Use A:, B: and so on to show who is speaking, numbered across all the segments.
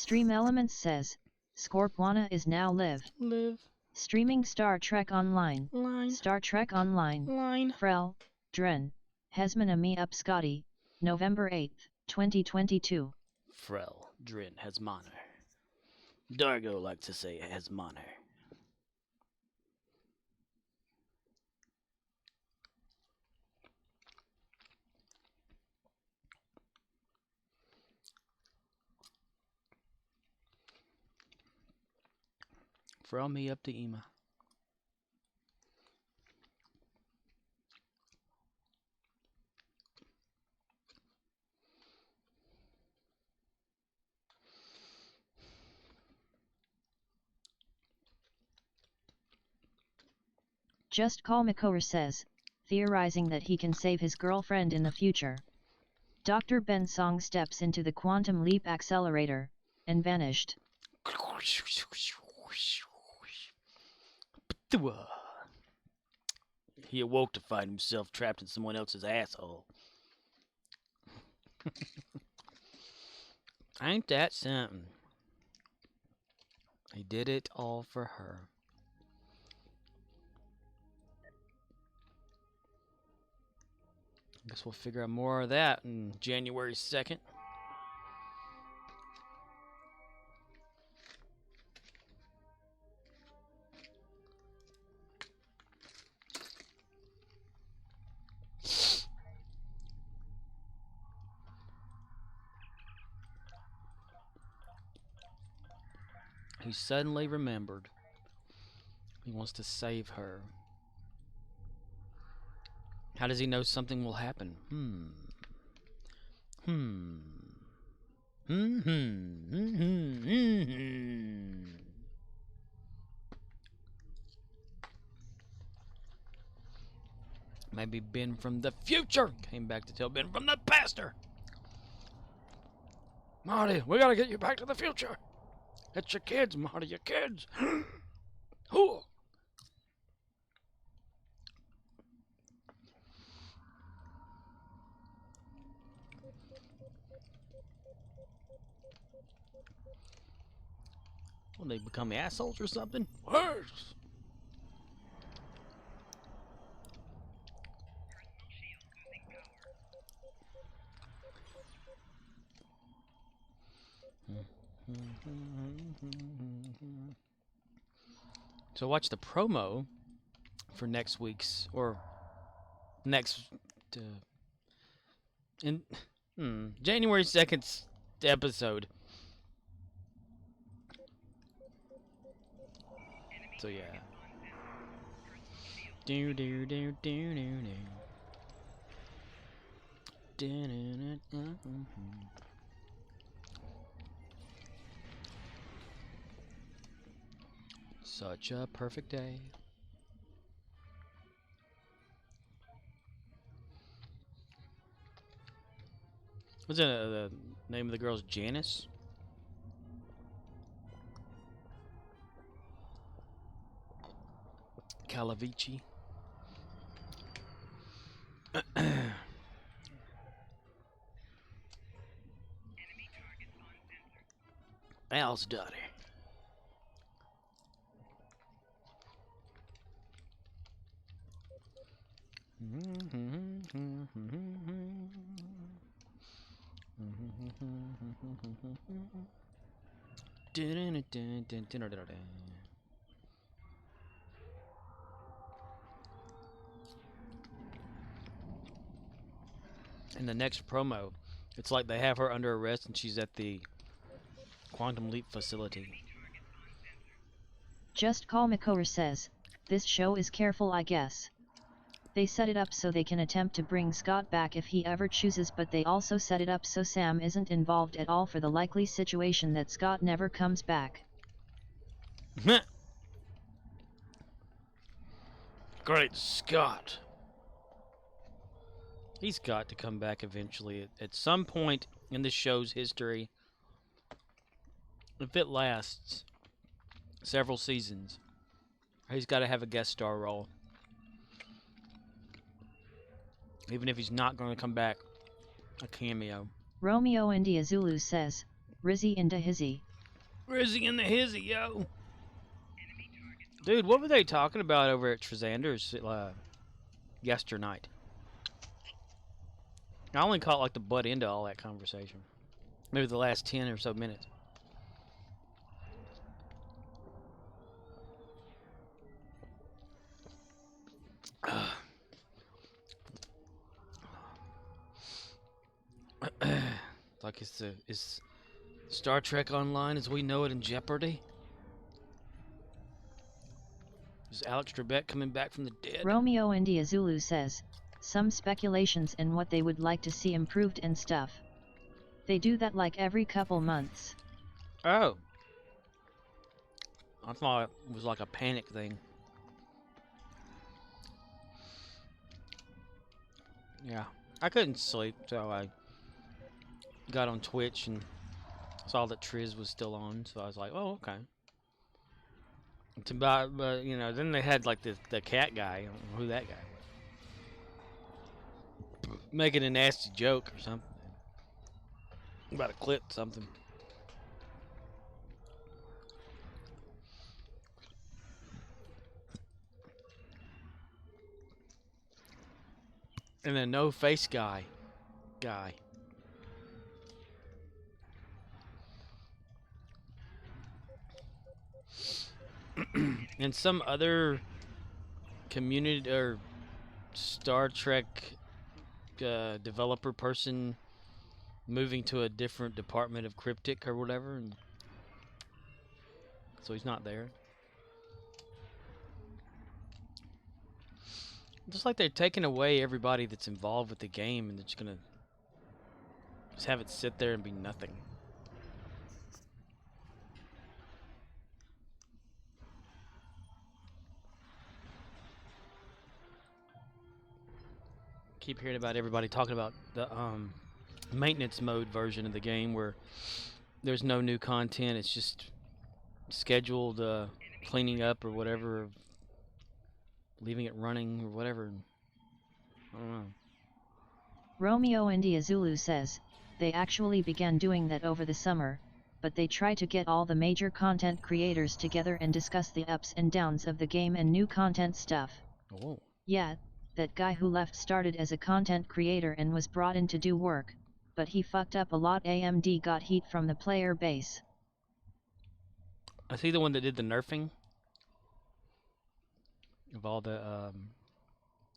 A: Stream Elements says, Scorpwana is now live. Streaming Star Trek Online. Star Trek Online. Frell, Dren, Hezmana me up Scotty, November 8th, 2022.
B: Frell, Dren, Hezmana. Dargo likes to say Hezmana. Frell me up to Ema.
A: Just Call Makor says, theorizing that he can save his girlfriend in the future. Dr. Ben Song steps into the quantum leap accelerator, and vanished.
B: He awoke to find himself trapped in someone else's asshole. Ain't that something? He did it all for her. Guess we'll figure out more of that on January 2nd. He suddenly remembered. He wants to save her. How does he know something will happen? Maybe Ben from the future came back to tell Ben from the past. Marty, we gotta get you back to the future. It's your kids, Marty, your kids. Who? Will they become assholes or something? Worse. So watch the promo for next week's or next in January 2nd's episode. So yeah. Do do do do do do. Such a perfect day. What's the name of the girl's Janice? Calavici. Al's daughter. In the next promo, it's like they have her under arrest and she's at the Quantum Leap facility.
A: Just Call Makor says, this show is careful, I guess. They set it up so they can attempt to bring Scott back if he ever chooses, but they also set it up so Sam isn't involved at all for the likely situation that Scott never comes back.
B: Great Scott! He's got to come back eventually at some point in the show's history. If it lasts several seasons, he's got to have a guest star role. Even if he's not going to come back, a cameo.
A: Romeo India Zulu says, Rizzy into Hizzy.
B: Rizzy in the hizzy, yo. Dude, what were they talking about over at Trizander's yesternight? I only caught like the butt end of all that conversation. Maybe the last 10 or so minutes. Like is Star Trek Online as we know it in jeopardy? Is Alex Trebek coming back from the dead?
A: Romeo India Zulu says, some speculations and what they would like to see improved and stuff. They do that like every couple months.
B: Oh. I thought it was like a panic thing. Yeah. I couldn't sleep, so I got on Twitch and saw that Triz was still on, so I was like, oh, okay. But you know, then they had like the cat guy. I don't know who that guy was. Making a nasty joke or something. About to clip something. And a no face guy. And some other community or Star Trek developer person moving to a different department of Cryptic or whatever, and so he's not there. Just like they're taking away everybody that's involved with the game, and they're just gonna just have it sit there and be nothing. Keep hearing about everybody talking about the maintenance mode version of the game where there's no new content. It's just scheduled cleaning up or whatever, leaving it running or whatever. I don't know.
A: Romeo India Zulu says, they actually began doing that over the summer, but they try to get all the major content creators together and discuss the ups and downs of the game and new content stuff.
B: Oh.
A: Yeah, that guy who left started as a content creator and was brought in to do work, but he fucked up a lot. AMD got heat from the player base.
B: Is he the one that did the nerfing of all the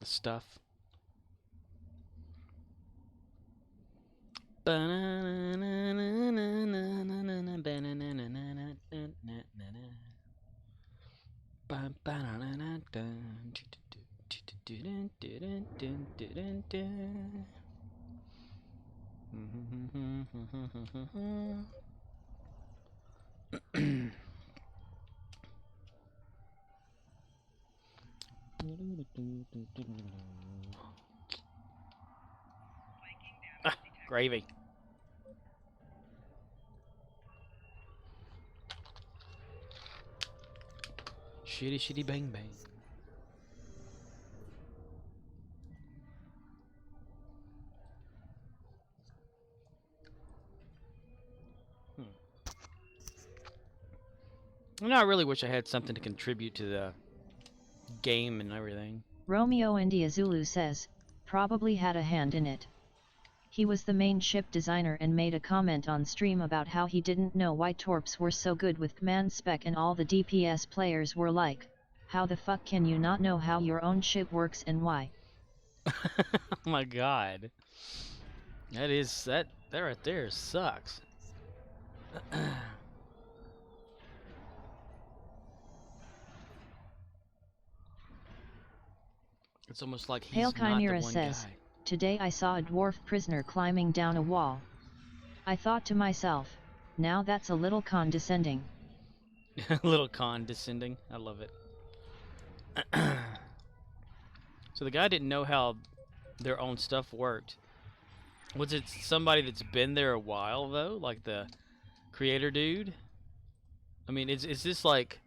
B: stuff? Ah, gravy. Shitty bang bang. And I really wish I had something to contribute to the game and everything.
A: Romeo India Zulu says, probably had a hand in it. He was the main ship designer and made a comment on stream about how he didn't know why Torps were so good with command spec and all the DPS players were like, how the fuck can you not know how your own ship works and why?
B: Oh my god. That right there sucks. It's almost like he's
A: Pale
B: not the
A: Chimera
B: one
A: says,
B: guy.
A: today I saw a dwarf prisoner climbing down a wall. I thought to myself, now that's a little condescending.
B: A little condescending. I love it. So the guy didn't know how their own stuff worked. Was it somebody that's been there a while though, like the creator dude? I mean, is this like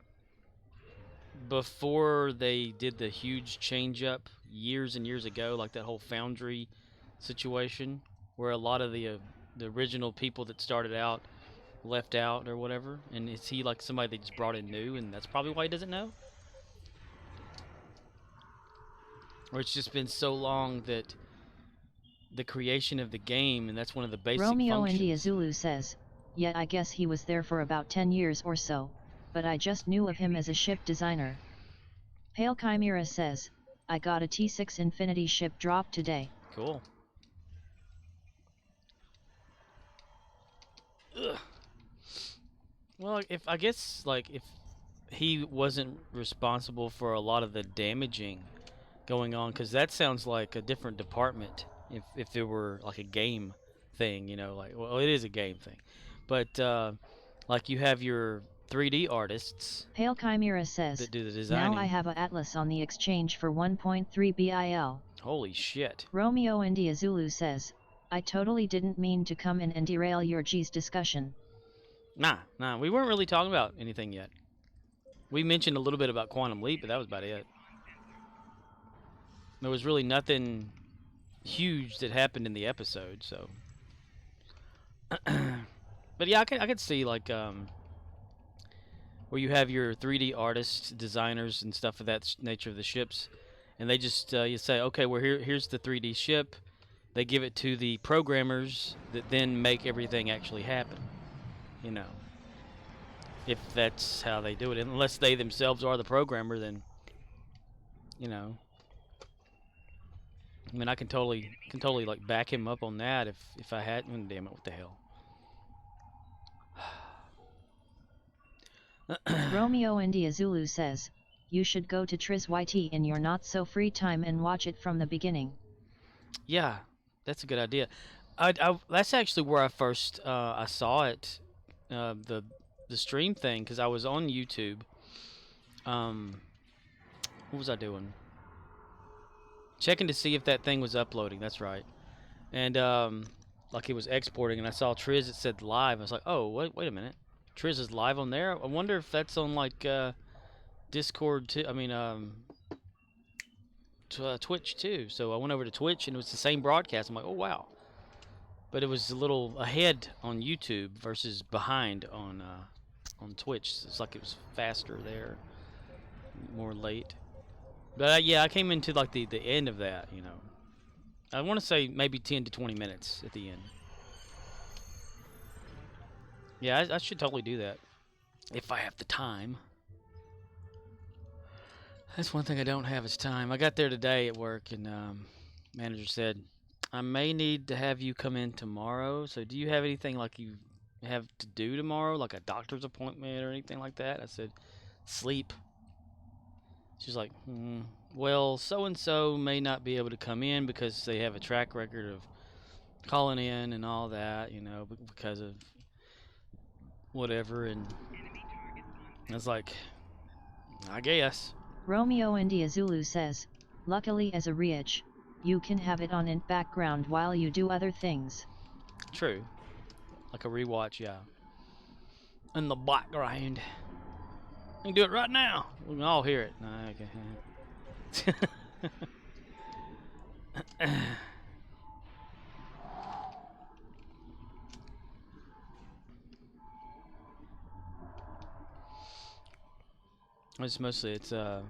B: before they did the huge change up years and years ago, like that whole Foundry situation, where a lot of the original people that started out left out or whatever? And is he like somebody they just brought in new, and that's probably why he doesn't know? Or it's just been so long that the creation of the game, and that's one of the basic
A: Romeo
B: functions.
A: India Zulu says, yeah, I guess he was there for about 10 years or so, but I just knew of him as a ship designer. Pale Chimera says, I got a T6 Infinity ship drop today.
B: Cool. Ugh. Well, if he wasn't responsible for a lot of the damaging going on, because that sounds like a different department. If it were like a game thing, you know, like, well, it is a game thing, but like you have your 3D artists.
A: Pale Chimera says,
B: that do the designing.
A: Now I have a Atlas on the exchange for 1.3 BIL.
B: Holy shit.
A: Romeo India Zulu says, I totally didn't mean to come in and derail your G's discussion.
B: Nah, we weren't really talking about anything yet. We mentioned a little bit about Quantum Leap, but that was about it. There was really nothing huge that happened in the episode, so. But yeah, I could see like where you have your 3D artists, designers, and stuff of that nature of the ships, and they just you say, okay, well here's the 3D ship. They give it to the programmers that then make everything actually happen. You know, if that's how they do it, unless they themselves are the programmer, then you know. I mean, I can totally like back him up on that if I had. Damn it, what the hell?
A: Romeo India Zulu says, you should go to Triz YT in your not so free time and watch it from the beginning.
B: Yeah, that's a good idea. That's actually where I first I saw it, the stream thing, because I was on YouTube. What was I doing? Checking to see if that thing was uploading. That's right. And like it was exporting, and I saw Triz. It said live. I was like, oh, wait a minute. Triz is live on there. I wonder if that's on like Discord too. I mean, Twitch too. So I went over to Twitch, and it was the same broadcast. I'm like, oh wow. But it was a little ahead on YouTube versus behind on Twitch. It's like it was faster there, more late. But yeah, I came into like the end of that, you know. I want to say maybe 10 to 20 minutes at the end. Yeah, I should totally do that if I have the time. That's one thing I don't have is time. I got there today at work, and manager said, I may need to have you come in tomorrow. So do you have anything like you have to do tomorrow, like a doctor's appointment or anything like that? I said, sleep. She's like, well, so-and-so may not be able to come in because they have a track record of calling in and all that, you know, because of whatever. And I was like, I guess.
A: Romeo India Zulu says, luckily as a Riach, you can have it on in background while you do other things.
B: True. Like a rewatch, yeah. In the background. You can do it right now. We can all hear it. No, okay. It's mostly the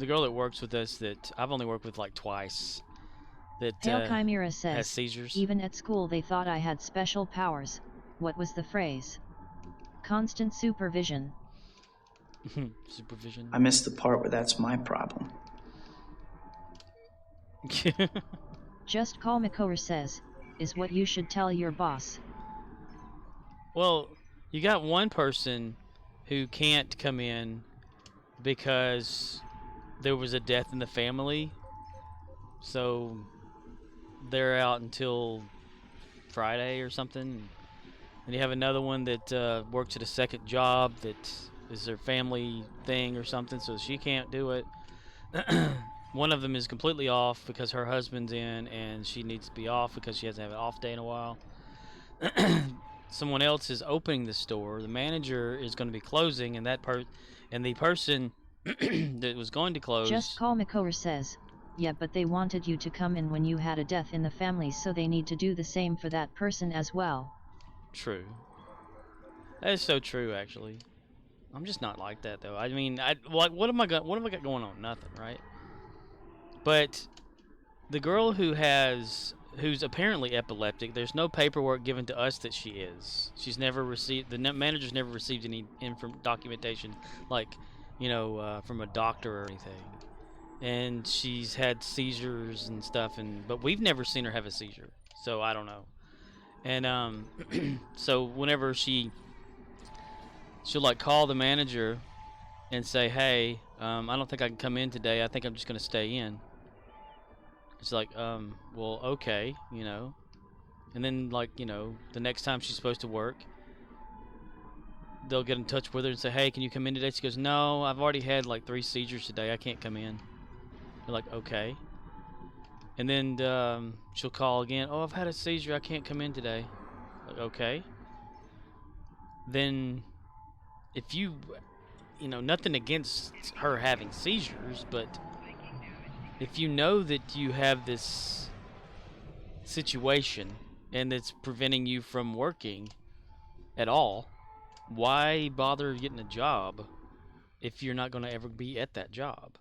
B: girl that works with us that I've only worked with like twice. That
A: Pale Chimera says,
B: has seizures.
A: Even at school they thought I had special powers. What was the phrase? Constant supervision.
B: Supervision.
C: I missed the part where that's my problem.
A: Just call Makor says, is what you should tell your boss.
B: Well, you got one person who can't come in because there was a death in the family, so they're out until Friday or something. And you have another one that works at a second job that is their family thing or something, so she can't do it. One of them is completely off because her husband's in and she needs to be off because she hasn't had an off day in a while. Someone else is opening the store. The manager is going to be closing, and the person that was going to close.
A: Just call Makor says, yeah, but they wanted you to come in when you had a death in the family, so they need to do the same for that person as well.
B: True. That is so true, actually. I'm just not like that, though. I mean, what am I got? What have I got going on? Nothing, right? But the girl who's apparently epileptic, there's no paperwork given to us that she is. She's never received. The manager's never received any documentation, like, from a doctor or anything. And she's had seizures and stuff, but we've never seen her have a seizure, so I don't know. And so whenever she'll like call the manager and say, hey, I don't think I can come in today. I think I'm just gonna stay in. It's like, well, okay, and then, like, the next time she's supposed to work, they'll get in touch with her and say, hey, can you come in today? She goes, no, I've already had like 3 seizures today. I can't come in. They're like, okay. And then she'll call again. Oh, I've had a seizure. I can't come in today. Like, okay. Then if nothing against her having seizures, but if you know that you have this situation and it's preventing you from working at all, why bother getting a job if you're not going to ever be at that job?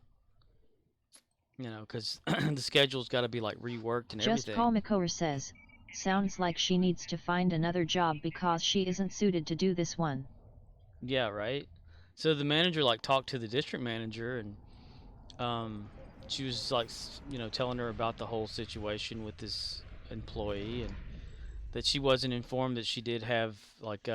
B: Because the schedule's got to be like reworked and
A: Just
B: everything.
A: Call McCower says, sounds like she needs to find another job because she isn't suited to do this one.
B: Yeah, right. So the manager like talked to the district manager, and she was like, telling her about the whole situation with this employee, and that she wasn't informed that she did have like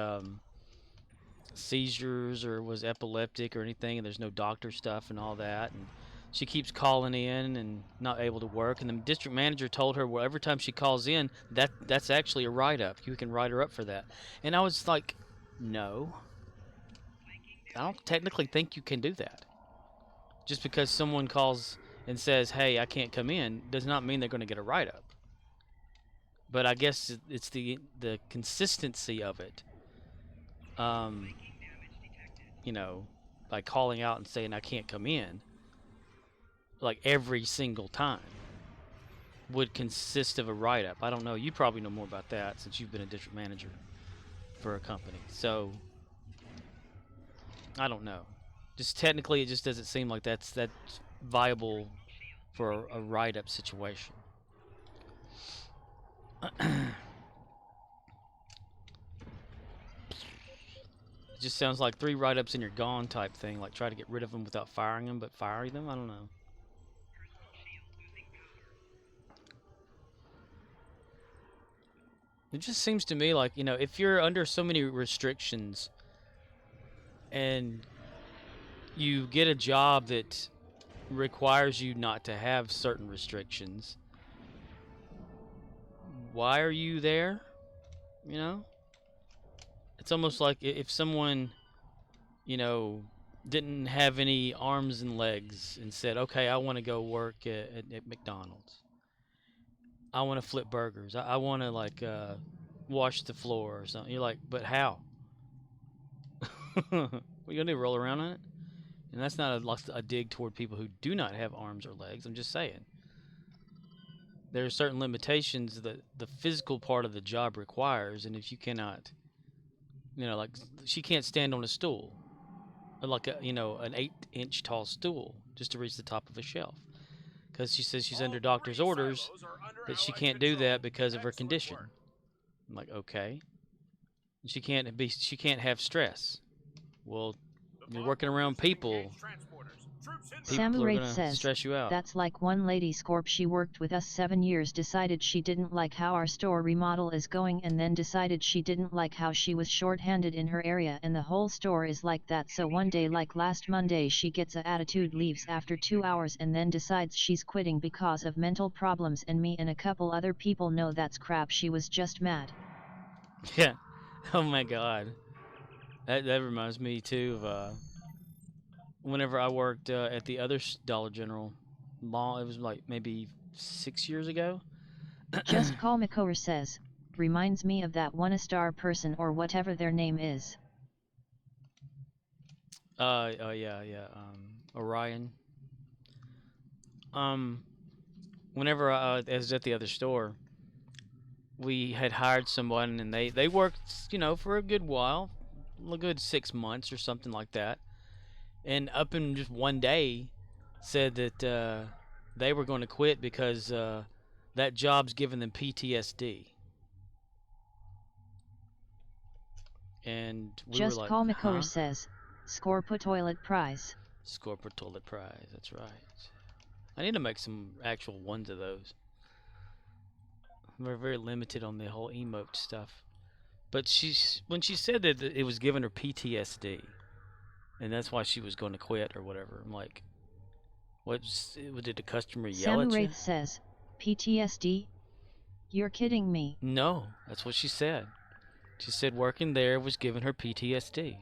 B: seizures or was epileptic or anything, and there's no doctor stuff and all that. And she keeps calling in and not able to work, and the district manager told her, well, every time she calls in, that's actually a write-up. You can write her up for that. And I was like, no, I don't technically think you can do that. Just because someone calls and says, hey, I can't come in, does not mean they're going to get a write-up. But I guess it's the consistency of it. By calling out and saying I can't come in, like every single time, would consist of a write-up. I don't know. You probably know more about that since you've been a district manager for a company. So I don't know. Just technically, it just doesn't seem like that's viable for a write-up situation. It just sounds like 3 write-ups and you're gone type thing. Like try to get rid of them without firing them, but firing them? I don't know. It just seems to me like, if you're under so many restrictions and you get a job that requires you not to have certain restrictions, why are you there? It's almost like if someone, didn't have any arms and legs and said, okay, I want to go work at McDonald's. I want to flip burgers. I want to like wash the floor or something. You're like, but how? What are you gonna do? Roll around on it? And that's not a dig toward people who do not have arms or legs. I'm just saying. There are certain limitations that the physical part of the job requires, and if you cannot, like she can't stand on a stool, like an 8-inch tall stool, just to reach the top of a shelf. Because she says she's under doctor's orders that she can't do that because of her condition. I'm like, okay. She can't have stress. Well, you're working around people. People are gonna stress you out.
A: That's like one lady Scorp, she worked with us 7 years, decided she didn't like how our store remodel is going, and then decided she didn't like how she was short-handed in her area, and the whole store is like that. So one day, like last Monday, she gets a attitude, leaves after 2 hours, and then decides she's quitting because of mental problems, and me and a couple other people know that's crap. She was just mad.
B: Yeah. Oh my god. That reminds me too of whenever I worked at the other Dollar General, it was like maybe 6 years ago.
A: Just Call McCower says, reminds me of that one star person or whatever their name is.
B: Yeah. Orion. Whenever I was at the other store, we had hired someone, and they worked, for a good while, a good 6 months or something like that. And up in just one day, said that they were going to quit because that job's giving them PTSD. And we
A: Just
B: were like,
A: call McCover says, score per toilet prize.
B: Score per toilet prize, that's right. I need to make some actual ones of those. We're very limited on the whole emote stuff. But when she said that it was giving her PTSD, and that's why she was going to quit or whatever, I'm like, what did the customer yell at you?
A: Samu Wraith says, PTSD? You're kidding me.
B: No, that's what she said. She said working there was giving her PTSD.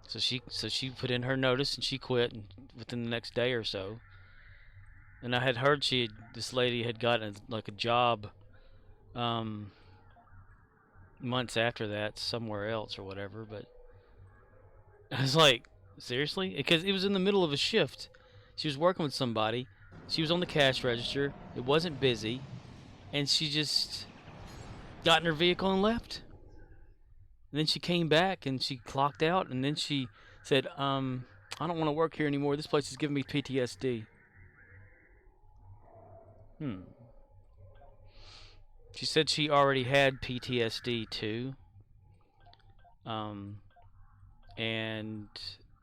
B: So she put in her notice and she quit within the next day or so. And I had heard this lady had gotten like a job months after that somewhere else or whatever, but I was like, seriously? Because it was in the middle of a shift. She was working with somebody. She was on the cash register. It wasn't busy. And she just got in her vehicle and left. And then she came back and she clocked out, and then she said, I don't want to work here anymore. This place is giving me PTSD. She said she already had PTSD too. And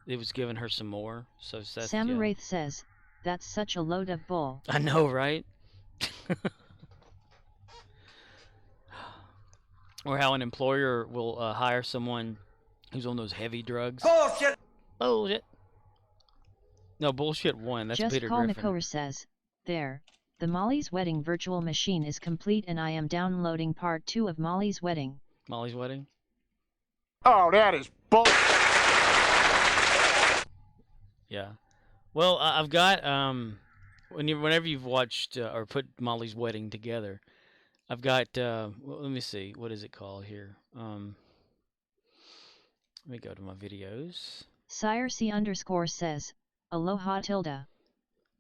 B: it was giving her some more. So
A: Samu Wraith says, that's such a load of bull.
B: I know, right? Or how an employer will hire someone who's on those heavy drugs.
D: Bullshit!
B: Bullshit. No, bullshit one. That's
A: Just
B: Peter
A: call
B: Griffin.
A: McCover says, there. The Molly's Wedding virtual machine is complete and I am downloading part 2 of Molly's Wedding.
B: Molly's Wedding?
D: Oh, that is bull.
B: Yeah. Well, I've got, whenever you've watched or put Molly's Wedding together, I've got, well, let me see, what is it called here? Let me go to my videos.
A: Sire C _ says, Aloha Tilda.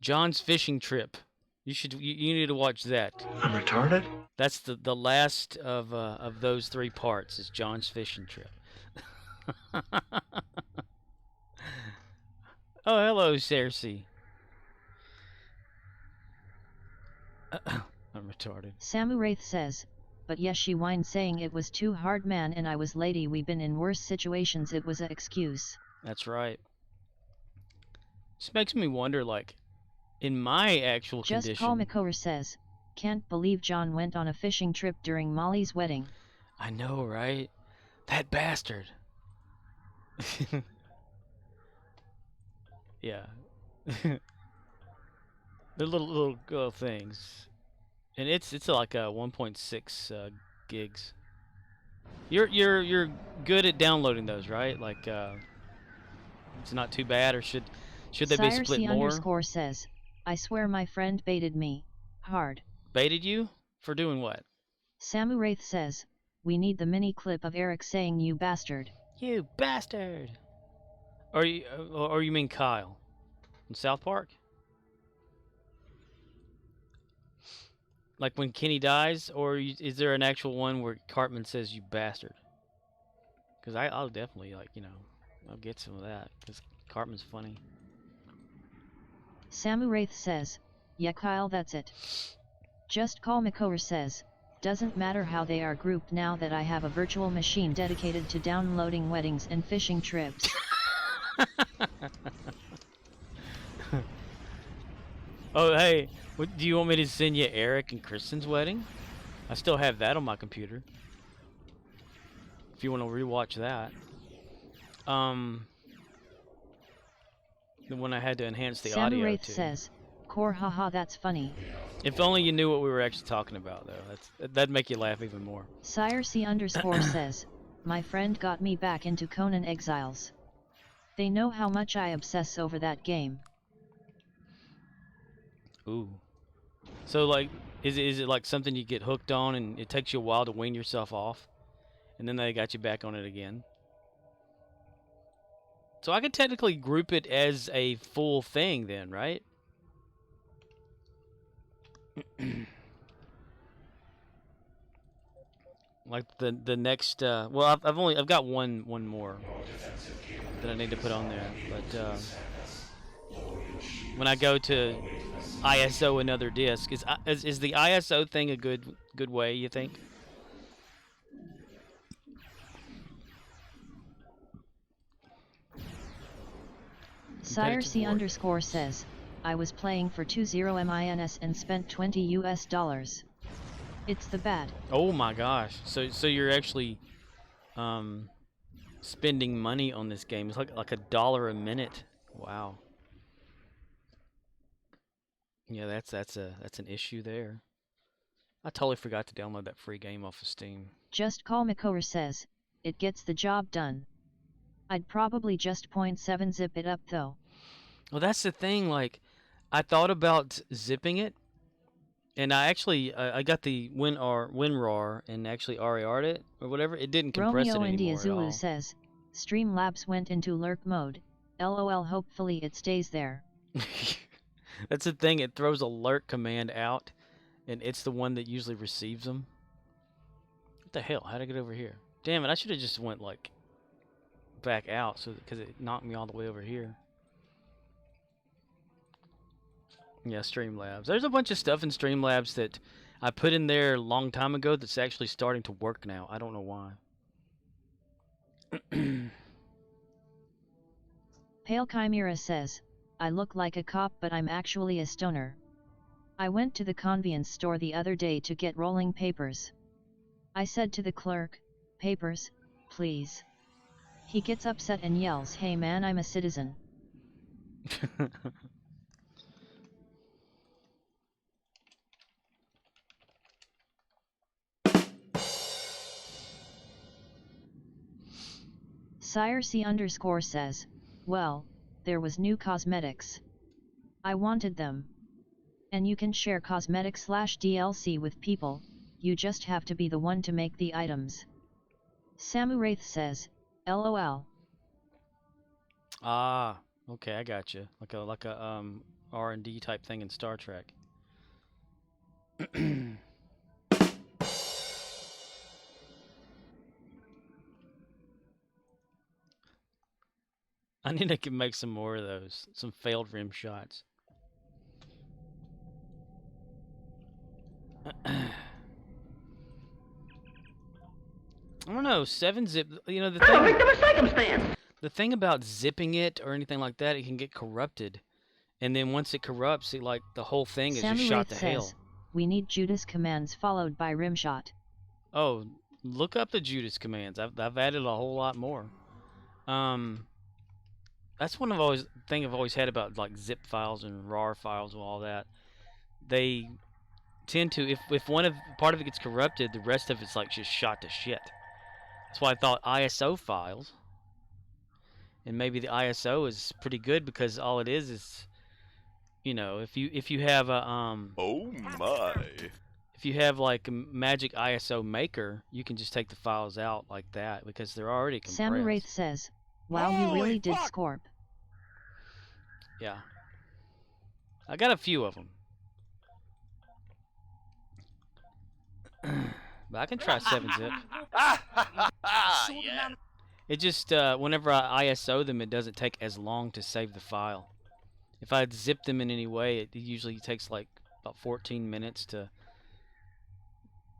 B: John's fishing trip. You need to watch that.
D: I'm retarded?
B: That's the last of those 3 parts is John's fishing trip. Oh, hello, Cersei. I'm retarded.
A: Samu Wraith says, but yes she whined saying it was too hard man and I was lady we been in worse situations it was a excuse.
B: That's right. This makes me wonder, like, in my actual condition...
A: Just call McCover says, can't believe John went on a fishing trip during Molly's wedding.
B: I know, right? That bastard. Yeah. They're little things. And it's like 1.6 gigs. You're good at downloading those, right? Like it's not too bad, or should they be split more?
A: Sire C _ says, I swear my friend baited me hard.
B: Baited you? For doing what?
A: Samu Wraith says, we need the mini clip of Eric saying you bastard.
B: You bastard. Or you mean Kyle in South Park? Like when Kenny dies, or is there an actual one where Cartman says you bastard? Because I'll definitely, like, I'll get some of that because Cartman's funny.
A: Samu Wraith says, yeah Kyle that's it. Just call McCover says, doesn't matter how they are grouped now that I have a virtual machine dedicated to downloading weddings and fishing trips.
B: Oh, hey, do you want me to send you Eric and Kristen's wedding? I still have that on my computer. If you want to rewatch that. The one I had to enhance the audio
A: Samu Wraith
B: to.
A: says, core haha that's funny.
B: If only you knew what we were actually talking about, though. That'd make you laugh even more.
A: Sire C _ says, my friend got me back into Conan Exiles. They know how much I obsess over that game.
B: Ooh. So, like, is it like something you get hooked on and it takes you a while to wean yourself off? And then they got you back on it again? So I could technically group it as a full thing then, right? Like the next. Well, I've got one more that I need to put on there. But when I go to ISO another disc, is the ISO thing a good way? You think?
A: SireC_ says, I was playing for 20 mins and spent $20 US. It's the bad.
B: Oh my gosh! So you're actually spending money on this game. It's like $1 a minute. Wow. Yeah, that's an issue there. I totally forgot to download that free game off of Steam.
A: Just Call Makower says, it gets the job done. I'd probably just 0.7 zip it up though.
B: Well, that's the thing. Like, I thought about zipping it, and I actually I got the WinRAR and actually RAR'd it or whatever. It didn't compress
A: Romeo
B: it
A: India
B: anymore
A: Zulu
B: at all.
A: says, Streamlabs went into lurk mode. LOL, hopefully it stays there.
B: That's the thing. It throws a lurk command out, and it's the one that usually receives them. What the hell? How'd I get over here? Damn it! I should have just went like back out because it knocked me all the way over here. Yeah, Streamlabs. There's a bunch of stuff in Streamlabs that I put in there a long time ago that's actually starting to work now. I don't know why.
A: Pale Chimera says, I look like a cop but I'm actually a stoner. I went to the convenience store the other day to get rolling papers. I said to the clerk, papers, please. He gets upset and yells, hey man, I'm a citizen. SireC_ says, well, there was new cosmetics. I wanted them. And you can share cosmetics/DLC with people, you just have to be the one to make the items. Samuraith says, LOL.
B: Ah, okay, I got you. Like a R&D type thing in Star Trek. I need to make some more of those. Some failed rim shots. I don't know, 7-zip, you know, the thing about zipping it or anything like that, it can get corrupted. And then once it corrupts, like the whole thing is just shot to hell.
A: We need Judas commands followed by rimshot.
B: Oh, look up the Judas commands. I've added a whole lot more. That's one thing I've always had about like zip files and RAR files and all that. They tend to, if part of it gets corrupted, the rest of it's like just shot to shit. That's why I thought ISO files, and maybe the ISO is pretty good because all it is, you know, if you have a
E: oh my,
B: if you have like a Magic ISO Maker, you can just take the files out like that because they're already compressed.
A: Samuraith says, wow, you really did Scorp.
B: Yeah. I got a few of them. But I can try 7-zip.
E: Yeah.
B: It just, whenever I ISO them, it doesn't take as long to save the file. If I zip them in any way, it usually takes like about 14 minutes to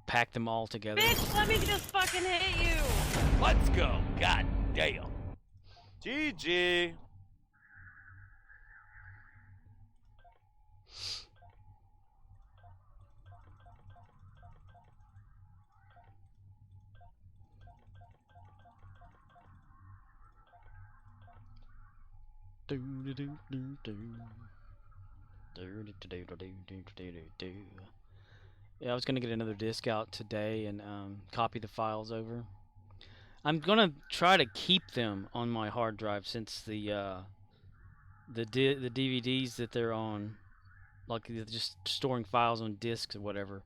B: pack them all together.
F: Bitch, let me just fucking hit you!
E: Let's go. God damn. GG.
B: Yeah, I was gonna get another disc out today and copy the files over. I'm gonna try to keep them on my hard drive since the DVDs that they're on, like just storing files on discs or whatever,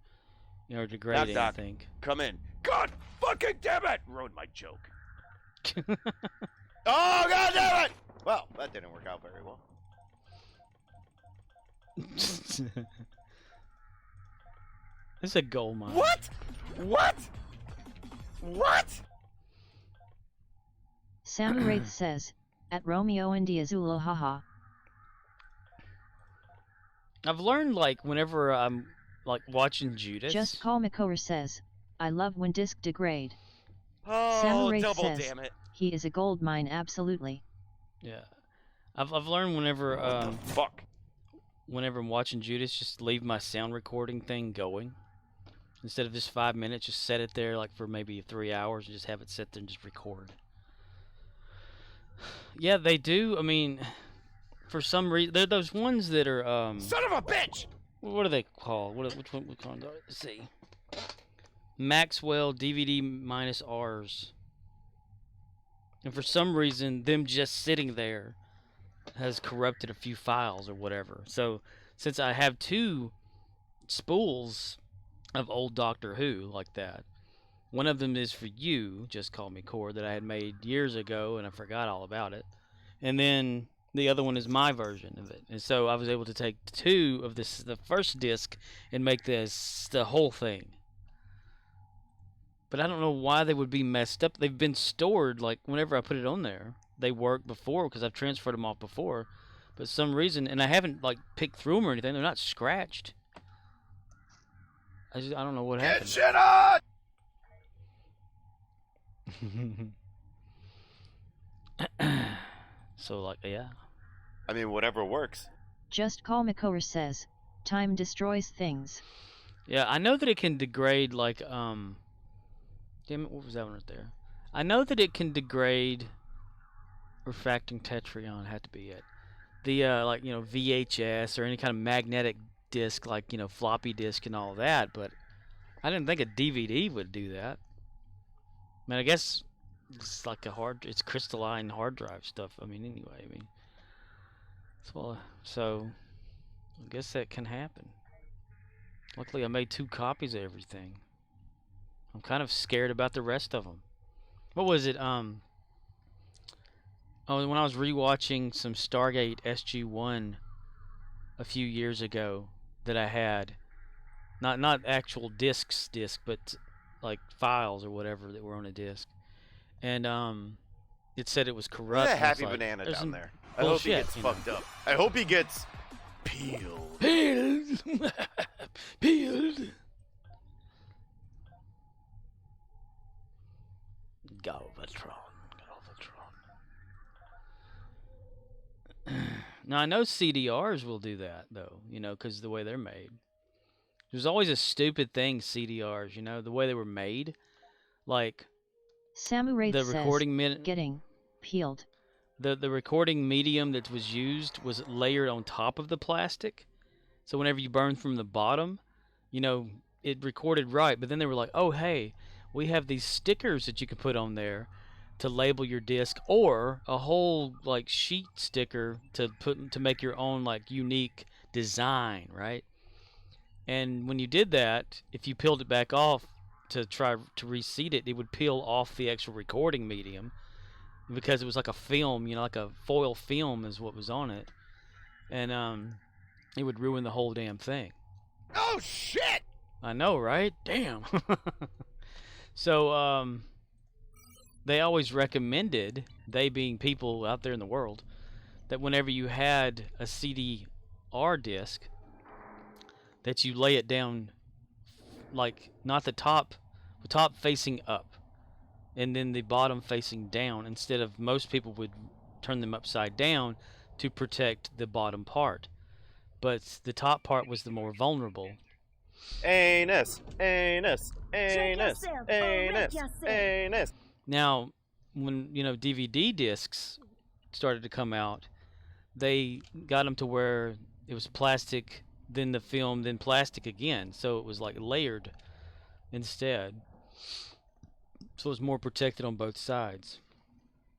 B: you know, are degrading.
E: Knock, knock.
B: I think.
E: Come in. God fucking damn it! Ruined my joke. Oh god damn it! Well, that didn't work out very well.
B: This is a gold mine.
E: What? What? What?
A: Samu Wraith says, at Romeo and Diazulo haha.
B: I've learned, like, whenever I'm, like, watching Judas...
A: Just Call Mikower says, I love when disc degrade.
E: Oh,
A: Samu Wraith
E: double
A: says,
E: damn it.
A: he is a gold mine absolutely.
B: Yeah. I've learned whenever,
E: What the fuck?
B: whenever I'm watching Judas, just leave my sound recording thing going. Instead of just 5 minutes, just set it there, like, for maybe 3 hours and just have it sit there and just record. Yeah, they do. I mean, for some reason, they're those ones that are,
E: Son of a bitch!
B: what are they called? Which one we call them? Let's see. Maxwell DVD minus R's. And for some reason, them just sitting there has corrupted a few files or whatever. So, since I have 2 spools of old Doctor Who like that, one of them is for you, Just Call Me Core, that I had made years ago and I forgot all about it. And then the other one is my version of it. And so I was able to take 2 of the first disc and make this the whole thing. But I don't know why they would be messed up. They've been stored, like, whenever I put it on there. They worked before because I've transferred them off before. But some reason, and I haven't, like, picked through them or anything. They're not scratched. I don't know what happened.
E: Get shit on!
B: So, like, yeah.
E: I mean, whatever works.
A: Just Call Mikower says, time destroys things.
B: Yeah, I know that it can degrade, like, damn it, what was that one right there? I know that it can degrade refracting Tetrion, had to be it. The, like, you know, VHS or any kind of magnetic disc, like, you know, floppy disk and all that, but I didn't think a DVD would do that. I mean, I guess it's like it's crystalline hard drive stuff. I mean, anyway, I mean, so I guess that can happen. Luckily, I made 2 copies of everything. I'm kind of scared about the rest of them. What was it? Oh, when I was rewatching some Stargate SG-1 a few years ago that I had, not actual disc, but like files or whatever that were on a disc, and it said it was corrupt.
E: Look at that happy
B: like,
E: banana down there. I
B: bullshit,
E: hope he gets fucked up. I hope he gets peeled.
B: Peeled. Peeled. Galvatron. Now, I know CDRs will do that, though, you know, because of the way they're made. There's always a stupid thing, CDRs, you know, the way they were made. Like,
A: Samu Wraith
B: the
A: says,
B: recording
A: getting peeled.
B: The recording medium that was used was layered on top of the plastic. So whenever you burn from the bottom, you know, it recorded right. But then they were like, oh, hey, we have these stickers that you can put on there to label your disc, or a whole like sheet sticker to make your own like unique design, right? And when you did that, if you peeled it back off to try to reseat it, it would peel off the actual recording medium because it was like a film, you know, like a foil film is what was on it, and it would ruin the whole damn thing.
E: Oh shit!
B: I know, right? Damn. So they always recommended, they being people out there in the world, that whenever you had a CDR disc, that you lay it down, like, not the top facing up, and then the bottom facing down, instead of most people would turn them upside down to protect the bottom part. But the top part was the more vulnerable.
E: Anus, anus, anus, anus, anus.
B: Now, when, you know, DVD discs started to come out, they got them to where it was plastic, then the film, then plastic again. So it was like layered instead. So it was more protected on both sides.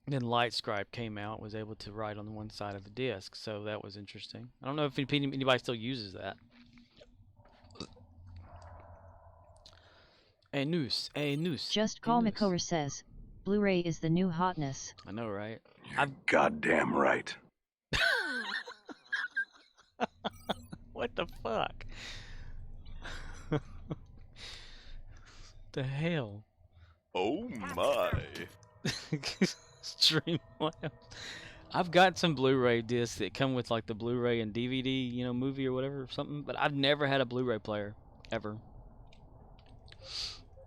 B: Then LightScribe came out, was able to write on one side of the disc. So that was interesting. I don't know if anybody still uses that. Anus.
A: Just Call Mikower says, Blu-ray is the new hotness.
B: I know, right?
D: You're goddamn right.
B: What the fuck? The hell?
E: Oh my.
B: Stream Labs. I've got some Blu-ray discs that come with like the Blu-ray and DVD, you know, movie or whatever, something. But I've never had a Blu-ray player, ever.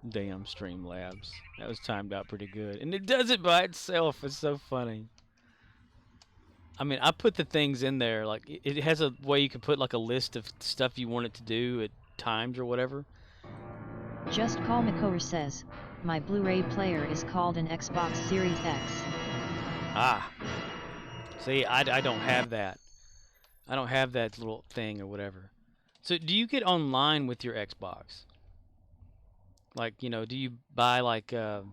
B: Damn, Streamlabs. That was timed out pretty good. And it does it by itself. It's so funny. I mean, I put the things in there. Like, it has a way you can put, like, a list of stuff you want it to do at times or whatever.
A: Just Call Makover says, my Blu-ray player is called an Xbox Series X.
B: Ah. See, I don't have that. I don't have that little thing or whatever. So, do you get online with your Xbox? Like, you know, do you buy, like, the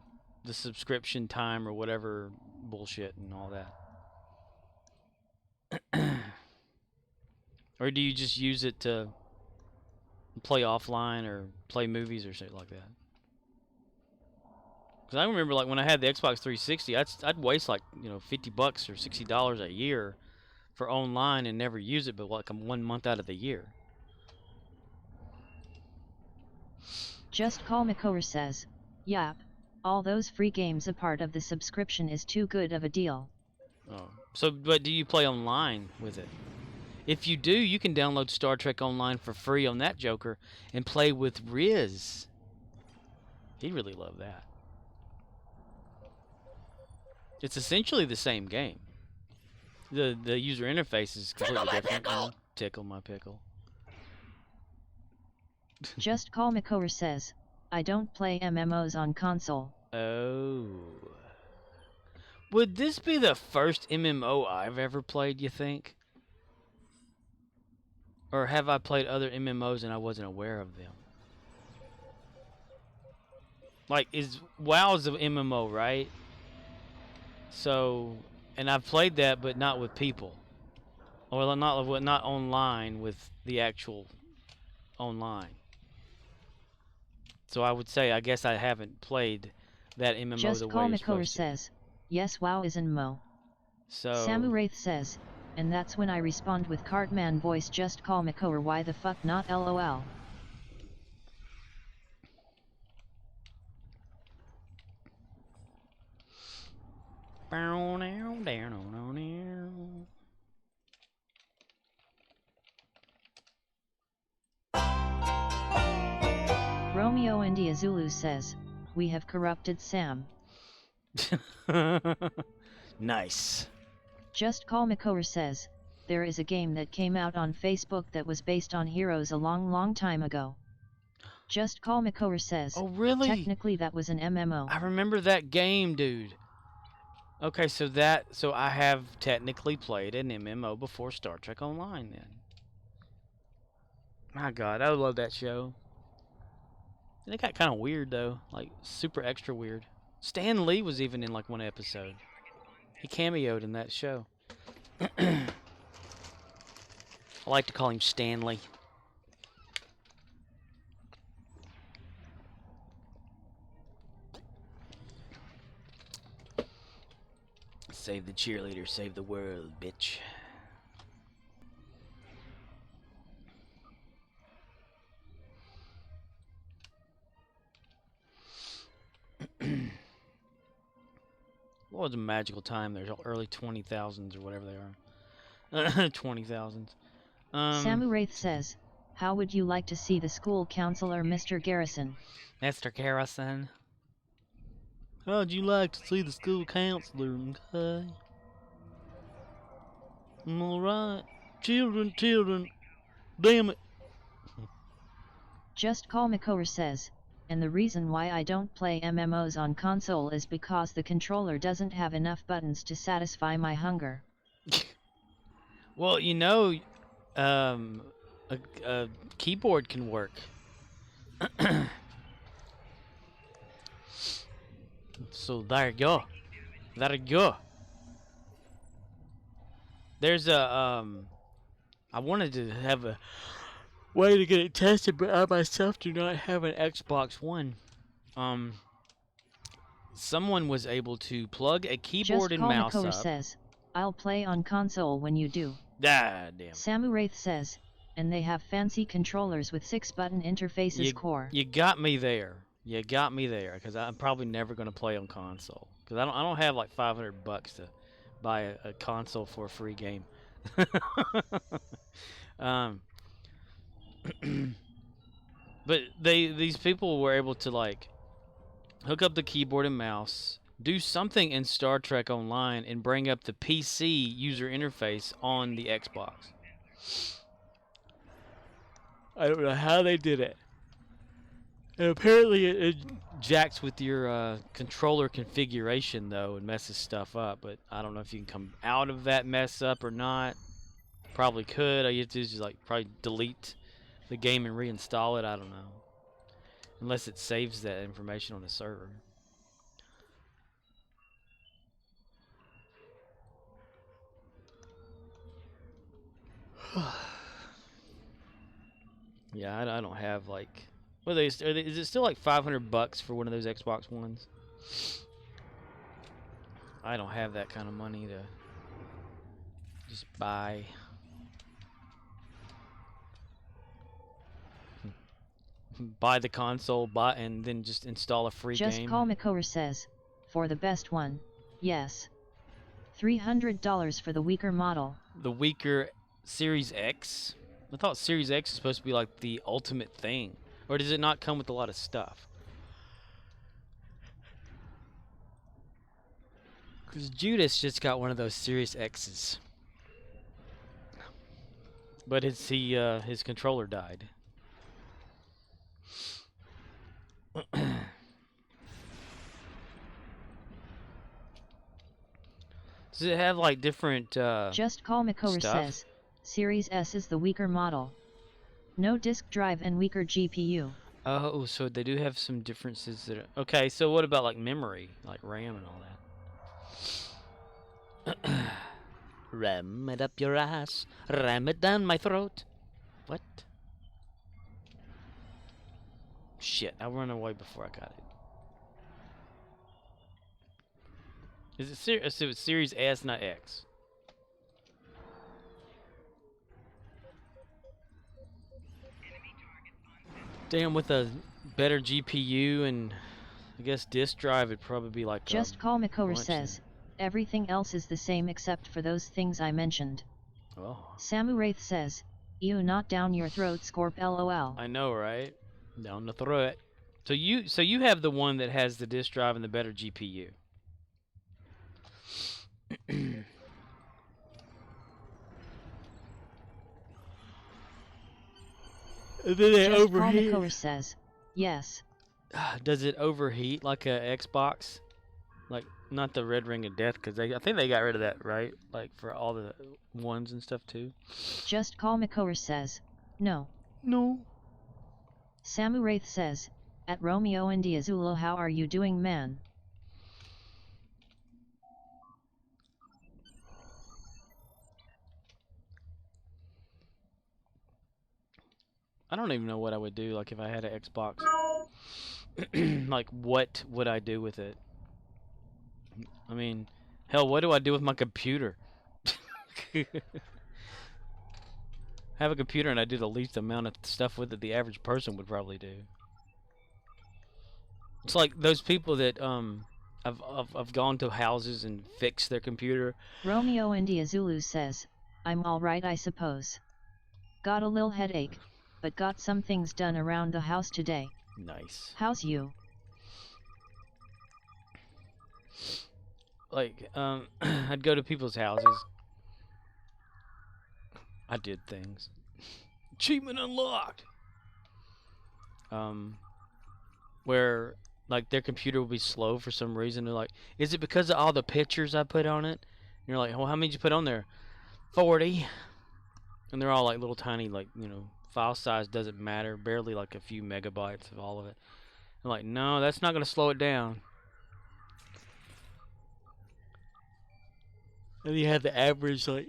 B: subscription time or whatever bullshit and all that? Or do you just use it to play offline or play movies or shit like that? Because I remember, like, when I had the Xbox 360, I'd waste, like, you know, $50 or $60 a year for online and never use it but, like, 1 month out of the year.
A: Just Call Makover says, yap, all those free games a part of the subscription is too good of a deal.
B: Oh. So, but do you play online with it? If you do, you can download Star Trek Online for free on that joker and play with Riz. He'd really love that. It's essentially the same game. The user interface is completely different.
E: Pickle!
B: Tickle my pickle.
A: Just Call Makover says, I don't play MMOs on console.
B: Oh. Would this be the first MMO I've ever played, you think? Or have I played other MMOs and I wasn't aware of them? Like, WoW's an MMO, right? So, and I've played that, but not with people. Or not online with the actual online. So I would say, I guess I haven't played that MMO
A: Just
B: the way
A: Call
B: you're
A: Makover
B: supposed to.
A: says, yes, WoW is in Mo.
B: So
A: Samu Wraith says, and that's when I respond with Cartman voice. Just Call Makover, why the fuck not LOL. Romeo India Zulu says, we have corrupted Sam.
B: Nice.
A: Just Call Makover says, there is a game that came out on Facebook that was based on Heroes a long time ago. Just Call Makover says,
B: Oh, really?
A: Technically that was an MMO.
B: I remember that game, dude. Okay, so I have technically played an MMO before Star Trek Online then. My God, I love that show. And it got kind of weird though, like super extra weird. Stan Lee was even in like one episode. He cameoed in that show. I like to call him Stanley. Save the cheerleader, save the world, bitch. What was a magical time? There's early 20,000s or whatever they are. 20,000s.
A: Samu Wraith says, how would you like to see the school counselor, Mr. Garrison?
B: Mr. Garrison. How'd you like to see the school counselor, okay? Alright. Children. Damn it.
A: Just Call Makover says, and the reason why I don't play MMOs on console is because the controller doesn't have enough buttons to satisfy my hunger.
B: Well, you know, a keyboard can work. So there you go. There you go. There's a I wanted to have a way to get it tested, but I myself do not have an Xbox One. Someone was able to plug a keyboard and mouse up.
A: Just Call Makover says, I'll play on console when you do.
B: Ah, damn.
A: Samu Wraith says, and they have fancy controllers with 6-button interfaces core.
B: You got me there. You got me there, because I'm probably never going to play on console. Because I don't have like $500 to buy a console for a free game. um, but these people were able to like hook up the keyboard and mouse, do something in Star Trek Online, and bring up the PC user interface on the Xbox. I don't know how they did it. And apparently it jacks with your controller configuration, though, and messes stuff up. But I don't know if you can come out of that mess up or not. Probably could. All you have to do is just, like, probably delete the game and reinstall it. I don't know. Unless it saves that information on the server. Yeah, I don't have, like... What are they, is it still like $500 for one of those Xbox Ones? I don't have that kind of money to just buy. Buy the console, and then just install a free game.
A: Just Call McCower says, for the best one, yes. $300 for the weaker model.
B: The weaker Series X? I thought Series X is supposed to be like the ultimate thing. Or does it not come with a lot of stuff? Because Judas just got one of those Series X's. But his controller died. Does it have like different
A: Just Call McCower says, Series S is the weaker model. No disk drive and weaker GPU.
B: Oh, so they do have some differences that are... Okay, so what about like memory, like RAM and all that? Ram it up your ass, ram it down my throat. What? Shit, I ran away before I got it. Is it so it's Series S, not X? Damn, with a better GPU and I guess disk drive, it'd probably be like...
A: Just Call McCower says, everything else is the same except for those things I mentioned.
B: Oh.
A: Samu Wraith says, ew, not down your throat, Scorp LOL.
B: I know, right? Down the throat. So you have the one that has the disk drive and the better GPU. And then they
A: Just
B: overheat.
A: Call McCower says, yes.
B: Does it overheat like a Xbox? Like, not the red ring of death, because I think they got rid of that, right? Like, for all the ones and stuff, too.
A: Just Call McCower says, no.
B: No.
A: Samu Wraith says, at Romeo India Zulu, how are you doing, man?
B: I don't even know what I would do, like, if I had an Xbox. Like, what would I do with it? I mean, hell, what do I do with my computer? I have a computer and I do the least amount of stuff with it the average person would probably do. It's like those people that I've gone to houses and fixed their computer.
A: Romeo India Zulu says, I'm alright, I suppose. Got a lil headache, but got some things done around the house today.
B: Nice.
A: How's you?
B: Like, I'd go to people's houses. I did things. Achievement unlocked! Where, like, their computer will be slow for some reason. They're like, is it because of all the pictures I put on it? And you're like, well, how many did you put on there? 40. And they're all, like, little tiny, like, you know, file size doesn't matter. Barely, like, a few megabytes of all of it. I'm like, no, that's not going to slow it down. And you have the average, like,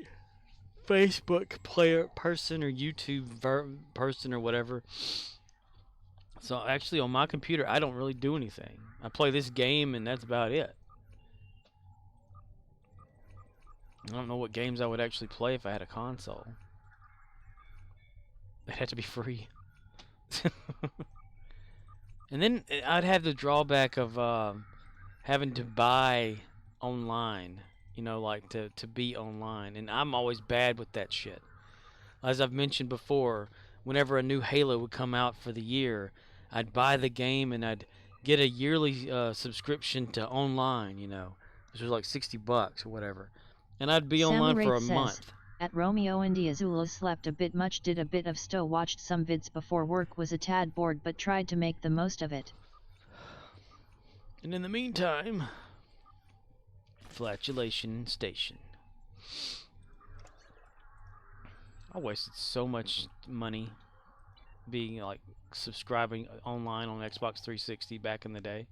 B: Facebook player person or YouTube person or whatever. So actually on my computer I don't really do anything. I play this game and that's about it. I don't know what games I would actually play if I had a console. They'd have to be free. And then I'd have the drawback of having to buy online, you know, like to be online. And I'm always bad with that shit. As I've mentioned before, whenever a new Halo would come out for the year, I'd buy the game and I'd get a yearly subscription to online, you know, which was like $60 or whatever. And I'd be online for a month.
A: At Romeo India Zulu slept a bit much, did a bit of stow, watched some vids before work, was a tad bored but tried to make the most of it.
B: And in the meantime, flatulation station. I wasted so much money being like subscribing online on Xbox 360 back in the day.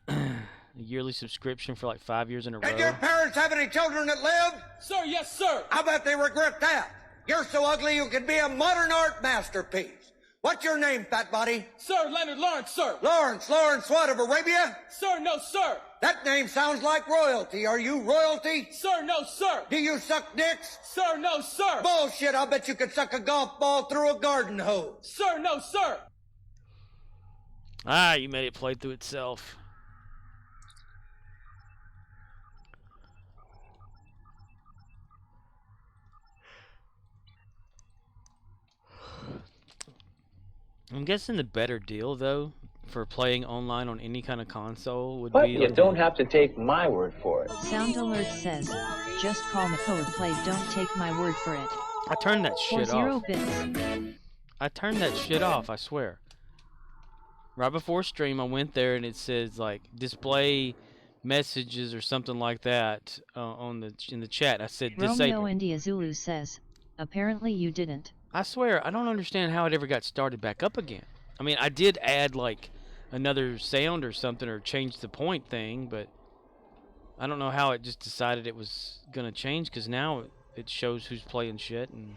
B: A yearly subscription for like 5 years in a row.
G: Did your parents have any children that lived?
H: Sir, yes, sir.
G: I bet they regret that. You're so ugly you could be a modern art masterpiece. What's your name, fat body?
H: Sir, Leonard Lawrence, sir.
G: Lawrence what, of Arabia?
H: Sir, no, sir.
G: That name sounds like royalty. Are you royalty?
H: Sir, no, sir.
G: Do you suck dicks?
H: Sir, no, sir.
G: Bullshit, I'll bet you could suck a golf ball through a garden hose.
H: Sir, no, sir.
B: Ah, you made it play through itself. I'm guessing the better deal, though, for playing online on any kind of console would be...
I: But you don't have to take my word for it.
A: Sound alert says, just call McCode play, don't take my word for it.
B: I turned that shit off.
A: 0 bits.
B: I turned that shit off, I swear. Right before stream, I went there and it says, like, display messages or something like that in the chat. I said, disable.
A: Romeo India Zulu says, apparently you didn't.
B: I swear, I don't understand how it ever got started back up again. I mean, I did add, like, another sound or something or change the point thing, but I don't know how it just decided it was going to change, because now it shows who's playing shit. And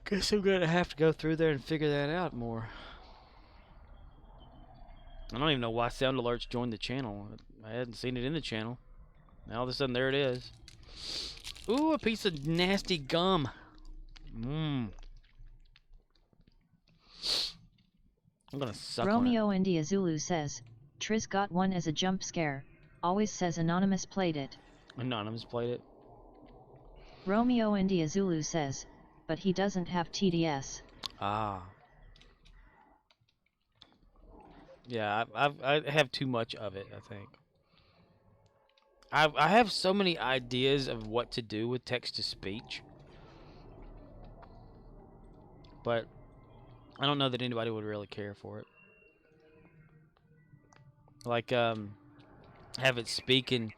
B: guess I'm going to have to go through there and figure that out more. I don't even know why Sound Alerts joined the channel. I hadn't seen it in the channel. Now all of a sudden there it is. Ooh, a piece of nasty gum. Mmm. I'm gonna suck
A: Romeo
B: on it.
A: India Zulu says, Triz got one as a jump scare. Always says Anonymous played it.
B: Anonymous played it.
A: Romeo India Zulu says, but he doesn't have TDS.
B: Ah. Yeah, I have too much of it, I think. I have so many ideas of what to do with text-to-speech, but I don't know that anybody would really care for it. Like, have it speak in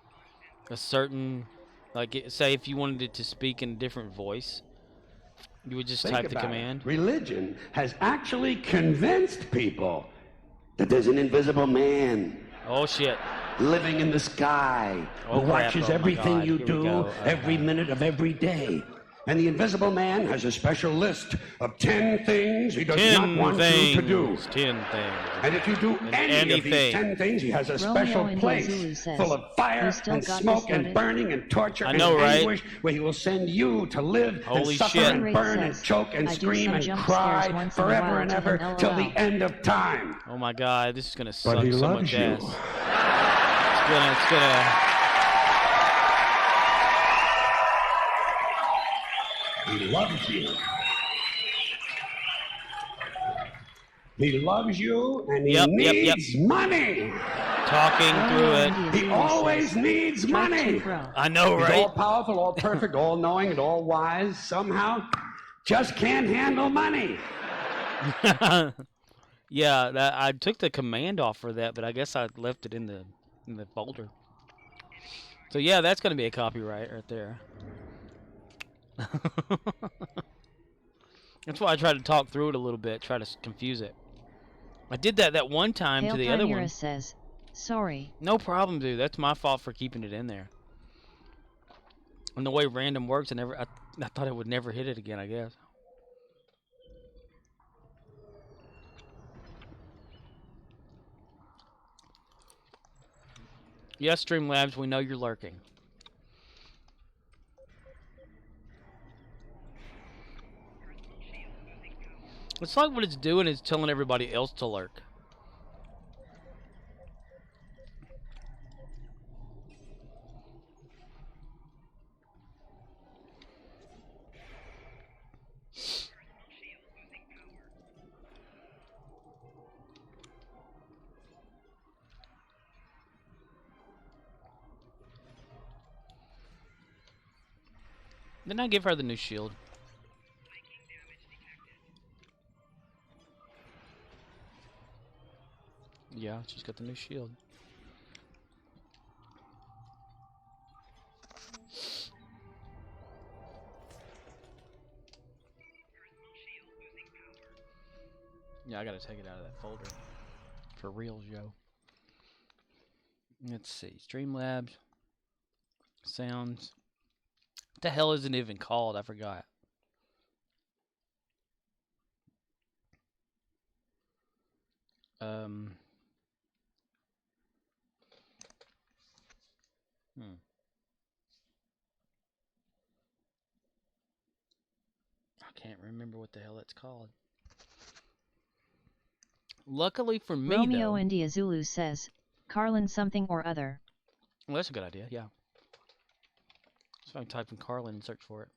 B: a certain, like, say if you wanted it to speak in a different voice, you would just type the command.
J: Religion has actually convinced people that there's an invisible man.
B: Oh, shit.
J: Living in the sky, who watches everything you do every minute of every day. And the invisible man has a special list of 10 things he does not want you to do.
B: 10 things.
J: And if you do any of these 10 things, he has a special place full of fire and smoke and burning and torture and anguish, where he will send you to live and suffer and burn and choke and scream and cry forever and ever till the end of time.
B: Oh my God, this is gonna suck so much ass. It's gonna.
J: He loves you. He loves you, and he needs money.
B: Talking through it.
J: He always needs money.
B: I know, right?
J: He's all powerful, all perfect, all knowing, and all wise. Somehow, just can't handle money.
B: Yeah, I took the command off for that, but I guess I left it in the folder. So yeah, that's gonna be a copyright right there. That's why I tried to talk through it a little bit, try to confuse it. I did that one time to the other one.
A: Says, sorry.
B: No problem, dude. That's my fault for keeping it in there. And the way random works, I thought it would never hit it again, I guess. Yes, Streamlabs, we know you're lurking. It's like what it's doing is telling everybody else to lurk. Didn't I give her the new shield? Yeah, she's got the new shield. Yeah, I gotta take it out of that folder. For real, Joe. Let's see. Streamlabs. Sounds. What the hell is it even called? I forgot. I can't remember what the hell it's called. Luckily for me,
A: Romeo
B: though,
A: India Zulu says, Carlin something or other.
B: Well, that's a good idea, yeah. So I can type in Carlin and search for it.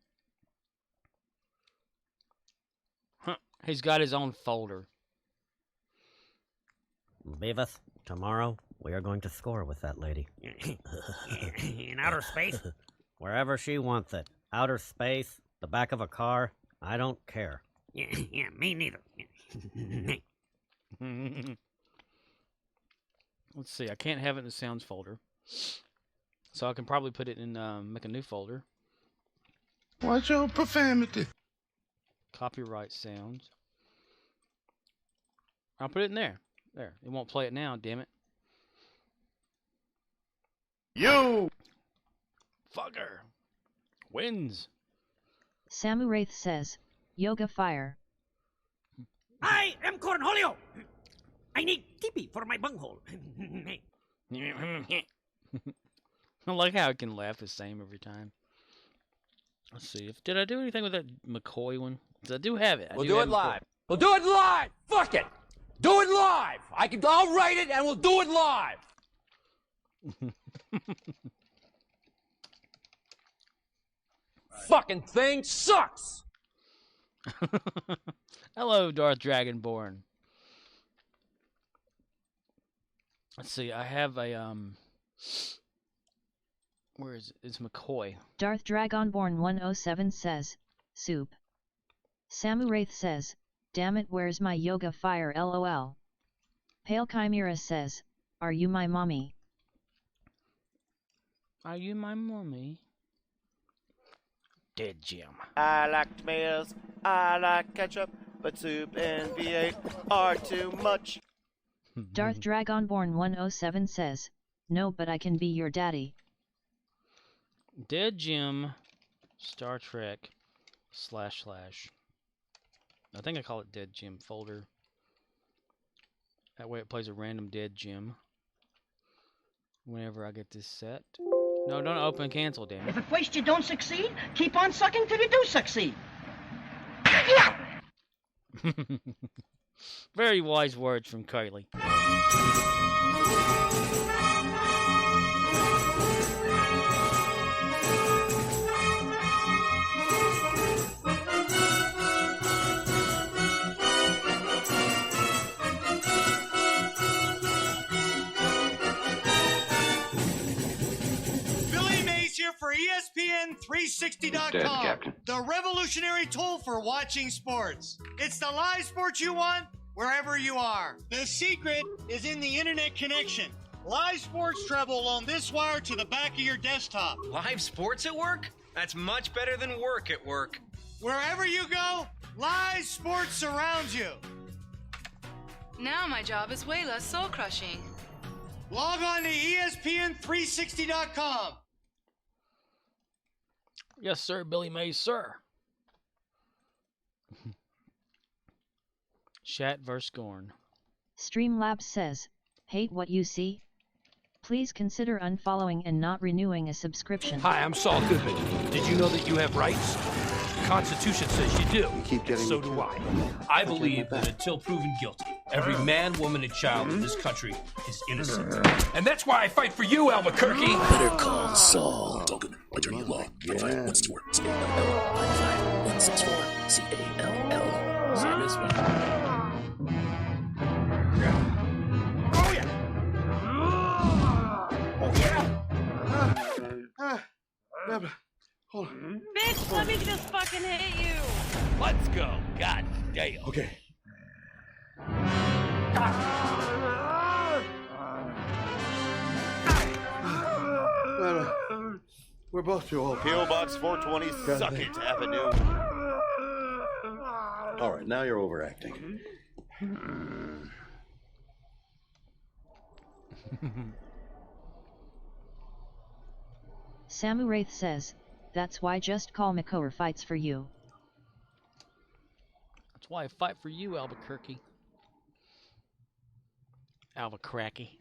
B: Huh. He's got his own folder.
K: Beavis, tomorrow we are going to score with that lady.
L: In outer space?
K: Wherever she wants it. Outer space, the back of a car, I don't care.
L: Yeah, me neither.
B: Let's see, I can't have it in the sounds folder. So I can probably put it in, make a new folder.
M: Watch your profanity.
B: Copyright sounds. I'll put it in there. There. It won't play it now, damn it.
E: You!
B: Fucker! Wins!
A: Samu Wraith says, Yoga Fire.
L: I am Cornholio. I need tippy for my bunghole.
B: I like how I can laugh the same every time. Let's see. Did I do anything with that McCoy one? 'Cause I do have it.
H: We'll do it live. We'll do it live. Fuck it. Do it live. I'll write it and we'll do it live. Fucking thing sucks.
B: Hello, Darth Dragonborn. Let's see. I have a where is it? It's McCoy.
A: Darth Dragonborn 107 says, Soup. Samu Wraith says, damn it, where's my yoga fire, lol. Pale Chimera says, are you my mommy?
B: Are you my mommy? Dead Jim.
N: I like tomatoes, I like ketchup, but soup and V8 are too much.
A: Darth Dragonborn 107 says, no, but I can be your daddy.
B: Dead Jim, Star Trek, / I think I call it Dead Jim folder. That way it plays a random Dead Jim. Whenever I get this set. No, don't open and cancel, damn it.
O: If at first you don't succeed, keep on sucking till you do succeed.
B: Very wise words from Kylie.
P: For ESPN360.com, the revolutionary tool for watching sports. It's the live sports you want, wherever you are. The secret is in the internet connection. Live sports travel on this wire to the back of your desktop.
Q: Live sports at work? That's much better than work at work.
P: Wherever you go, live sports surrounds you.
F: Now my job is way less soul-crushing.
P: Log on to ESPN360.com.
B: Yes, sir, Billy Mays, sir. Shat vs. Gorn.
A: Streamlabs says, hate what you see? Please consider unfollowing and not renewing a subscription.
E: Hi, I'm Saul Goodman. Did you know that you have rights?
R: Constitution says you do. So do I. I believe that until proven guilty, every man, woman, and child in this country is innocent. And that's why I fight for you, Albuquerque.
S: Better call Saul. Token, attorney at law. 55164 CALL. 55164 CALL. Same as well.
R: Oh yeah! Oh yeah!
M: Hold on.
F: Bitch, let me just fucking hit you.
E: Let's go. God damn.
M: Okay. We're both too old.
N: PO Box 420, Suckett Avenue.
T: All right, now you're overacting.
A: Samu Wraith says, that's why just call McCower fights for you.
B: That's why I fight for you, Albuquerque. Albuquerque.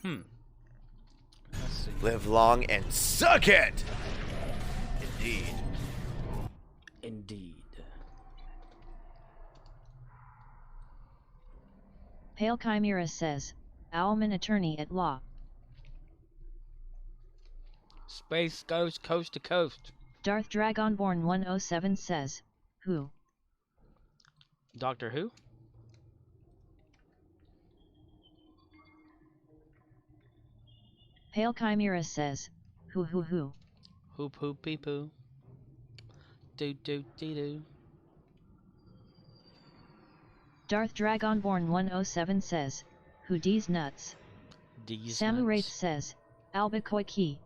B: Let's see.
N: Live long and suck it! Indeed.
B: Indeed.
A: Pale Chimera says, Owlman attorney at law.
B: Space goes coast to coast.
A: Darth Dragonborn 107 says, who?
B: Doctor Who?
A: Pale Chimera says, who?
B: Hoop hoop pee poo. Do do dee do.
A: Darth Dragonborn 107 says, who D's nuts?
B: D's
A: Samu
B: nuts.
A: Wraith says, Albuquerque.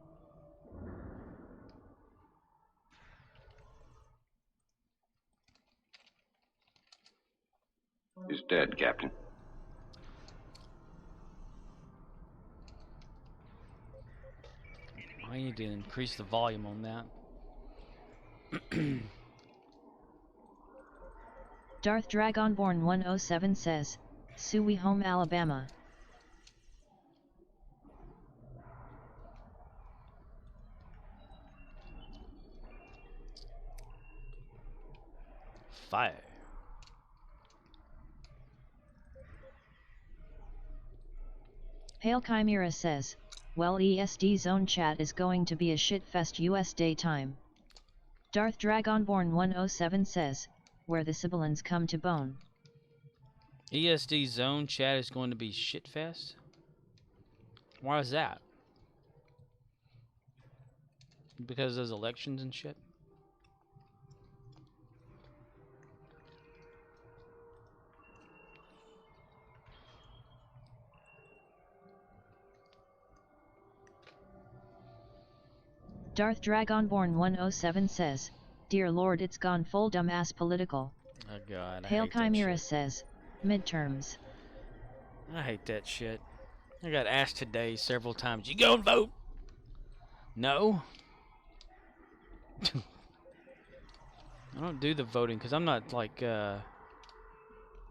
T: He's dead, Captain.
B: I need to increase the volume on that.
A: Darth Dragonborn 107 says, Sweet Home Alabama.
B: Fire.
A: Pale Chimera says, well, ESD Zone chat is going to be a shitfest US daytime. Darth Dragonborn 107 says, where the Sibilans come to bone.
B: ESD Zone chat is going to be shitfest? Why is that? Because there's elections and shit?
A: Darth Dragonborn 107 says, dear lord, it's gone full dumbass political.
B: Oh god, I
A: Pale
B: hate that
A: Chimera
B: shit.
A: says, midterms.
B: I hate that shit. I got asked today several times, you go and vote? No. I don't do the voting because I'm not like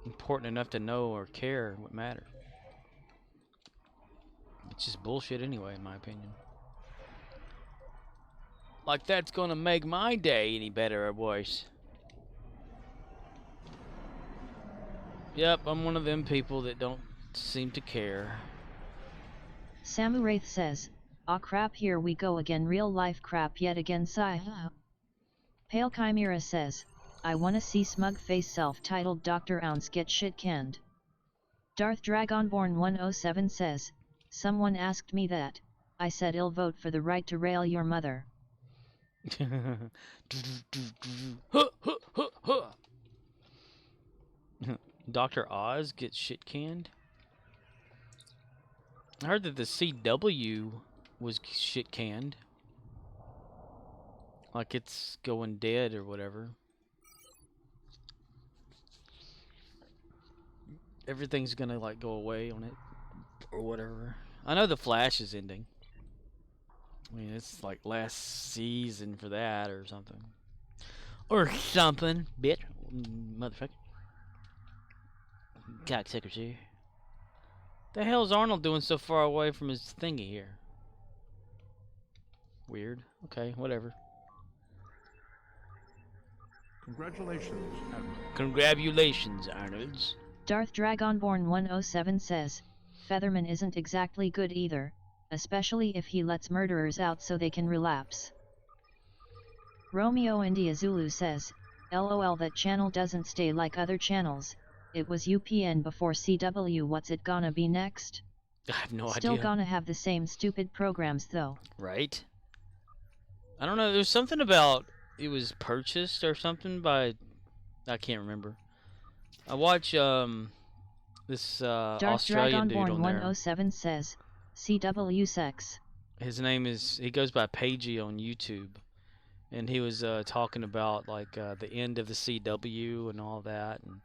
B: important enough to know or care what matters. It's just bullshit anyway, in my opinion. Like that's gonna make my day any better or worse. Yep, I'm one of them people that don't seem to care.
A: Samu Wraith says, aw crap, here we go again, real life crap yet again, sigh. Pale Chimera says, I wanna see smug face self-titled Dr. Ounce get shit canned. Darth Dragonborn 107 says, someone asked me that, I said I'll vote for the right to rail your mother.
B: Dr. Oz gets shit canned. I heard that the CW was shit canned. Like it's going dead or whatever. Everything's gonna like go away on it or whatever. I know the Flash is ending. I mean, it's like last season for that or something. Or something, bitch. Motherfucker. Cocksuckers here. The hell's Arnold doing so far away from his thingy here? Weird. Okay, whatever.
U: Congratulations, Admiral.
B: Congratulations, Arnolds.
A: Darth Dragonborn 107 says, Featherman isn't exactly good either, especially if he lets murderers out so they can relapse. Romeo India Zulu says, LOL, that channel doesn't stay like other channels. It was UPN before CW. What's it gonna be next?
B: I have no idea.
A: Still gonna have the same stupid programs though.
B: Right? I don't know. There's something about it was purchased or something by, I can't remember. I watch this Australian dude on there.
A: Darth Dragonborn 107 says, CW sex.
B: His name is, he goes by Pagey on YouTube, and he was talking about like the end of the CW and all that, and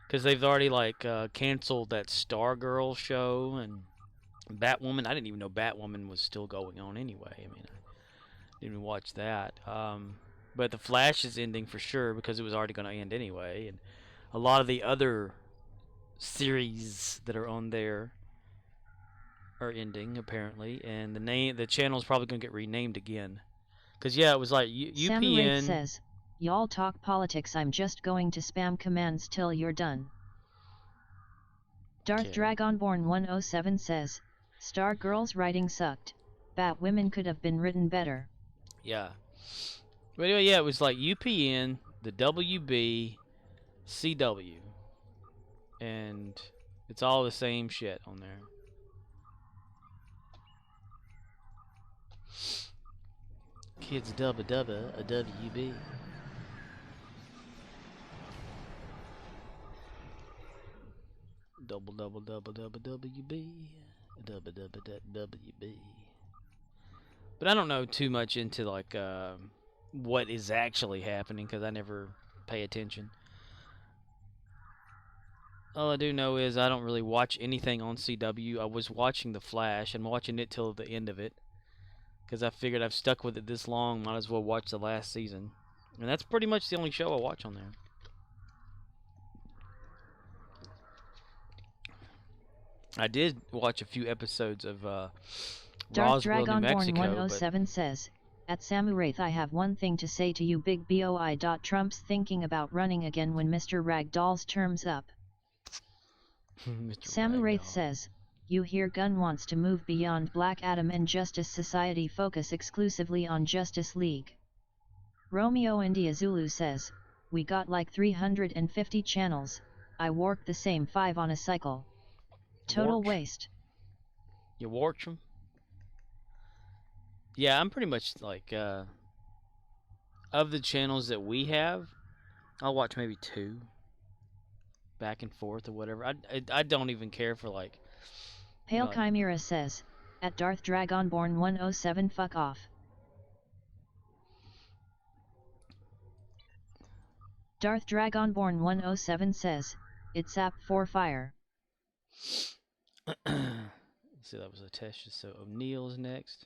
B: because they've already like canceled that Stargirl show and Batwoman. I didn't even know Batwoman was still going on anyway. I mean, I didn't even watch that. But the Flash is ending for sure because it was already going to end anyway, and a lot of the other series that are on there are ending apparently, and the channel's probably going to get renamed again. Cause yeah, it was like UPN.
A: says, y'all talk politics. I'm just going to spam commands till you're done. Darth Dragonborn 107 says, Stargirl's writing sucked. Batwomen could have been written better.
B: Yeah. But anyway, yeah, it was like UPN, the WB, CW, and it's all the same shit on there. Kids dubba dubba a WB. Double double double double WB. Double double WB. But I don't know too much into like what is actually happening because I never pay attention. All I do know is I don't really watch anything on CW. I was watching The Flash and watching it till the end of it because I figured I've stuck with it this long, might as well watch the last season. And that's pretty much the only show I watch on there. I did watch a few episodes of
A: Darth
B: Roswell, New Mexico.
A: 107 says, at Samuraith, I have one thing to say to you, big boy. Trump's thinking about running again when Mr. Ragdoll's term's up. Samuraith says, you hear Gunn wants to move beyond Black Adam and Justice Society, focus exclusively on Justice League. Romeo India Zulu says, we got like 350 channels, I work the same 5 on a cycle. Total waste.
B: You watch them? Yeah, I'm pretty much like, of the channels that we have, I'll watch maybe 2. Back and forth or whatever. I don't even care for like...
A: Pale Chimera says, at Darth Dragonborn 107, fuck off. Darth Dragonborn 107 says, it's app for fire.
B: See, that was a test. So O'Neill's next.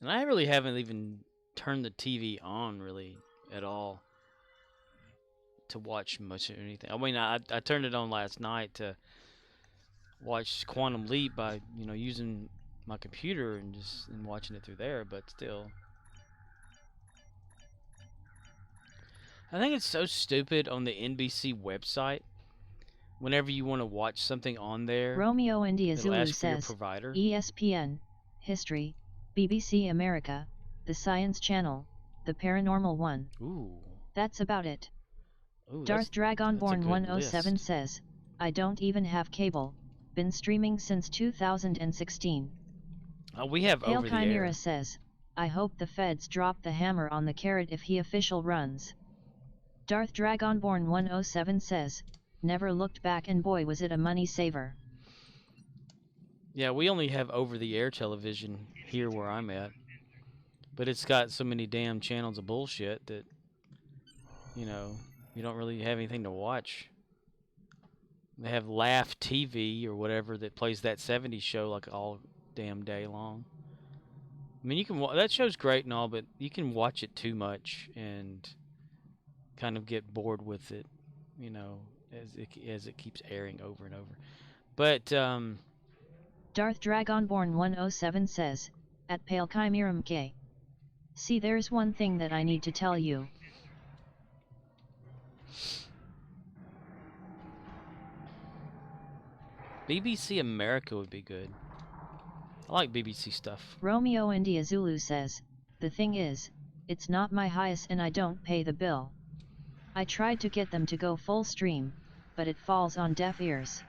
B: And I really haven't even turned the TV on really at all to watch much of anything. I mean, I turned it on last night to watch Quantum Leap by, using my computer and watching it through there, but still. I think it's so stupid on the NBC website. Whenever you want to watch something on there,
A: Romeo India Zulu says, ESPN, History, BBC America, the Science Channel, the Paranormal One.
B: Ooh.
A: That's about it.
B: Ooh,
A: Darth Dragonborn 107 says, I don't even have cable, been streaming since 2016.
B: We have
A: Pale
B: over the
A: Chimera
B: air.
A: says, I hope the feds drop the hammer on the carrot if he official runs. Darth Dragonborn 107 says, never looked back and boy was it a money saver.
B: Yeah, we only have over-the-air television here where I'm at. But it's got so many damn channels of bullshit that, you don't really have anything to watch. They have Laugh TV or whatever that plays that 70s show like all damn day long. I mean, you can that show's great and all, but you can watch it too much and kind of get bored with it, as it keeps airing over and over. But
A: Darth Dragonborn 107 says, at Pale Chimera K. See, there's one thing that I need to tell you.
B: BBC America would be good. I like BBC stuff.
A: Romeo India Zulu says, the thing is, it's not my highest and I don't pay the bill. I tried to get them to go full stream, but it falls on deaf ears.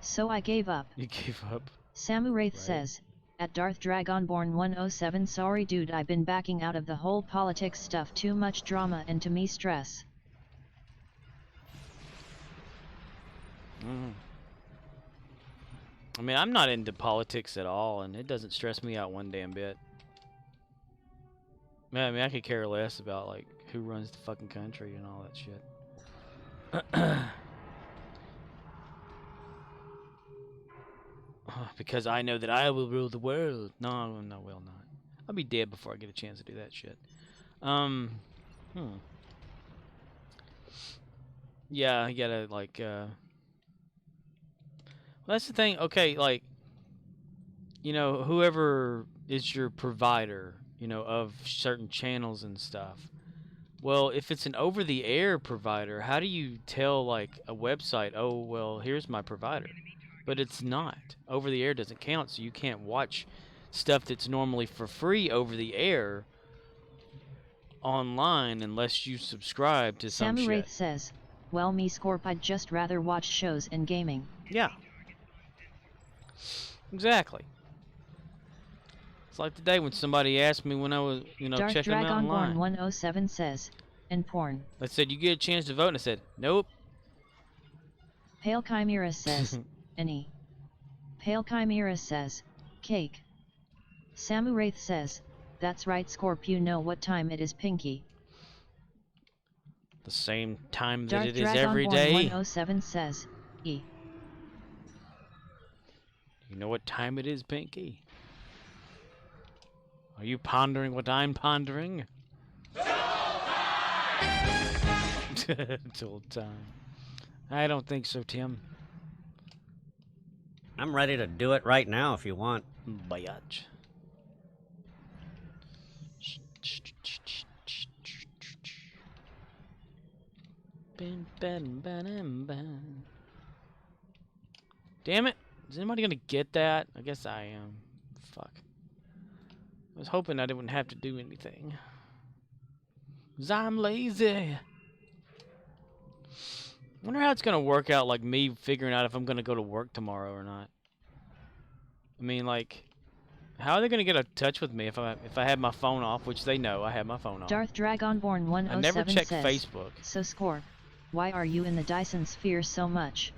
A: So I gave up.
B: You gave up?
A: Samu Wraith says, at Darth Dragonborn 107, sorry dude, I've been backing out of the whole politics stuff, too much drama and to me stress.
B: I mean, I'm not into politics at all, and it doesn't stress me out one damn bit. Man, I mean, I could care less about, like, who runs the fucking country and all that shit. Because I know that I will rule the world. No, I will not. I'll be dead before I get a chance to do that shit. Yeah, you gotta, like, well, that's the thing. Okay, like, you know, whoever is your provider, you know, of certain channels and stuff. Well, if it's an over-the-air provider, how do you tell, like, a website, oh, well, here's my provider? But it's not. Over-the-air doesn't count, so you can't watch stuff that's normally for free over-the-air online unless you subscribe to some shit.
A: Samu Wraith says, well, me Scorp, I'd just rather watch shows and gaming.
B: Yeah. Exactly. It's like today when somebody asked me when I was, you know,
A: Darth
B: checking them out online.
A: Dragonborn 107 says, and porn.
B: I said, you get a chance to vote? And I said, nope.
A: Pale Chimera says, any. Pale Chimera says, cake. Samu Wraith says, that's right Scorp, you know what time it is, Pinky.
B: The same time that
A: Darth
B: it is every day.
A: 107 says, E.
B: You know what time it is, Pinky? Are you pondering what I'm pondering? Till time. I don't think so, Tim.
K: I'm ready to do it right now if you want.
B: Biatch. Damn it. Is anybody gonna get that? I guess I am. Fuck. I was hoping I didn't have to do anything. 'Cause I'm lazy. Wonder how it's gonna work out, like me figuring out if I'm gonna go to work tomorrow or not. I mean, like, how are they gonna get in touch with me if I have my phone off, which they know I have my phone off.
A: Darth Dragonborn 107
B: I never check
A: says,
B: Facebook.
A: So Scorp, why are you in the Dyson sphere so much?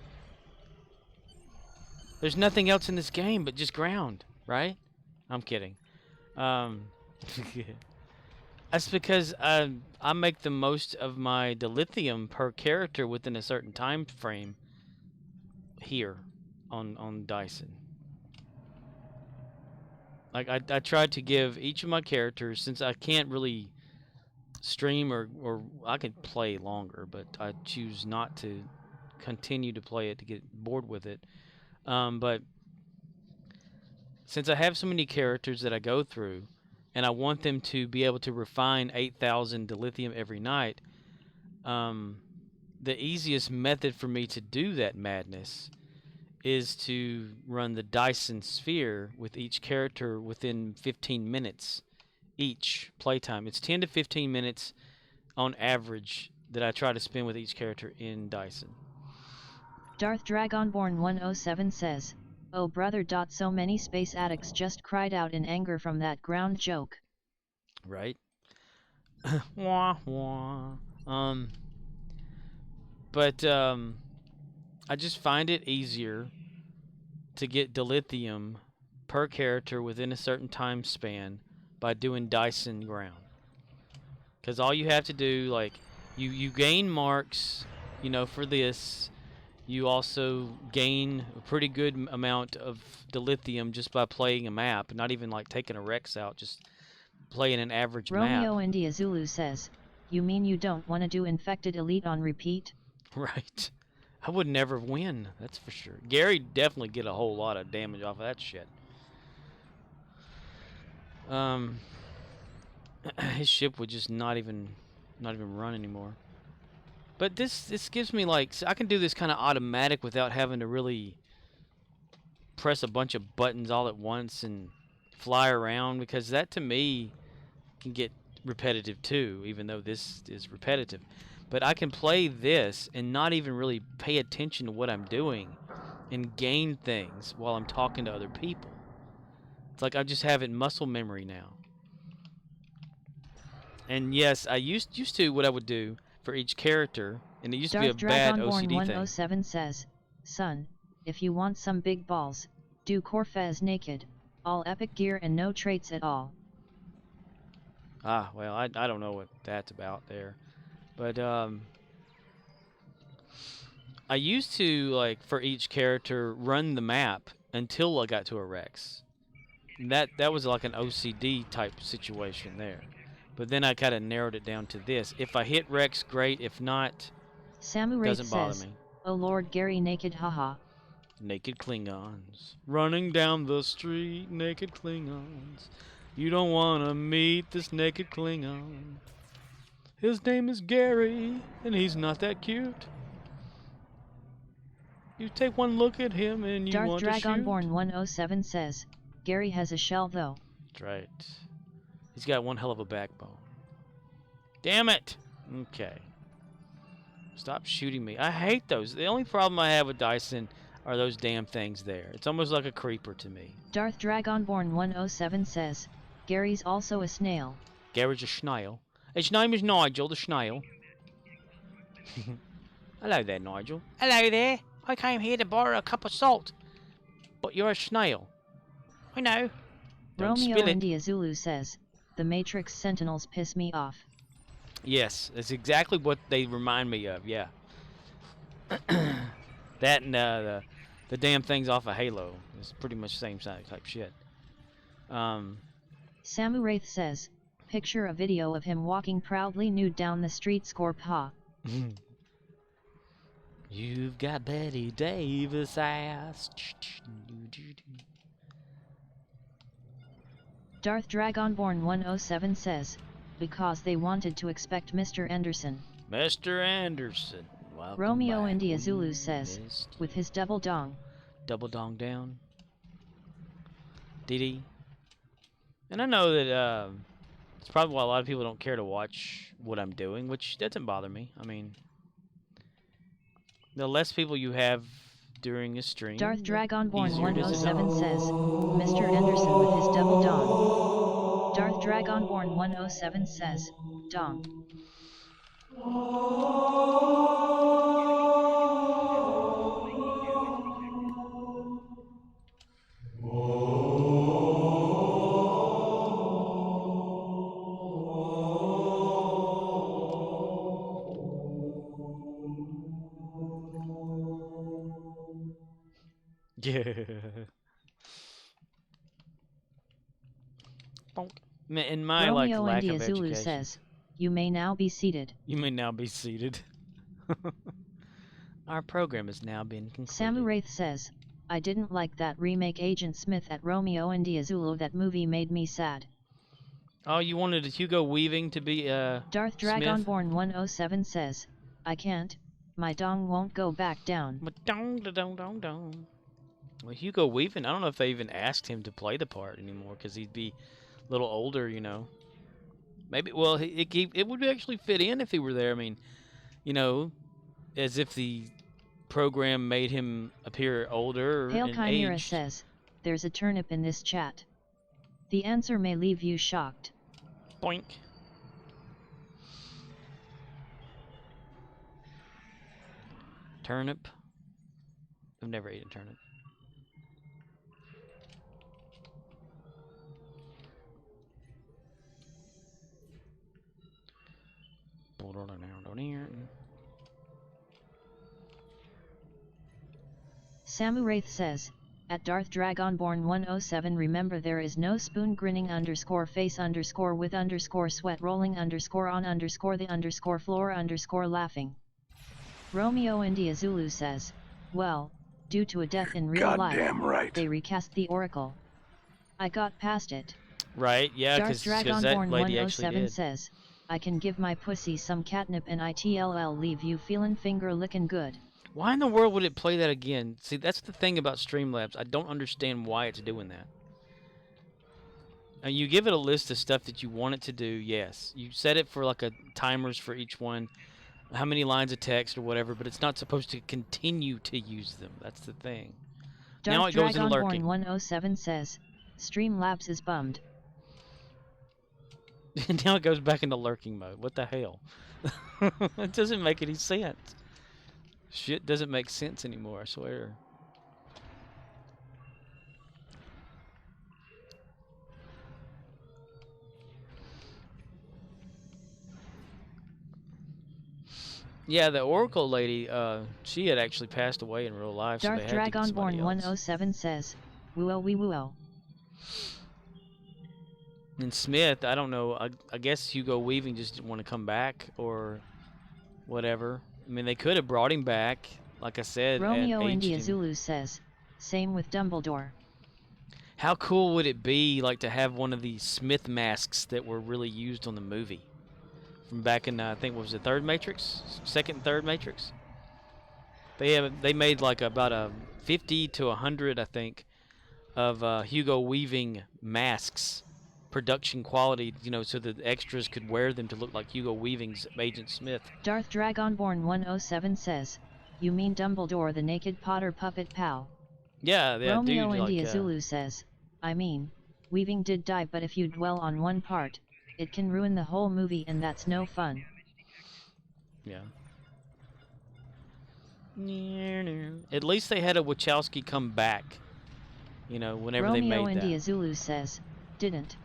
B: There's nothing else in this game but just ground, right? I'm kidding. That's because I make the most of my dilithium per character within a certain time frame here on Dyson. Like I tried to give each of my characters, since I can't really stream or I can play longer, but I choose not to continue to play it to get bored with it. But since I have so many characters that I go through, and I want them to be able to refine 8,000 dilithium every night, the easiest method for me to do that madness is to run the Dyson sphere with each character within 15 minutes each playtime. It's 10 to 15 minutes on average that I try to spend with each character in Dyson.
A: Darth Dragonborn 107 says, oh brother. So many space addicts just cried out in anger from that ground joke.
B: Right? Wah wah. But I just find it easier to get dilithium per character within a certain time span by doing Dyson ground. Because all you have to do, like, you gain marks, you know, for this. You also gain a pretty good amount of dilithium just by playing a map, not even like taking a Rex out, just playing an average map.
A: Romeo India Zulu says, you mean you don't want to do Infected Elite on repeat?
B: Right. I would never win, that's for sure. Gary definitely get a whole lot of damage off of that shit. His ship would just not even run anymore. But this gives me like, so I can do this kind of automatic without having to really press a bunch of buttons all at once and fly around, because that to me can get repetitive too, even though this is repetitive. But I can play this and not even really pay attention to what I'm doing and gain things while I'm talking to other people. It's like I just have it in muscle memory now. And yes, I used to what I would do for each character, and it used to be a bad OCD thing.
A: 107 says, "Son, if you want some big balls, do Corfez naked, all epic gear and no traits at all."
B: Ah, well, I don't know what that's about there. But I used to, like, for each character, run the map until I got to a Rex. And that was like an OCD type situation there. But then I kind of narrowed it down to this. If I hit Rex, great. If not, doesn't bother me.
A: "Oh Lord, Gary naked, haha."
B: Naked Klingons. Running down the street, naked Klingons. You don't want to meet this naked Klingon. His name is Gary, and he's not that cute. You take one look at him and you want to shoot.
A: Darth Dragonborn 107 says, "Gary has a shell though."
B: That's right. He's got one hell of a backbone. Damn it! Okay. Stop shooting me. I hate those. The only problem I have with Dyson are those damn things there. It's almost like a creeper to me.
A: Darth Dragonborn 107 says, "Gary's also a snail."
B: Gary's a snail. His name is Nigel the snail. Hello there, Nigel. Hello there. I came here to borrow a cup of salt. But you're a snail. I know. Don't
A: Romeo
B: spill it.
A: India Zulu says, "The Matrix Sentinels piss me off."
B: Yes, that's exactly what they remind me of, yeah. That and the damn things off of Halo. It's pretty much the same type shit.
A: Samu Wraith says, "Picture a video of him walking proudly nude down the street, Scorp ha."
B: You've got Betty Davis ass.
A: Darth Dragonborn 107 says, "Because they wanted to expect Mr. Anderson."
B: Mr. Anderson. Welcome
A: Romeo
B: back.
A: India Zulu says, "With his double dong."
B: Double dong down. Dee. And I know that it's probably why a lot of people don't care to watch what I'm doing, which doesn't bother me. I mean, the less people you have during a stream.
A: Darth Dragonborn 107 says, "Mr. Anderson with his double dong." Darth Dragonborn 107 says, "Dong."
B: Yeah. In my
A: Romeo
B: lack
A: India
B: of
A: Zulu
B: education.
A: says, "You may now be seated."
B: You may now be seated. Our program has now been concluded.
A: Samu Wraith says, "I didn't like that remake Agent Smith at Romeo India Zulu. That movie made me sad."
B: Oh, you wanted Hugo Weaving to be
A: Darth
B: Smith?
A: Dragonborn 107 says, "I can't. My dong won't go back down."
B: Dong. Well, Hugo Weaving, I don't know if they even asked him to play the part anymore, because he'd be a little older, you know. Maybe, well, it would actually fit in if he were there. I mean, you know, as if the program made him appear older
A: Pale
B: and
A: Chimera
B: aged.
A: says, "There's a turnip in this chat. The answer may leave you shocked."
B: Boink. Turnip. I've never eaten turnip.
A: Samu Wraith says, "At Darth Dragonborn 107 remember there is no spoon grinning _ face _ with _ sweat rolling _ on _ the _ floor _ laughing." Romeo India Zulu says, "Well, due to a death in real life,
D: Goddamn right.
A: they recast the Oracle. I got past it."
B: Right, yeah,
A: Darth
B: because that
A: Dragonborn
B: lady actually
A: 107
B: did.
A: says, I can give my pussy some catnip and it'll leave you feelin' finger lickin' good.
B: Why in the world would it play that again? See, that's the thing about Streamlabs. I don't understand why it's doing that. Now, you give it a list of stuff that you want it to do, yes. You set it for like a timers for each one, how many lines of text or whatever, but it's not supposed to continue to use them. That's the thing. Now it goes into lurking.
A: 107 says, Streamlabs is bummed.
B: Now it goes back into lurking mode. What the hell? It doesn't make any sense. Shit doesn't make sense anymore, I swear. Yeah, the Oracle lady, she had actually passed away in real life.
A: Darth
B: so they had to get somebody else.
A: 107 says, woo-oh wee woo-oh.
B: And Smith, I don't know, I guess Hugo Weaving just didn't want to come back or whatever. I mean, they could have brought him back, like I said.
A: Romeo India Zulu says, same with Dumbledore.
B: How cool would it be, like, to have one of these Smith masks that were really used on the movie? From back in, I think, what was it, third Matrix? Second and third Matrix? They made, like, about a 50 to 100, I think, of Hugo Weaving masks. Production quality, you know, so that the extras could wear them to look like Hugo Weaving's Agent Smith.
A: Darth Dragonborn 107 says, you mean Dumbledore the naked Potter puppet pal?
B: Yeah,
A: Romeo
B: dude,
A: India
B: like,
A: Zulu says, I mean, Weaving did die, but if you dwell on one part, it can ruin the whole movie and that's no fun.
B: Yeah. At least they had a Wachowski come back, you know, whenever they made that.
A: Romeo India Zulu says, didn't.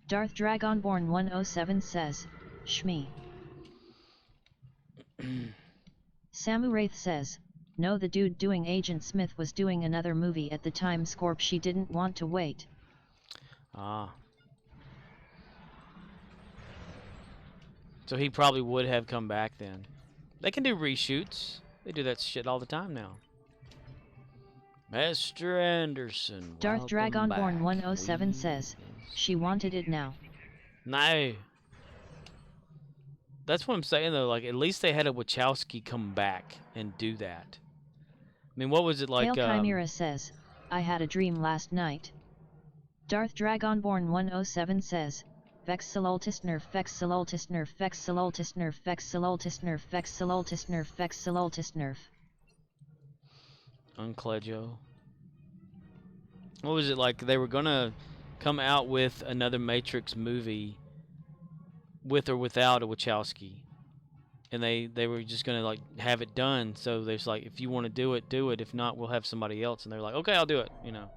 A: Darth Dragonborn 107 says, Shmee. Samu Wraith says, no, the dude doing Agent Smith was doing another movie at the time. Scorp, she didn't want to wait.
B: Ah. So he probably would have come back then. They can do reshoots. They do that shit all the time now. Master Anderson.
A: Darth Dragonborn 107 says, she wanted it now.
B: No. That's what I'm saying, though. Like, at least they had a Wachowski come back and do that. I mean, what was it like?
A: Pale Chimera says, I had a dream last night. Darth Dragonborn 107 says, Vexilultis nerf, Vexilultis nerf, Vexilultis nerf, Vexilultis nerf, Vexilultis nerf, Vexilultis nerf.
B: Unclejo. What was it like? They were gonna come out with another Matrix movie with or without a Wachowski, and they were just gonna like have it done. So there's like, if you want to do it, do it. If not, we'll have somebody else. And they're like, okay, I'll do it. You know.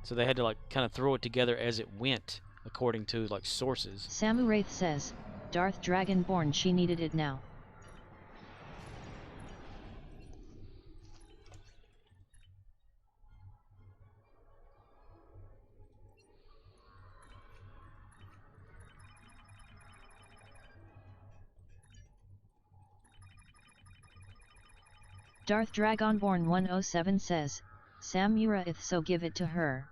B: So they had to like kind of throw it together as it went, according to like sources.
A: Samu Wraith says, Darth Dragonborn, she needed it now. Darth Dragonborn 107 says, Samura ith, so give it to her.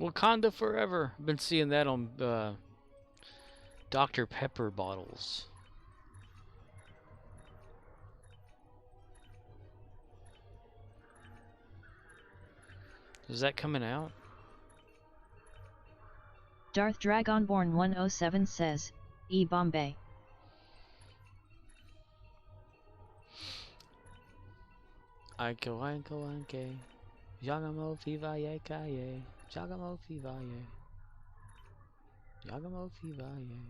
B: Wakanda forever. Been seeing that on Dr. Pepper bottles. Is that coming out?
A: Darth Dragonborn 107 says, E Bombay.
B: Aiko, aiko, anke. Jagamo fivaye kaye. Jagamo fivaye. Jagamo fivaye.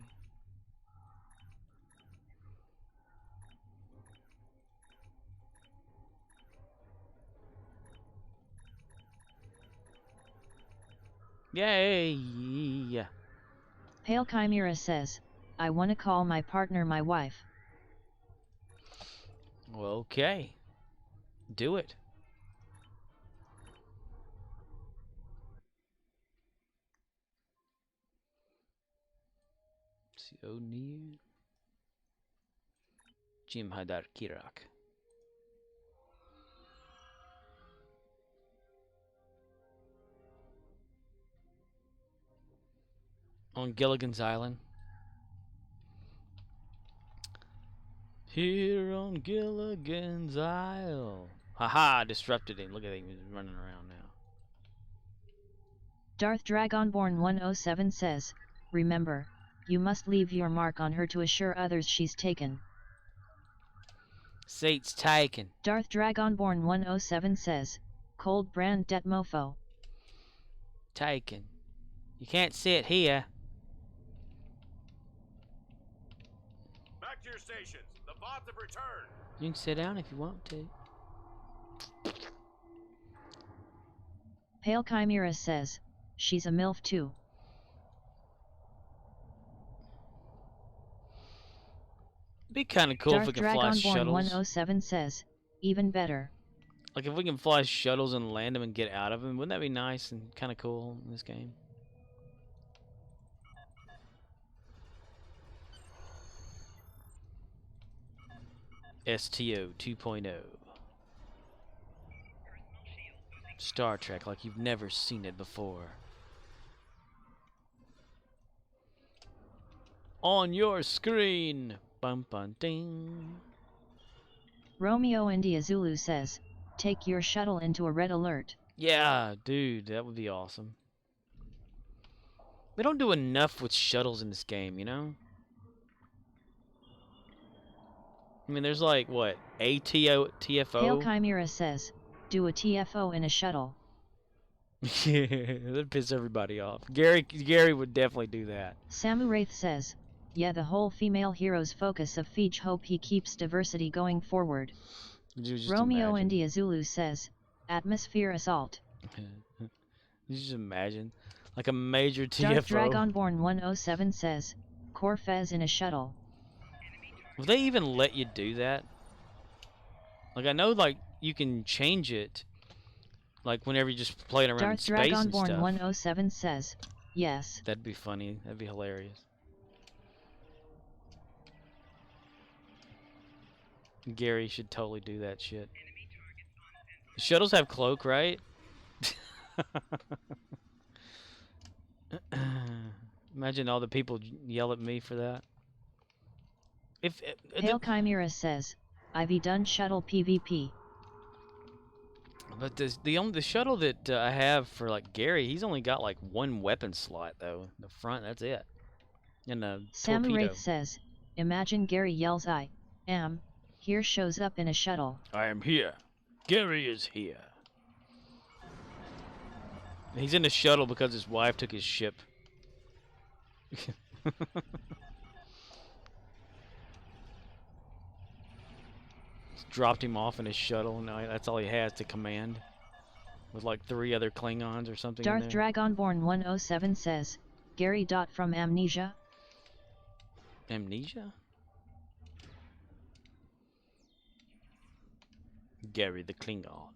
B: Yay!
A: Pale Chimera says, I wanna call my partner my wife.
B: Okay. Do it. O'Neill. Jim Hadar Kirak. On Gilligan's Island. Here on Gilligan's Isle. Haha, disrupted him. Look at him, he's running around now.
A: Darth Dragonborn 107 says, remember, you must leave your mark on her to assure others she's taken.
B: Seat's taken.
A: Darth Dragonborn 107 says, cold brand det mofo.
B: Taken. You can't sit here.
E: Back to your stations. The bots have returned.
B: You can sit down if you want to.
A: Pale Chimera says, she's a MILF too.
B: Be kind of cool
A: Darth
B: if we can fly
A: Dragonborn
B: shuttles.
A: 107 says, even better.
B: Like if we can fly shuttles and land them and get out of them, wouldn't that be nice and kind of cool in this game? STO 2.0. Star Trek like you've never seen it before. On your screen. Bum bum ding.
A: Romeo India Zulu says, take your shuttle into a red alert.
B: Yeah, dude, that would be awesome. They don't do enough with shuttles in this game, you know? I mean, there's like, what, ATO, TFO?
A: Pale Chimera says, do a TFO in a shuttle.
B: Yeah, that'd piss everybody off. Gary would definitely do that.
A: Samu Wraith says, yeah, the whole female hero's focus of Feej hope he keeps diversity going forward. Romeo
B: imagine.
A: India Zulu says, atmosphere assault.
B: You just imagine, like a major
A: Darth
B: TFO.
A: Dragonborn 107 says, Corfez in a shuttle.
B: Will they even let you do that? Like, I know, like, you can change it, like, whenever you're just playing around in
A: Darth
B: space and
A: Dragonborn
B: stuff.
A: 107 says, yes.
B: That'd be funny. That'd be hilarious. Gary should totally do that shit. The shuttles have cloak, right? Imagine all the people yell at me for that.
A: Pale Chimera says, I've done shuttle PvP.
B: But the shuttle that I have for like Gary, he's only got like one weapon slot though. The front, that's it. And a
A: Sam
B: torpedo.
A: Wraith says, imagine Gary yells I am here shows up in a shuttle.
B: I am here. Gary is here. He's in a shuttle because his wife took his ship. Dropped him off in his shuttle, and that's all he has to command. With like 3 other Klingons or something.
A: Darth Dragonborn 107 says, Gary. From Amnesia.
B: Amnesia? Gary the Klingon.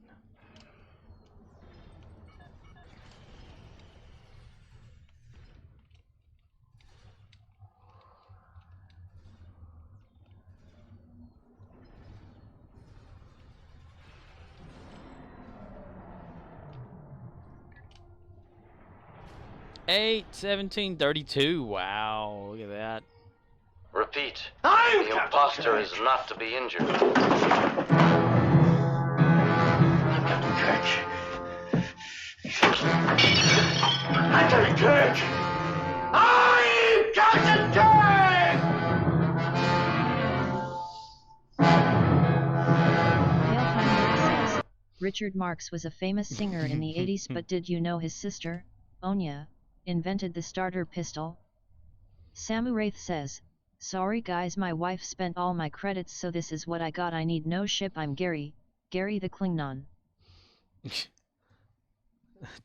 B: Eight 1732. Wow, look at that.
I: Repeat. The imposter is not to be injured.
J: I'm Captain Kirk! I'm Captain Kirk!
A: Richard Marx was a famous singer in the 80s, but did you know his sister, Onya, invented the starter pistol? Samu Wraith says, sorry guys, my wife spent all my credits, so this is what I got. I need no ship. I'm Gary the Klingon.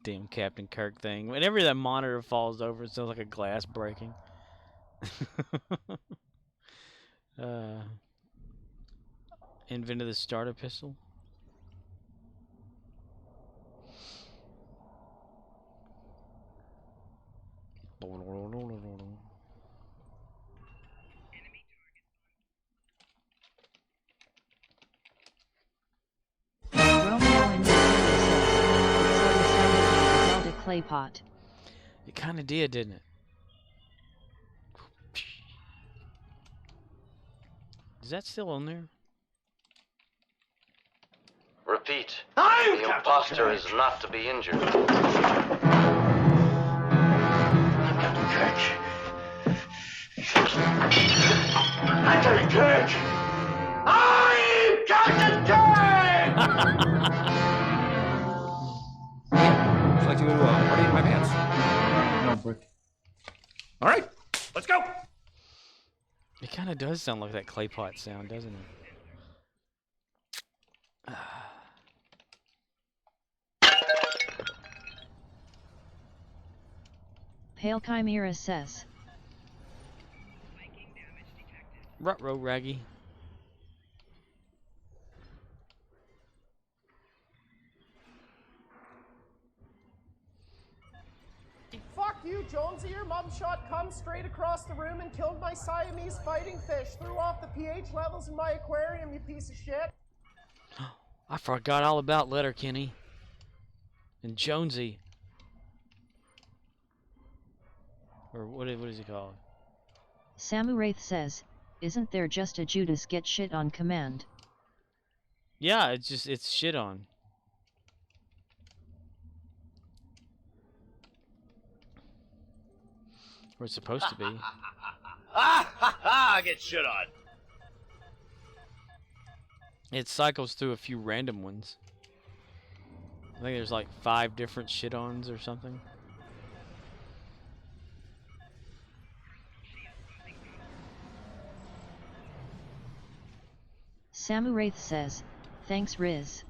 B: Damn Captain Kirk thing. Whenever that monitor falls over, it sounds like a glass breaking. Invented the starter pistol.
A: clay pot.
B: It kind of did, didn't it? Is that still on there?
I: Repeat. The imposter is not to be injured.
J: Captain Kirk! I'm Captain Kirk!
H: Would you like to go to a party in my pants?
M: No, Brick.
H: All right, let's go.
B: It kind of does sound like that clay pot sound, doesn't it?
A: Pale Chimera says.
B: Ruh-roh, Raggy.
U: Fuck you, Jonesy. Your mum shot come straight across the room and killed my Siamese fighting fish. Threw off the pH levels in my aquarium, you piece of shit.
B: I forgot all about Letterkenny. And Jonesy. Or what is he called?
A: Samu Wraith says, isn't there just a Judas get shit on command?
B: Yeah, it's shit on. Or it's supposed to be.
N: I get shit on.
B: It cycles through a few random ones. I think there's like 5 different shit-ons or something.
A: Samu Wraith says, thanks Riz.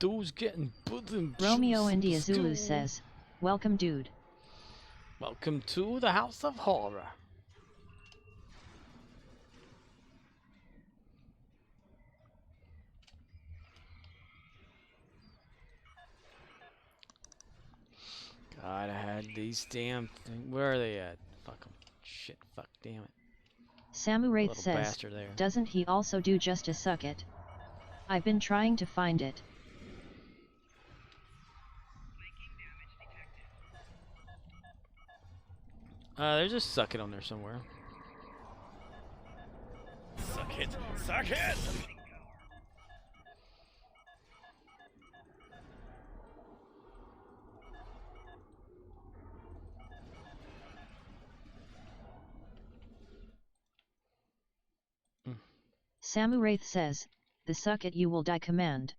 B: Those getting bosom.
A: Romeo India Zulu says, welcome dude.
B: Welcome to the House of Horror. God, I had these damn things. Where are they at? Fuck them. Shit, fuck, damn it.
A: Samu Wraith says, doesn't he also do just a suck it? I've been trying to find it.
B: There's a suck it on there somewhere.
N: Suck it! Suck it!
A: Samu Wraith says, the suck it you will die command.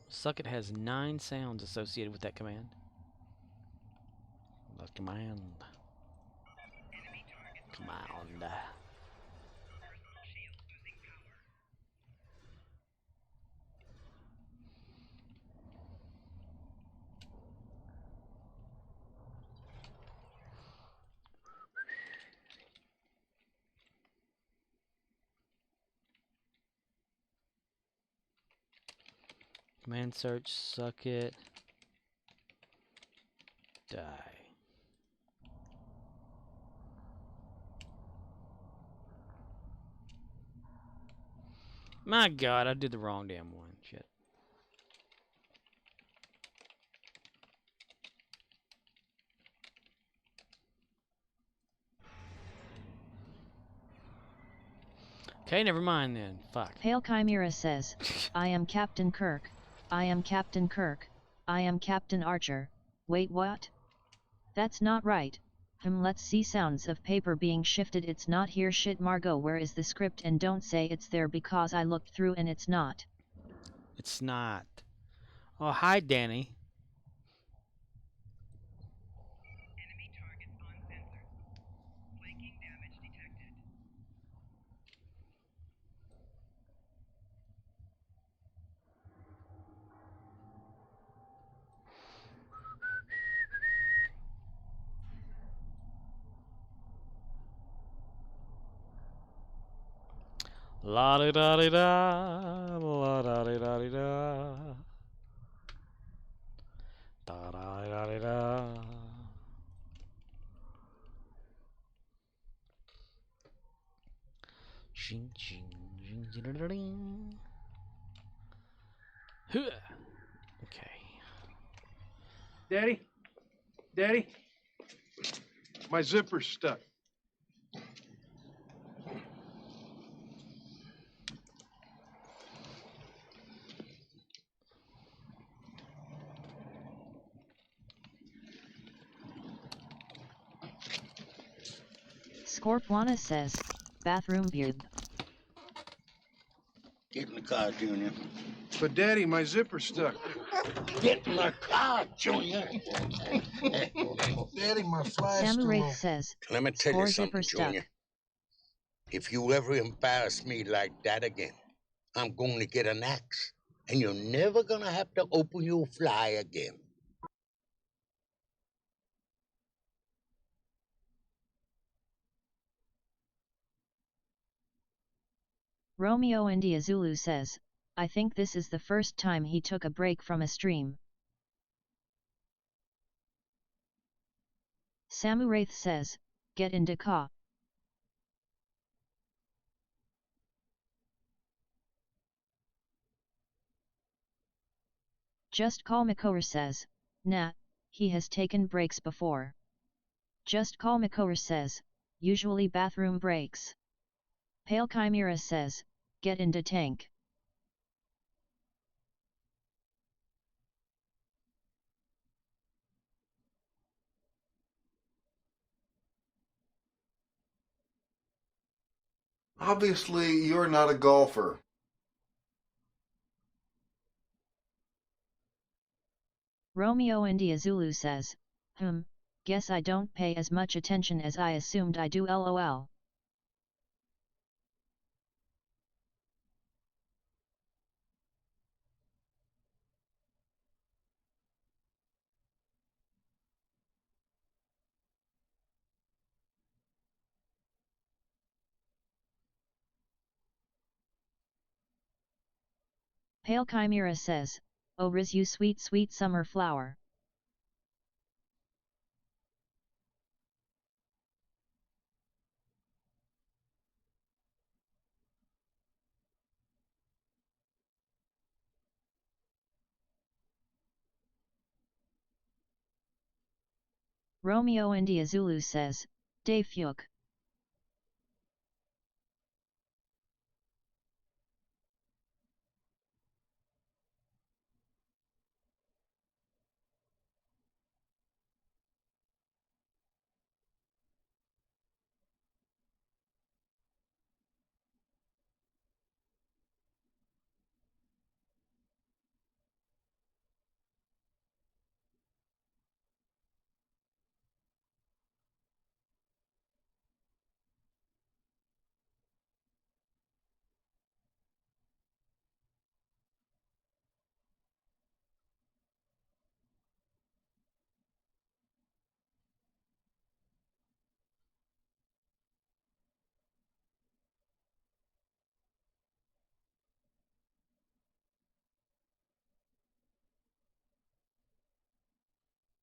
B: Suck it has 9 sounds associated with that command. The command. Command. Command search, suck it, die. My God, I did the wrong damn one. Shit. Okay, never mind then. Fuck.
A: Pale Chimera says, I am Captain Kirk. I am Captain Kirk. I am Captain Archer. Wait, what? That's not right. Let's see sounds of paper being shifted. It's not here. Shit, Margot, where is the script? And don't say it's there because I looked through and it's not.
B: It's not. Oh, hi, Danny.
V: Enemy target on sensors. Flanking damage detected.
B: La di da di da, la da di da di da, da da di da di da. Ching ching ching ching da ding. Okay.
M: Daddy? Daddy? My zipper's stuck.
A: Scorpwana says, bathroom bube.
C: Get in the car, Junior.
M: But Daddy, my zipper's stuck.
C: Get in the car, Junior.
M: Daddy, my flash.
A: Samu Wraith says,
C: Let me tell you something,
A: stuck.
C: Junior. If you ever embarrass me like that again, I'm going to get an axe, and you're never gonna have to open your fly again.
A: Romeo India Zulu says, I think this is the first time he took a break from a stream. Samu Wraith says, get into ka. Just Call Makor says, nah, he has taken breaks before. Just Call Makor says, usually bathroom breaks. Pale Chimera says, get into tank.
M: Obviously, you're not a golfer.
A: Romeo India Zulu says, guess I don't pay as much attention as I assumed I do lol. Pale Chimera says, oh Riz you sweet sweet summer flower. Romeo India Zulu says, Dave Fuke.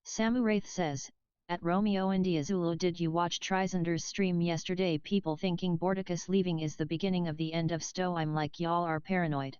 A: Samu Wraith says, at Romeo India Zulu did you watch Trizender's stream yesterday? People thinking Bordicus leaving is the beginning of the end of Stowe. I'm like y'all are paranoid.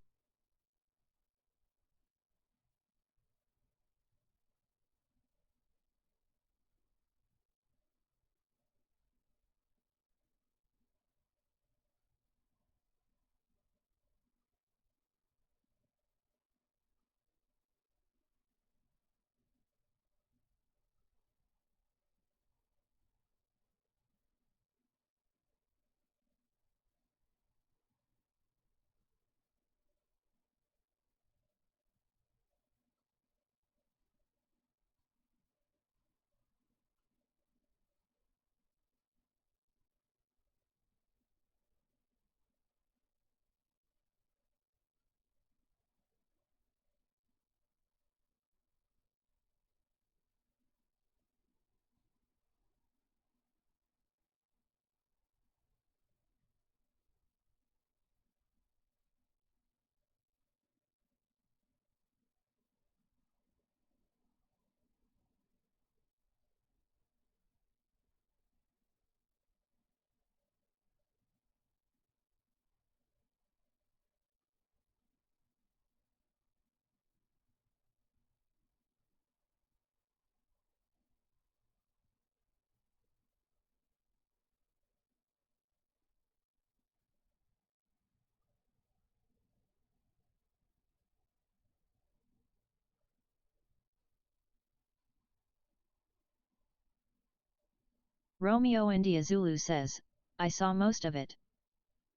A: Romeo India Zulu says, I saw most of it.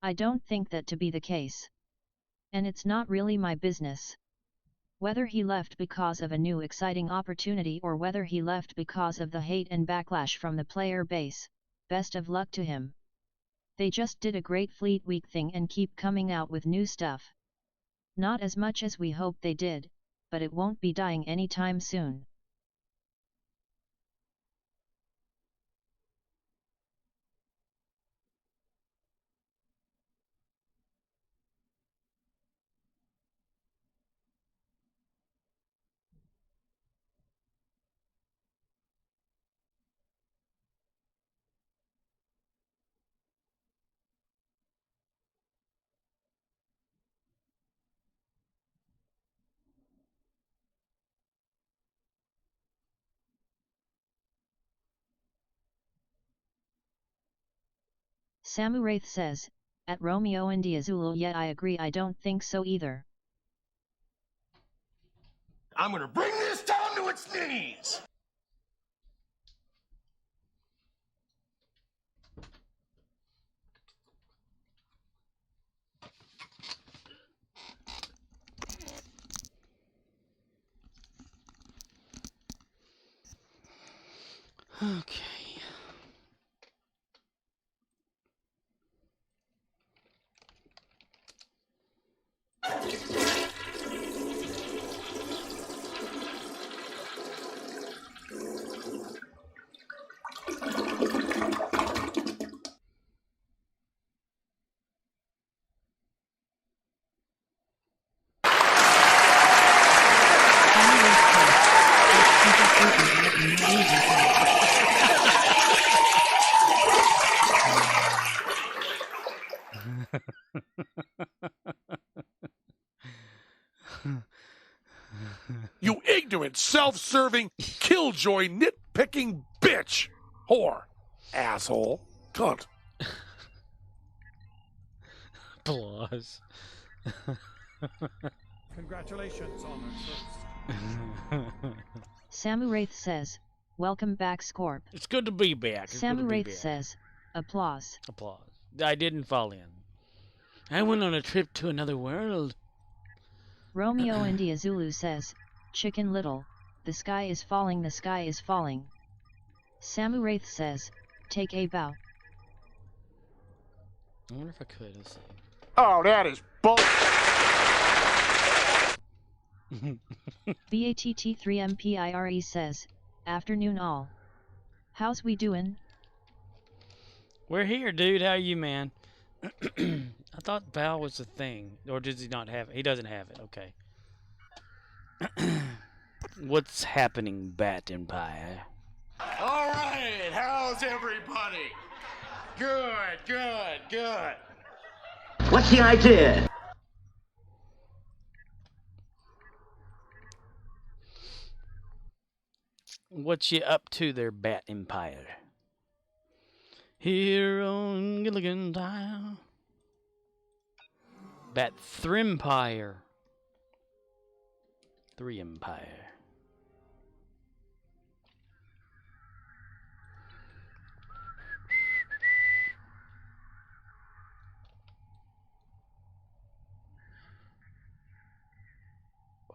A: I don't think that to be the case. And it's not really my business. Whether he left because of a new exciting opportunity or whether he left because of the hate and backlash from the player base, best of luck to him. They just did a great Fleet Week thing and keep coming out with new stuff. Not as much as we hoped they did, but it won't be dying anytime soon. Samuraith says, at Romeo India Zulu, yeah, I agree, I don't think so either.
E: I'm gonna bring this down to its knees!
B: Okay.
G: You ignorant, self-serving, killjoy, nitpicking bitch! Whore. Asshole. Cunt.
B: Applause.
L: Congratulations on our first.
A: Samuraith says, welcome back, Scorp.
B: It's good to be back.
A: Samuraith says, applause.
B: Applause. I didn't fall in. I went on a trip to another world.
A: Romeo India Zulu says, Chicken Little, the sky is falling, the sky is falling. Samuraith says, take a bow.
B: I wonder if I could. Let's see.
E: Oh, that is bull.
A: BATT3MPIRE says, afternoon all. How's we doin'?
B: We're here, dude. How are you, man? I thought Val was a thing. Or does he not have it? He doesn't have it. Okay. What's happening, Bat Empire?
E: All right, how's everybody? Good, good, good.
O: What's the idea?
B: What you up to there, Bat Empire? Here on Gilligan Town. Bat Thrimpire. Three Empire.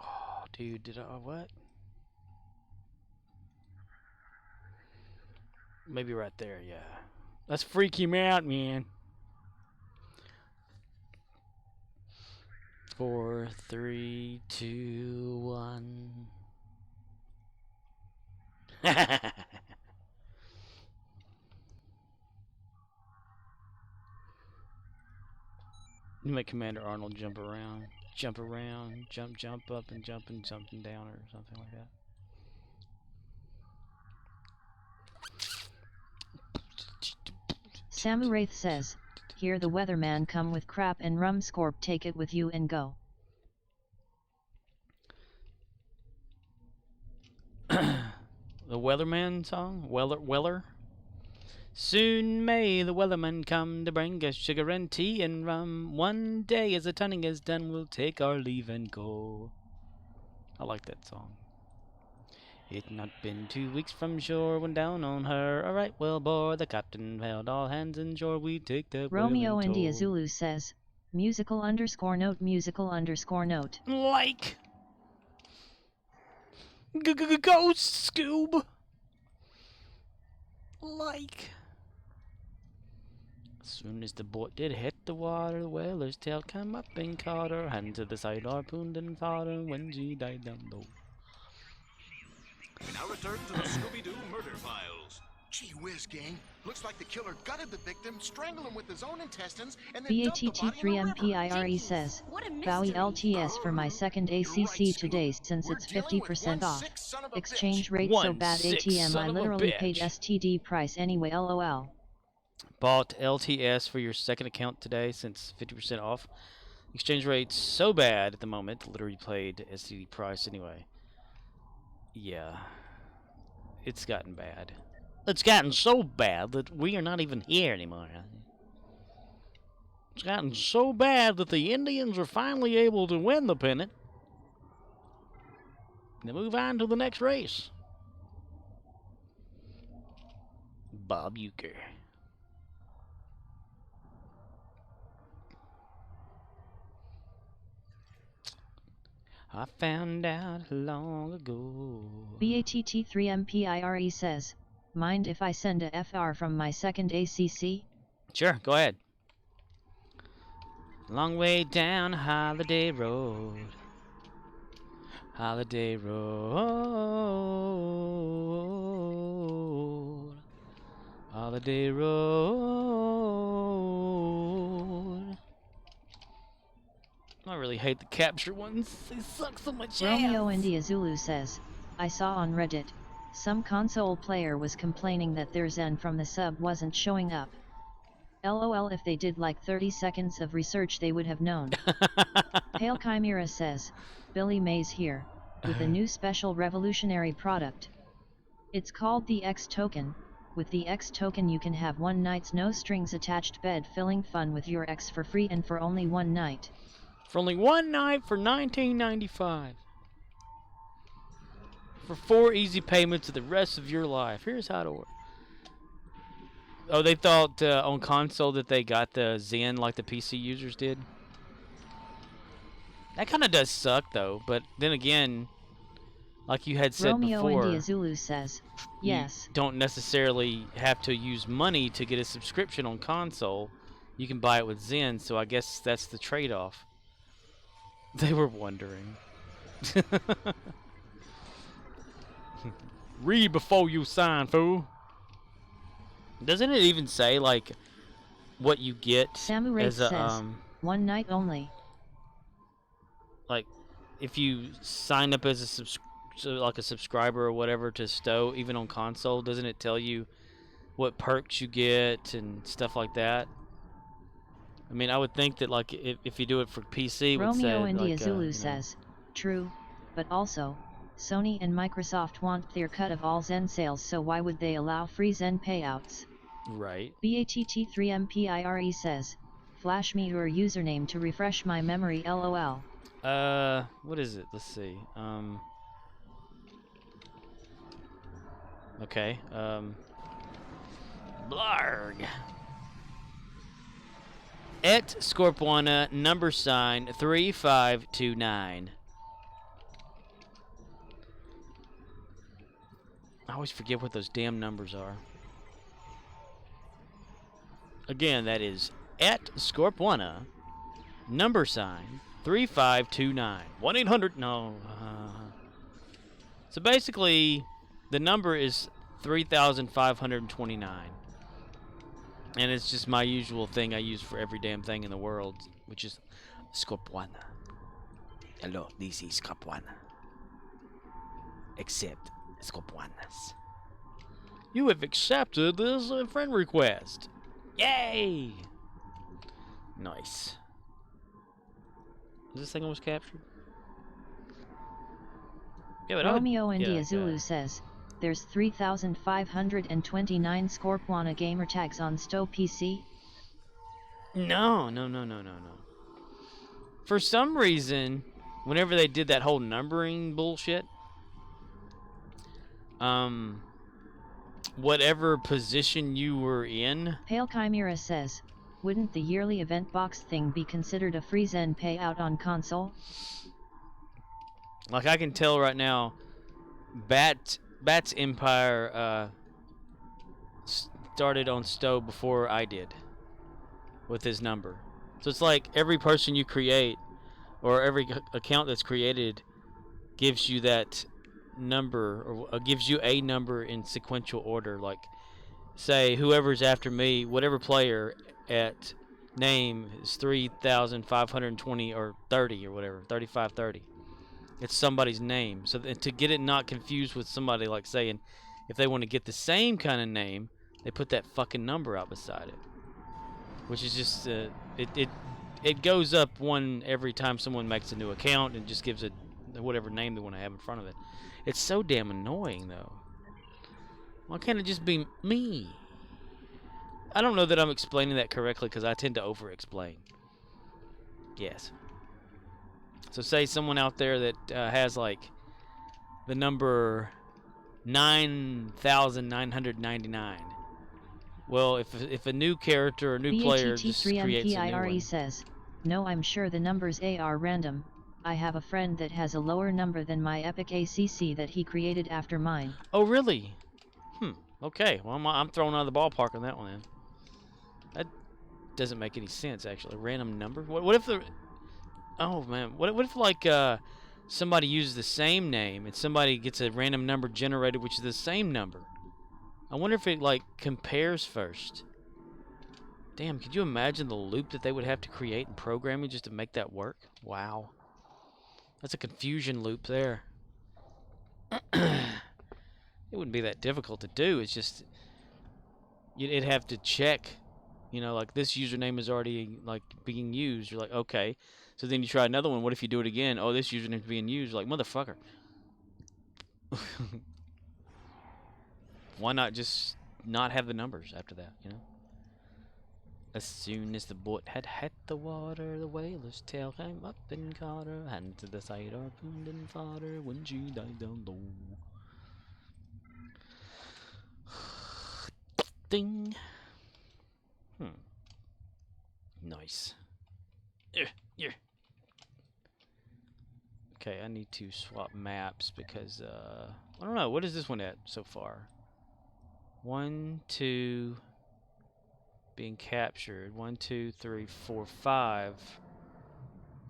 B: Oh, dude, did I what? Maybe right there, yeah. Let's freak him out, man. 4, 3, 2, 1. You make Commander Arnold jump around, jump up and jumping down or something like that.
A: Samuraith says, here the weatherman come with crap and rum, Scorp, take it with you and go.
B: The Weatherman song? Weller? Soon may the Weatherman come to bring us sugar and tea and rum. One day as the tunning is done, we'll take our leave and go. I like that song. It not been 2 weeks from shore when down on her. A right whale bore, the captain held all hands in shore. We take that
A: Romeo
B: whale in
A: India
B: tow.
A: Zulu says, musical_note, musical_note.
B: Like. Ghost Scoob. Like. As soon as the boat did hit the water, the whaler's tail came up and caught her. Hand to the side, harpooned and fought her when she died down low.
P: We now return to the Scooby-Doo murder files.
Q: Gee whiz, gang. Looks like the killer gutted the victim, strangled him with his own intestines, and then dumped the body in the river.
A: BATT3MPIRE says, Bowie LTS for my second ACC today since it's 50% off. Exchange rate so bad ATM I literally paid STD price anyway LOL.
B: Bought LTS for your second account today since 50% off. Exchange rate so bad at the moment, literally paid STD price anyway. Yeah. It's gotten bad. It's gotten so bad that we are not even here anymore. It's gotten so bad that the Indians are finally able to win the pennant. They move on to the next race. Bob Uecker. I found out long ago.
A: BATT3MPIRE says, mind if I send a FR from my second ACC?
B: Sure, go ahead. Long way down Holiday Road. Holiday Road. Holiday Road. I really hate the capture ones. They suck so much ass.
A: Romeo India Zulu says, I saw on Reddit, some console player was complaining that their Zen from the sub wasn't showing up. LOL, if they did like 30 seconds of research they would have known. Pale Chimera says, Billy Mays here, with a new special revolutionary product. It's called the X Token. With the X Token you can have one night's no strings attached bed filling fun with your ex for free and for only one night.
B: For only one night for $19.95. For 4 easy payments of the rest of your life. Here's how to work. Oh, they thought on console that they got the Zen like the PC users did. That kind of does suck, though. But then again, like you had said
A: Romeo
B: before,
A: India Zulu says, yes.
B: You don't necessarily have to use money to get a subscription on console. You can buy it with Zen, so I guess that's the trade-off. They were wondering. Read before you sign, fool. Doesn't it even say like what you get
A: Samurai
B: as a
A: says, one night only.
B: Like if you sign up as a subscriber or whatever to Stow, even on console, doesn't it tell you what perks you get and stuff like that? I mean, I would think that like if you do it for PC,
A: Romeo India
B: like,
A: Zulu says, true, but also, Sony and Microsoft want their cut of all Zen sales, so why would they allow free Zen payouts?
B: Right.
A: BATT3MPIRE says, flash me your username to refresh my memory LOL.
B: What is it? Let's see. Okay, Blarg. At Scorpwana, #3529. I always forget what those damn numbers are. Again, that is at Scorpwana, #3529. 1-800, no. So basically, the number is 3,529. And it's just my usual thing I use for every damn thing in the world, which is Scorpwana. Hello, this is Scorpwana. Accept Scorpwanas. You have accepted this friend request. Yay! Nice. Is this thing almost captured? Yeah, but
A: Romeo India Zulu says, there's 3,529 Scorpwana gamer tags on Stow PC?
B: No. For some reason, whenever they did that whole numbering bullshit, whatever position you were in.
A: Pale Chimera says, wouldn't the yearly event box thing be considered a free Zen payout on console?
B: Like I can tell right now, Bat's Empire started on Stowe before I did with his number. So it's like every person you create or every account that's created gives you that number or gives you a number in sequential order. Like say whoever's after me, whatever player at name is 3,520 or 30 or whatever, 3530. It's somebody's name. So to get it not confused with somebody like saying if they want to get the same kind of name, they put that fucking number out beside it. Which is just it goes up one every time someone makes a new account and just gives it whatever name they want to have in front of it. It's so damn annoying though. Why can't it just be me? I don't know that I'm explaining that correctly because I tend to over-explain. Yes. So say someone out there that has like the number 9,999. Well, if a new character or new player just creates a new one.
A: says, no, I'm sure the numbers are random. I have a friend that has a lower number than my epic ACC that he created after mine.
B: Oh, really? Okay. Well, I'm thrown out of the ballpark on that one then. That doesn't make any sense, actually. Random number? What if the... Oh, man. What if, like, somebody uses the same name and somebody gets a random number generated which is the same number? I wonder if it, like, compares first. Damn, could you imagine the loop that they would have to create in programming just to make that work? Wow. That's a confusion loop there. It wouldn't be that difficult to do. It's just... You'd have to check, you know, like this username is already, like, being used. You're like, okay. So then you try another one. What if you do it again? Oh, this username is being used. You're like, motherfucker. Why not just not have the numbers after that, you know? As soon as the boat had hit the water, the whaler's tail came up and caught her. Hand to the side, harpooned and fought her when she died down low. Ding. Nice. Yeah. Okay, I need to swap maps because, I don't know. What is this one at so far? 1, 2, being captured. 1, 2, 3, 4, 5.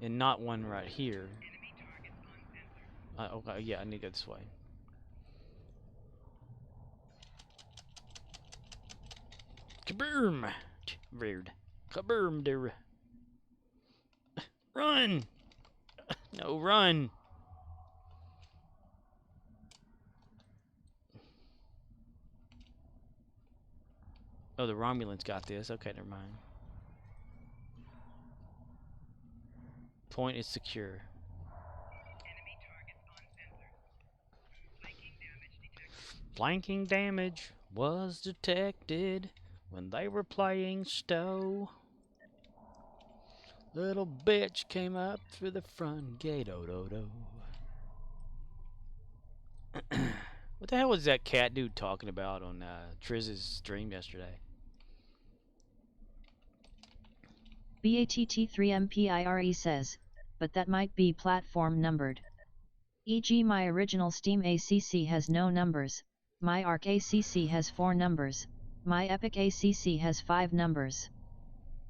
B: And not one right here. Okay, yeah, I need to go this way. Kaboom! Weird. Kaboom, there. Run! No, run! Oh, the Romulans got this. Okay, never mind. Point is secure. Flanking damage was detected when they were playing Stowe. Little bitch came up through the front gate. Oh. What the hell was that cat dude talking about on Triz's stream yesterday?
A: BATT3MPIRE says, but that might be platform numbered. E.g. my original Steam ACC has no numbers, my Arc ACC has 4 numbers, my Epic ACC has 5 numbers.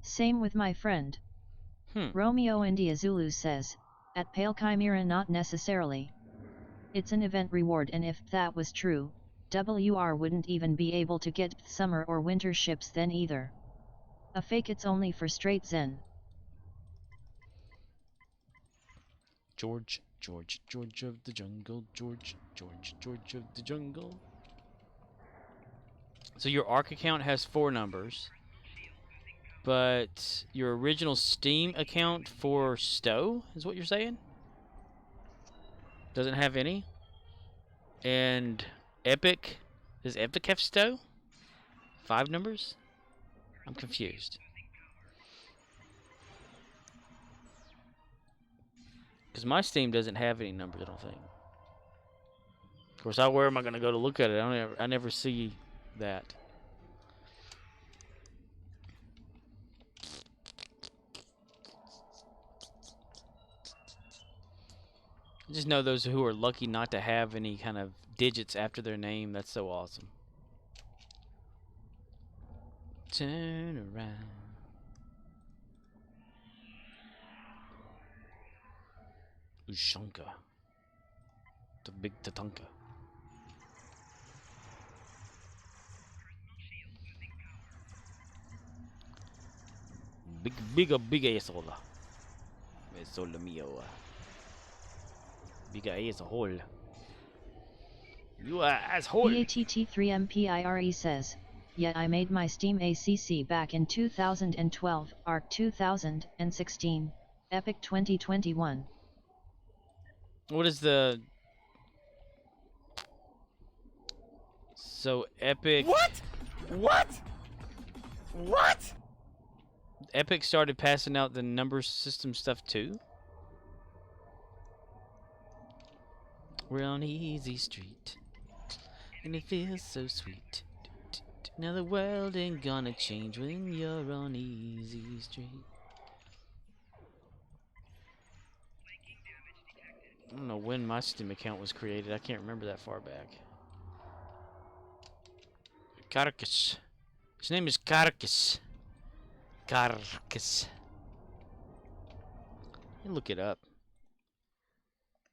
A: Same with my friend. Romeo India Zulu says, at Pale Chimera not necessarily. It's an event reward, and if that was true, WR wouldn't even be able to get summer or winter ships then either. A fake, it's only for straight Zen.
B: George of the jungle, George of the jungle. So your Arc account has 4 numbers, but your original Steam account for Stowe is what you're saying? Doesn't have any? And Epic, does Epic have Stowe? 5 numbers? I'm confused. Because my Steam doesn't have any numbers, I don't think. Of course, where am I going to go to look at it? I never see that. I just know those who are lucky not to have any kind of digits after their name. That's so awesome. Turn around. Ushanka. The big Tatanka. Big asshole. Asshole mio. Big asshole. You are asshole.
A: BATT3MPIRE says, yeah, I made my Steam ACC back in 2012, ARC 2016, Epic 2021.
B: What is the... So, Epic...
N: What?
B: Epic started passing out the number system stuff too? We're on Easy Street, and it feels so sweet. Now the world ain't gonna change when you're on Easy Street. I don't know when my Steam account was created. I can't remember that far back. Carcass. His name is Carcass. Carcass. Let me look it up.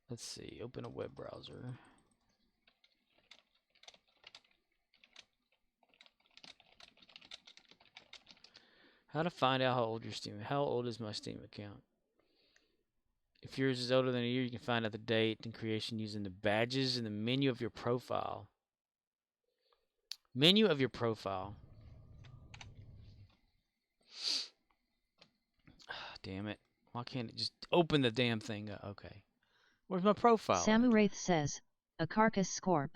B: Let's see. Open a web browser. How to find out how old your Steam? How old is my Steam account? If yours is older than a year, you can find out the date and creation using the badges in the menu of your profile. Menu of your profile. Damn it. Why can't it just open the damn thing up? Okay. Where's my profile?
A: Samu Wraith says, a carcass scorp.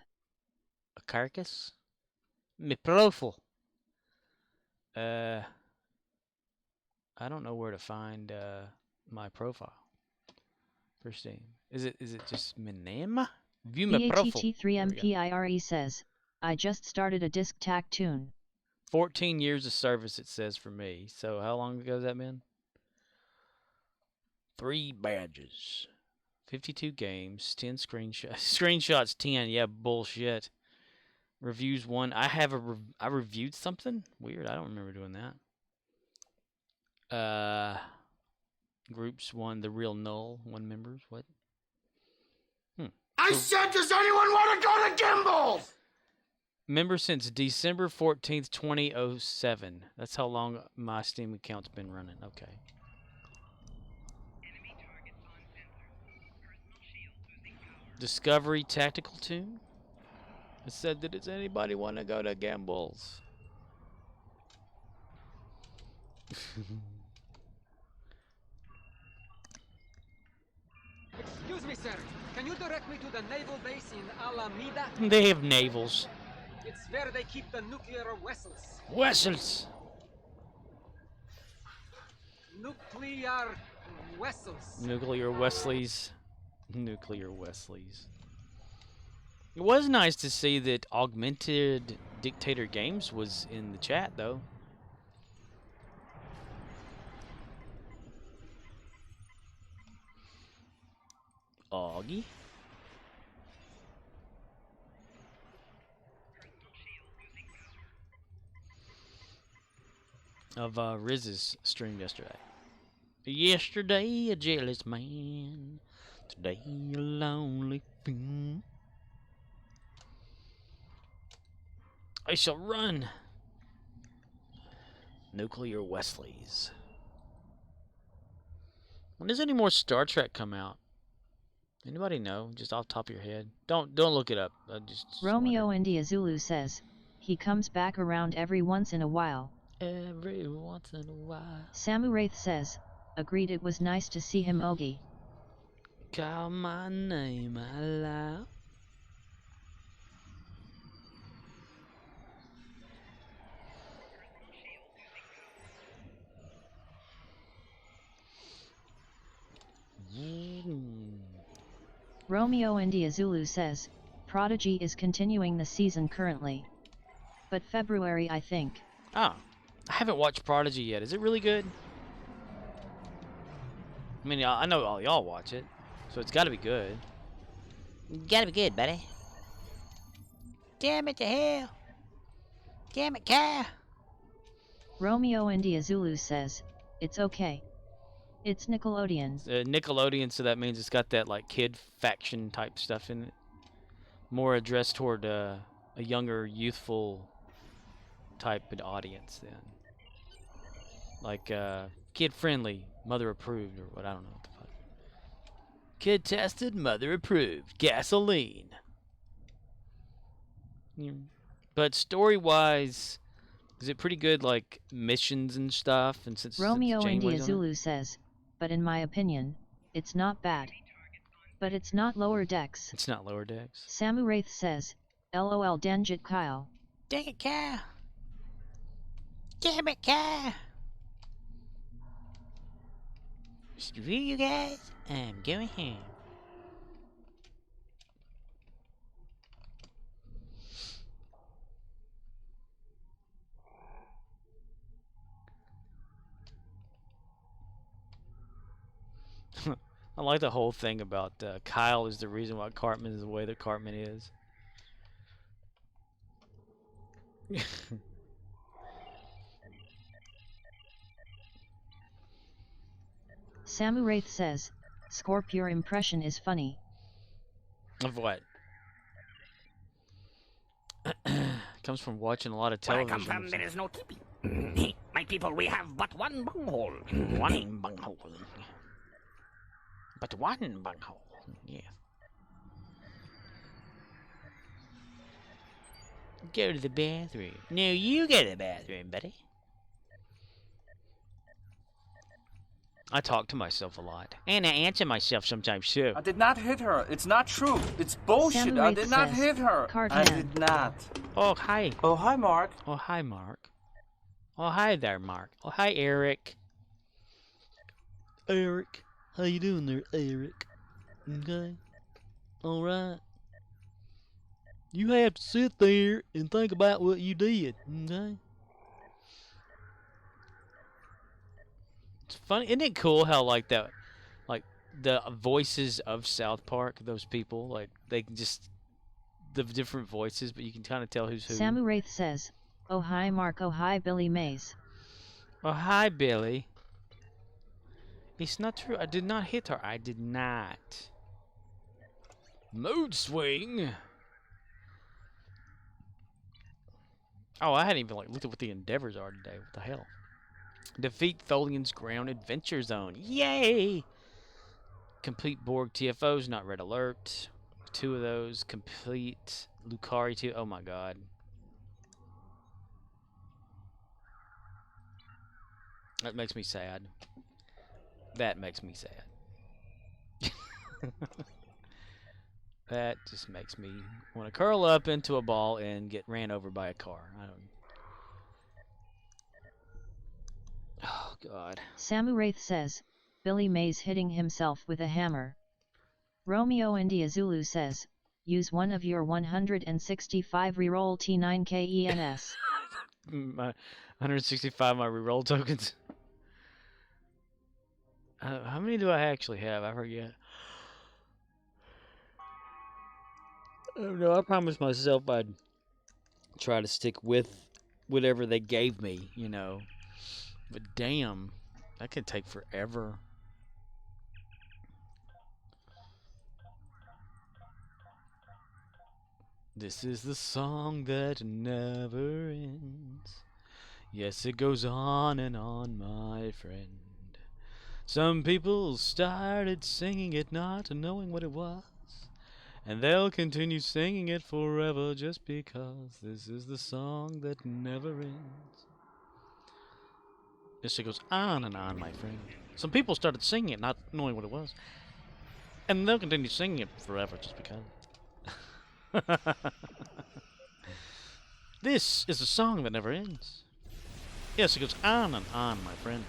B: A carcass? Me profile. I don't know where to find my profile. First name. Is it just my name? View my profile.
A: BATT3MPIRE says, I just started a disc tac tune.
B: 14 years of service, it says for me. So how long ago has that been? 3 badges. 52 games. 10 screenshots. Screenshots 10. Yeah, bullshit. Reviews 1. I reviewed something? Weird. I don't remember doing that. Groups 1. The real null. 1 members. What?
Q: I said, does anyone want to go to Gimbals?
B: Member since December 14th, 2007. That's how long my Steam account's been running. Okay. Discovery Tactical Tune. It said that does anybody want to go to Gimbals?
R: Excuse me, sir. Can you direct me to the naval base in Alameda?
B: They have navals.
R: It's where they keep the nuclear vessels.
B: Vessels.
R: Nuclear vessels.
B: Nuclear Wesleys. Nuclear Wesleys. It was nice to see that Augmented Dictator Games was in the chat, though. Augie. Of Riz's stream yesterday. Yesterday, a jealous man. Today, a lonely fiend. I shall run. Nuclear Wesleys. When does any more Star Trek come out? Anybody know? Just off the top of your head. Don't look it up.
A: Romeo India Zulu says, he comes back around every once in a while.
B: Every once in a while.
A: Samu Wraith says, agreed it was nice to see him Ogie.
B: Call my name out loud.
A: Romeo India Zulu says, Prodigy is continuing the season currently. But February, I think.
B: Oh, I haven't watched Prodigy yet. Is it really good? I mean, I know all y'all watch it, so it's got to be good.
F: Gotta be good, buddy. Damn it to hell. Damn it, Kyle.
A: Romeo India Zulu says, it's okay. It's Nickelodeon.
B: Nickelodeon, so that means it's got that like kid faction type stuff in it. More addressed toward a younger, youthful type of audience then. Like kid friendly, mother approved, or what, I don't know what the fuck. Kid tested, mother approved, gasoline. But story wise, is it pretty good, like missions and stuff? And since
A: Romeo India Zulu says, but in my opinion, it's not bad. But it's not Lower Decks.
B: It's not Lower Decks.
A: Samu Wraith says, LOL Danjit Kyle.
F: Dang it, Kyle. Damn it, Kyle. Screw you guys. I'm going home.
B: I like the whole thing about Kyle is the reason why Cartman is the way that Cartman is.
A: Samu Wraith says, Scorp, your impression is funny.
B: Of what? Comes from watching a lot of television.
S: Where I come from, there is no tipping. My people, we have but one bunghole. One bunghole. But one bunghole. Yeah.
F: Go to the bathroom. No, you go to the bathroom, buddy.
B: I talk to myself a lot. And I answer myself sometimes too.
W: I did not hit her. It's not true. It's bullshit. I did not hit her. I did not.
B: Oh, hi.
W: Oh, hi, Mark.
B: Oh, hi, Mark. Oh, hi there, Mark. Oh, hi, Eric. Eric. How you doing there, Eric? Okay. All right. You have to sit there and think about what you did, okay? It's funny, isn't it cool how like that, like the voices of South Park, those people, like they can just the different voices, but you can kind of tell who's who.
A: Samu Wraith says, "Oh hi Mark, oh hi Billy Mays."
B: Oh hi Billy. It's not true. I did not hit her. I did not. Mood swing. Oh, I hadn't even like looked at what the endeavors are today. What the hell? Defeat Tholian's Ground Adventure Zone. Yay! Complete Borg TFOs, not red alert. 2 of those. Complete Lucari 2. Oh my god. That makes me sad. That makes me sad. That just makes me want to curl up into a ball and get ran over by a car. I don't. Oh, God.
A: Samu Wraith says, Billy Mays hitting himself with a hammer. Romeo India Zulu says, use one of your 165 reroll T9KENS.
B: My 165 my reroll tokens. How many do I actually have? I forget. Oh no, I promised myself I'd try to stick with whatever they gave me, you know. But damn, that could take forever. This is the song that never ends. Yes, it goes on and on, my friend. Some people started singing it not knowing what it was. And they'll continue singing it forever just because this is the song that never ends. Yes, it goes on and on, my friend. Some people started singing it not knowing what it was. And they'll continue singing it forever just because. This is a song that never ends. Yes, it goes on and on, my friend.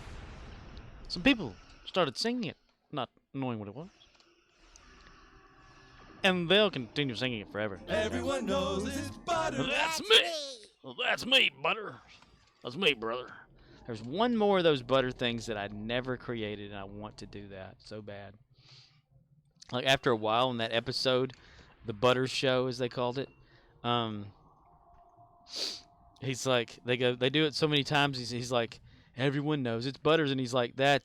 B: Some people started singing it not knowing what it was. And they'll continue singing it forever.
D: Everyone knows it's butter.
B: That's me. Well, that's me, butter. That's me, brother. There's one more of those butter things that I never created, and I want to do that so bad. Like after a while in that episode, the Butter Show, as they called it, he's like, they do it so many times. He's like, everyone knows it's Butters, and he's like, well,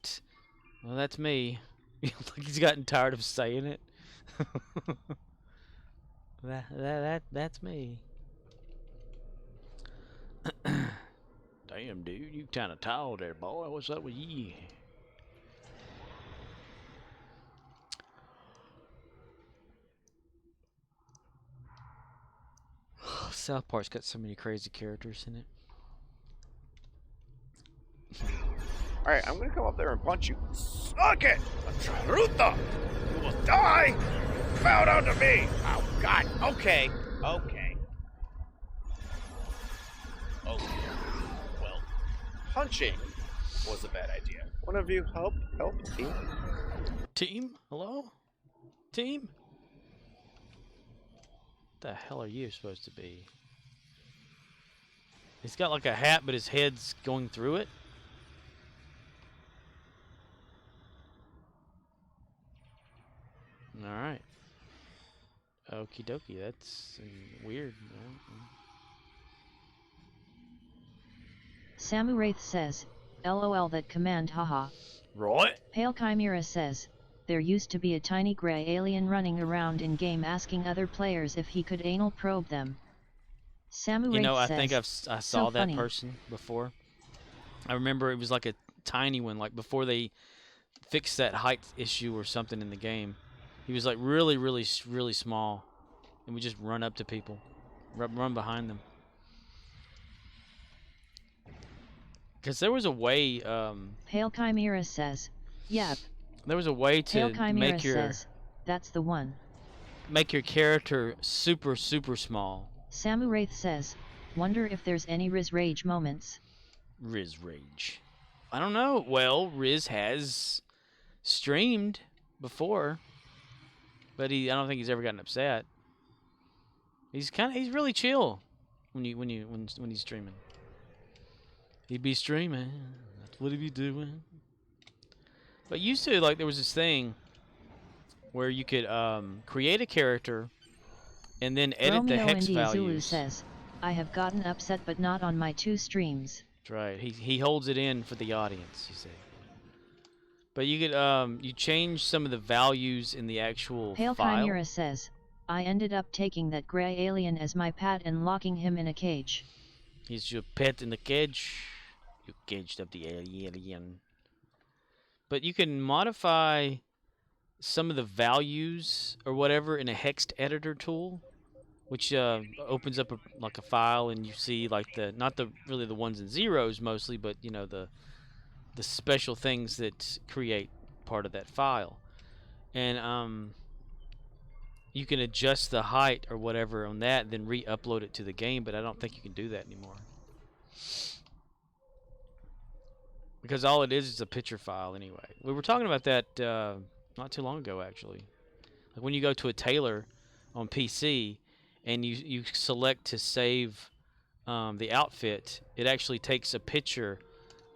B: that's me. Like he's gotten tired of saying it. That's me. Damn, dude, you kind of tall there, boy. What's up with you? South Park's got so many crazy characters in it.
N: Alright, I'm gonna come up there and punch you. Suck it! Truta! You will die! Bow down to me! Oh, God. Okay. Okay. Okay. Well, punching was a bad idea. One of you help team?
B: Team? Hello? Team? What the hell are you supposed to be? He's got like a hat, but his head's going through it. Alright. Okie dokie, that's weird.
A: Samuraith says, LOL that command haha.
B: Right.
A: Pale Chimera says, there used to be a tiny gray alien running around in game asking other players if he could anal probe them. Samuraith
B: You know, I
A: says,
B: think I saw
A: so
B: that
A: funny.
B: person before. I remember it was like a tiny one, like before they fixed that height issue or something in the game. He was like really, really, really small, and we just run up to people, run behind them. Because there was a way.
A: Pale Chimera says, "Yep."
B: There was a way to
A: Pale Chimera
B: make your
A: says, "That's the one."
B: Make your character super, super small.
A: Samuraith says, "Wonder if there's any Riz Rage moments."
B: Riz Rage. I don't know. Well, Riz has streamed before. But I don't think he's ever gotten upset. He's really chill when he's streaming. He'd be streaming. That's what he'd be doing. But used to, like, there was this thing where you could create a character and then edit the hex values.
A: Zulu says, "I have gotten upset, but not on my 2 streams."
B: That's right. He holds it in for the audience, you see. But you could you change some of the values in the actual
A: Pale
B: file.
A: Chimera says, "I ended up taking that gray alien as my pet and locking him in a cage."
B: He's your pet in the cage. You caged up the alien. But you can modify some of the values or whatever in a hexed editor tool, which opens up like a file, and you see like not really the ones and zeros mostly, but you know the special things that create part of that file. And you can adjust the height or whatever on that, then re-upload it to the game, but I don't think you can do that anymore. Because all it is a picture file anyway. We were talking about that not too long ago, actually. Like when you go to a tailor on PC and you select to save the outfit, it actually takes a picture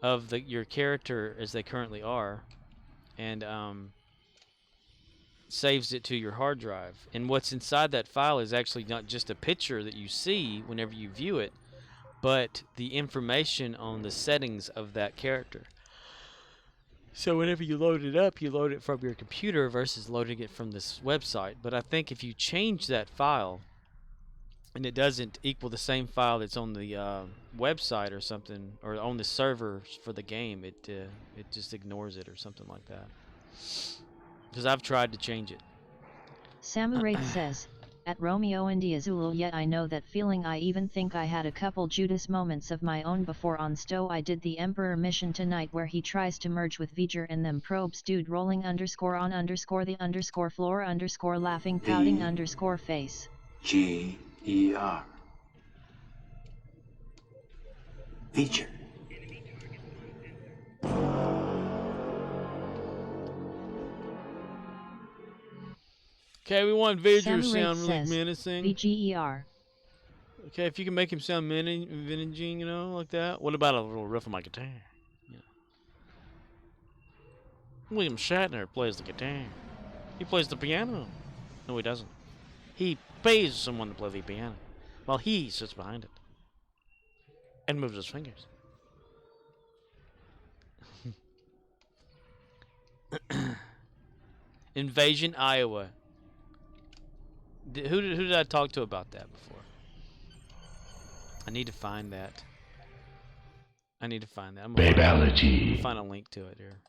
B: of your character as they currently are, and saves it to your hard drive. And what's inside that file is actually not just a picture that you see whenever you view it, but the information on the settings of that character. So whenever you load it up, you load it from your computer versus loading it from this website. But I think if you change that file and it doesn't equal the same file that's on the website or something, or on the server for the game, it just ignores it or something like that. Because I've tried to change it.
A: Samuraith says, "At Romeo and Azul, yet I know that feeling. I even think I had a couple Judas moments of my own before on Stowe. I did the Emperor mission tonight where he tries to merge with V'ger and them probes dude rolling _on_the_ floor laughing pouting _face.
J: G-E-R. Feature.
B: Okay, we want Vader to
A: Samu
B: sound
A: Wraith
B: really
A: says,
B: menacing.
A: VGER.
B: Okay, if you can make him sound menacing, you know, like that. What about a little riff on my guitar? Yeah. William Shatner plays the guitar. He plays the piano. No, he doesn't. He pays someone to play the piano while he sits behind it and moves his fingers. Invasion, Iowa. Who did I talk to about that before? I need to find that. I'm gonna find a link to it here.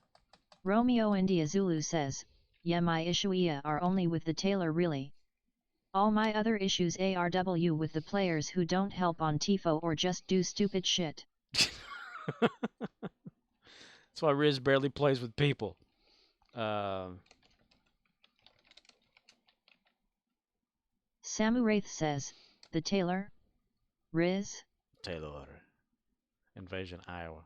A: Romeo India Zulu says, yeah, my issues are only with the Taylor really. All my other issues ARW with the players who don't help on TIFO or just do stupid shit.
B: That's why Riz barely plays with people.
A: Samu Wraith says, the Taylor? Riz?
B: Taylor. Invasion, Iowa.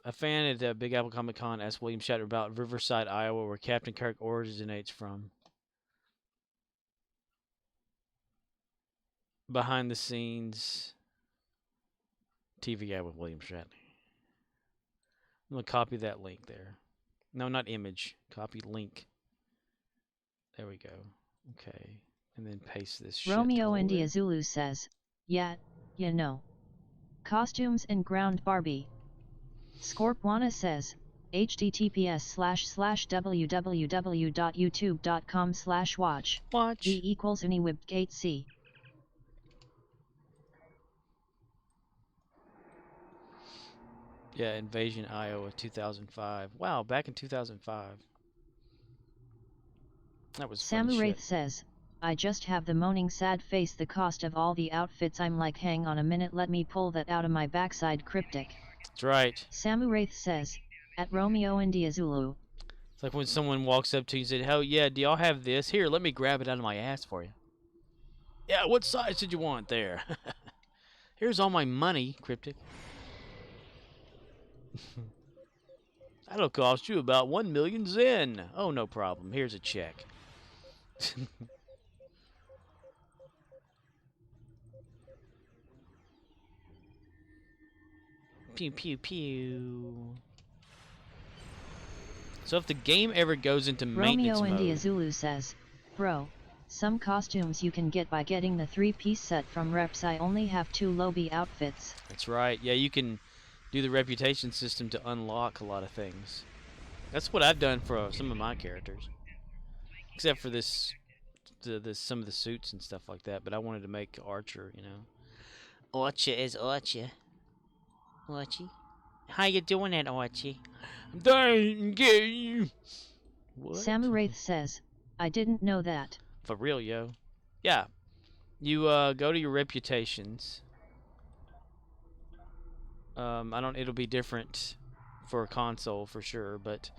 B: A fan at Big Apple Comic Con asked William Shatner about Riverside, Iowa, where Captain Kirk originates from. Behind the scenes TV guy with William Shatner. I'm going to copy that link there. No, not image. Copy link. There we go. Okay. And then paste this shit.
A: Romeo India Zulu says, yeah, you know. Costumes and ground Barbie. Scorpwana says, https://www.youtube.com/watch V equals AnyWebGate C.
B: Yeah, Invasion, Iowa, 2005. Wow, back in 2005. That was funny
A: Samu Wraith
B: shit.
A: says, I just have the moaning sad face the cost of all the outfits. I'm like, hang on a minute, let me pull that out of my backside. Cryptic.
B: That's right.
A: Samu Wraith says, at Romeo India Zulu.
B: It's like when someone walks up to you and says, hell yeah, do y'all have this? Here, let me grab it out of my ass for you. Yeah, what size did you want there? Here's all my money, Cryptic. That'll cost you about 1 million Zen. Oh, no problem. Here's a check. Pew, pew, pew. So if the game ever goes into maintenance
A: Romeo
B: mode...
A: India Zulu says, bro, some costumes you can get by getting the 3-piece set from Reps. I only have 2 Lobby outfits.
B: That's right. Yeah, you can do the reputation system to unlock a lot of things. That's what I've done for some of my characters. Except for this some of the suits and stuff like that. But I wanted to make Archer, you know.
F: Archer is Archer. Archie? How you doing that, Archie?
B: I'm dying gay. What?
A: Samu Wraith says, I didn't know that.
B: For real, yo. Yeah. You go to your reputations. It'll be different for a console for sure, but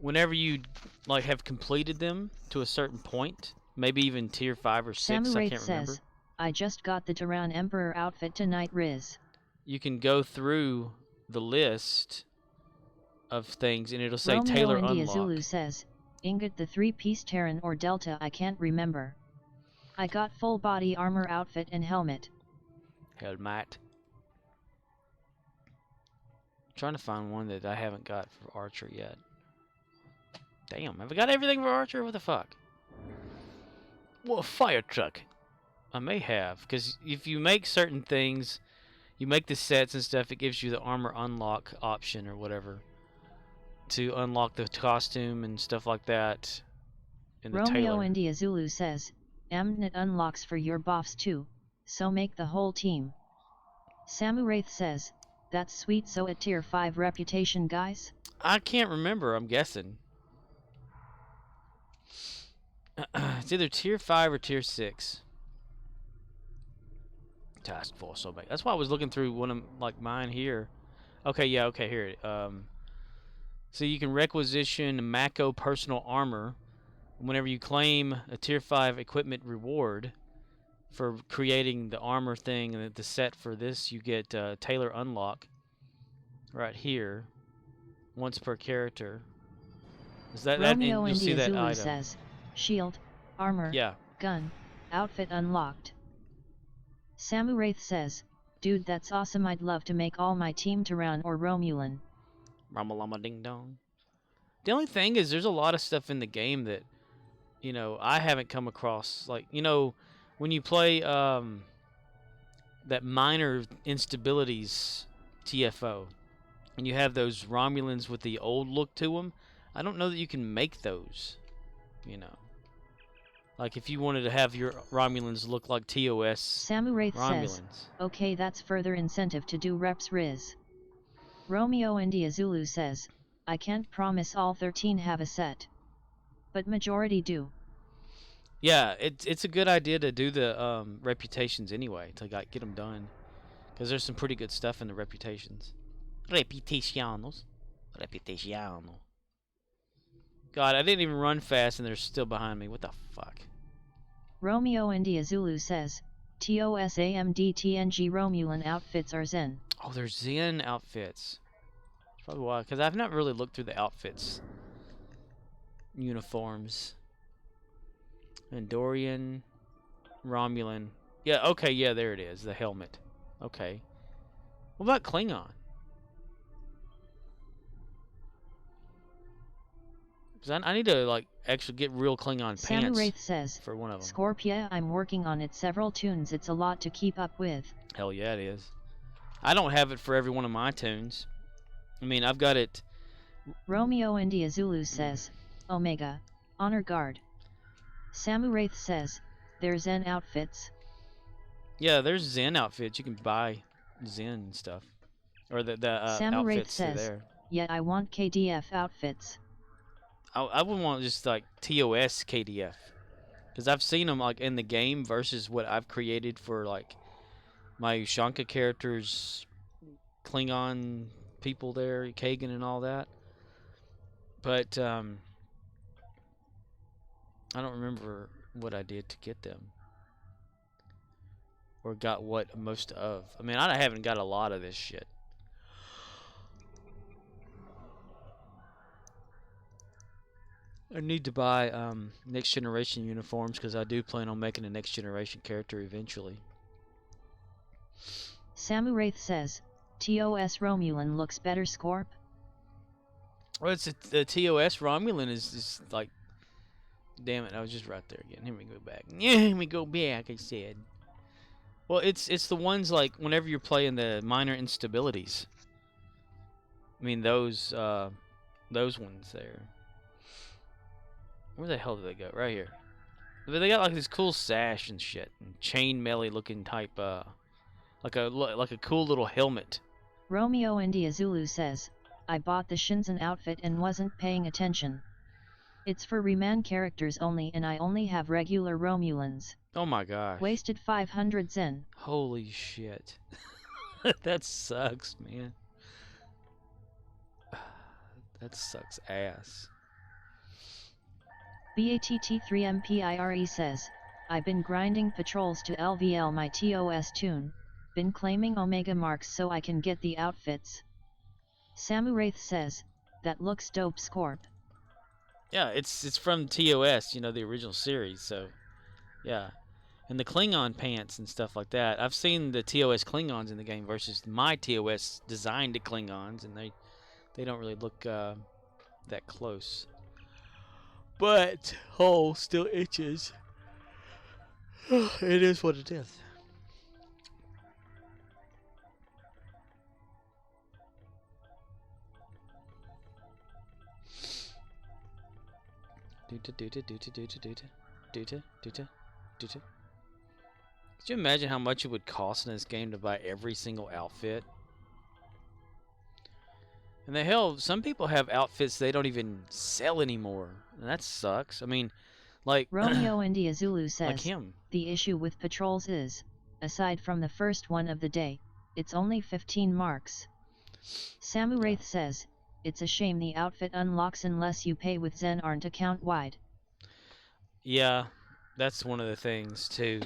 B: whenever you like have completed them to a certain point, maybe even tier 5 or 6,
A: Samu
B: I
A: Wraith
B: can't
A: says,
B: remember.
A: I just got the Dren Emperor outfit tonight, Riz.
B: You can go through the list of things and it'll say
A: Romeo
B: Taylor
A: India
B: unlocked.
A: Zulu says, Ingot the 3-piece Terran or Delta, I can't remember. I got full body armor outfit and helmet.
B: Helmet. Trying to find one that I haven't got for Archer yet. Damn, have I got everything for Archer? What the fuck? Well, a fire truck. I may have, because if you make certain things, you make the sets and stuff, it gives you the armor unlock option or whatever to unlock the costume and stuff like that. In the
A: Romeo
B: Taylor.
A: India Zulu says, Mnet unlocks for your buffs too, so make the whole team. Samu Wraith says, that's sweet. So a tier 5 reputation, guys?
B: I can't remember, I'm guessing. It's either tier 5 or tier 6. Task force, so big. That's why I was looking through one of like mine here. Okay, yeah, okay, here. So you can requisition Mako personal armor whenever you claim a tier 5 equipment reward for creating the armor thing and the set for this, you get Tailor Unlock right here, once per character. Is that
A: Romeo
B: and you'll see
A: India
B: that
A: Zulu
B: item.
A: says, shield, armor,
B: Yeah.
A: gun, outfit unlocked. Samu Wraith says, dude, that's awesome. I'd love to make all my team Terran or Romulan.
B: Ramalama ding dong. The only thing is, there's a lot of stuff in the game that, you know, I haven't come across. Like, you know, when you play that minor instabilities TFO, and you have those Romulans with the old look to them, I don't know that you can make those, you know. Like, if you wanted to have your Romulans look like TOS
A: Samu Wraith says, okay, that's further incentive to do reps Riz. Romeo India Zulu says, I can't promise all 13 have a set, but majority do.
B: Yeah, it's a good idea to do the reputations anyway, to like, get them done. Because there's some pretty good stuff in the reputations. Reputacionos. Reputaciono. God, I didn't even run fast and they're still behind me. What the fuck?
A: Romeo India Zulu says, TOS AMD TNG Romulan outfits are Zen.
B: Oh, they're Zen outfits. That's probably why, because I've not really looked through the outfits. Uniforms. Andorian. Romulan. Yeah, okay, yeah, there it is. The helmet. Okay. What about Klingon? Because I need to, like, actually get real Klingon
A: Samu
B: pants
A: Wraith says,
B: for one of them.
A: Scorpia, I'm working on it. Several tunes. It's a lot to keep up with.
B: Hell yeah, it is. I don't have it for every one of my tunes. I mean, I've got it.
A: Romeo India Zulu says, Omega, Honor Guard. Samu Wraith says, there's Zen outfits.
B: Yeah, there's Zen outfits. You can buy Zen and stuff. Or the
A: Samu Wraith
B: outfits
A: says,
B: there.
A: yeah, I want KDF outfits.
B: I would want just like TOS KDF. Because I've seen them like in the game versus what I've created for like my Ushanka characters, Klingon people there, Kagan and all that. But I don't remember what I did to get them. Or got what most of. I mean, I haven't got a lot of this shit. I need to buy next generation uniforms because I do plan on making a next generation character eventually.
A: Samu Wraith says, TOS Romulan looks better, Scorp.
B: Well, the TOS Romulan is like, damn it, I was just right there again. Here we go back. Yeah, here we go back, I said. Well, it's the ones like whenever you're playing the minor instabilities. I mean those ones there. Where the hell did they go? Right here. But they got like this cool sash and shit, and chain melee looking type, like a cool little helmet.
A: Romeo India Zulu says, I bought the Shinzen outfit and wasn't paying attention. It's for Reman characters only, and I only have regular Romulans.
B: Oh my gosh.
A: Wasted 500 Zen.
B: Holy shit. That sucks, man. That sucks ass.
A: BATT3MPIRE says, I've been grinding patrols to LVL my TOS tune, been claiming Omega marks so I can get the outfits. Samu Wraith says, that looks dope, Scorp.
B: Yeah, it's from TOS, you know, the original series, so yeah. And the Klingon pants and stuff like that. I've seen the TOS Klingons in the game versus my TOS designed Klingons, and they don't really look that close. But hole still itches. It is what it is. Could you imagine how much it would cost in this game to buy every single outfit? And the hell, some people have outfits they don't even sell anymore. And that sucks. I mean, like...
A: Romeo India Zulu says,
B: like him.
A: The issue with patrols is, aside from the first one of the day, it's only 15 marks. Samu Wraith says, it's a shame the outfit unlocks unless you pay with Zen aren't account-wide.
B: Yeah, that's one of the things, too.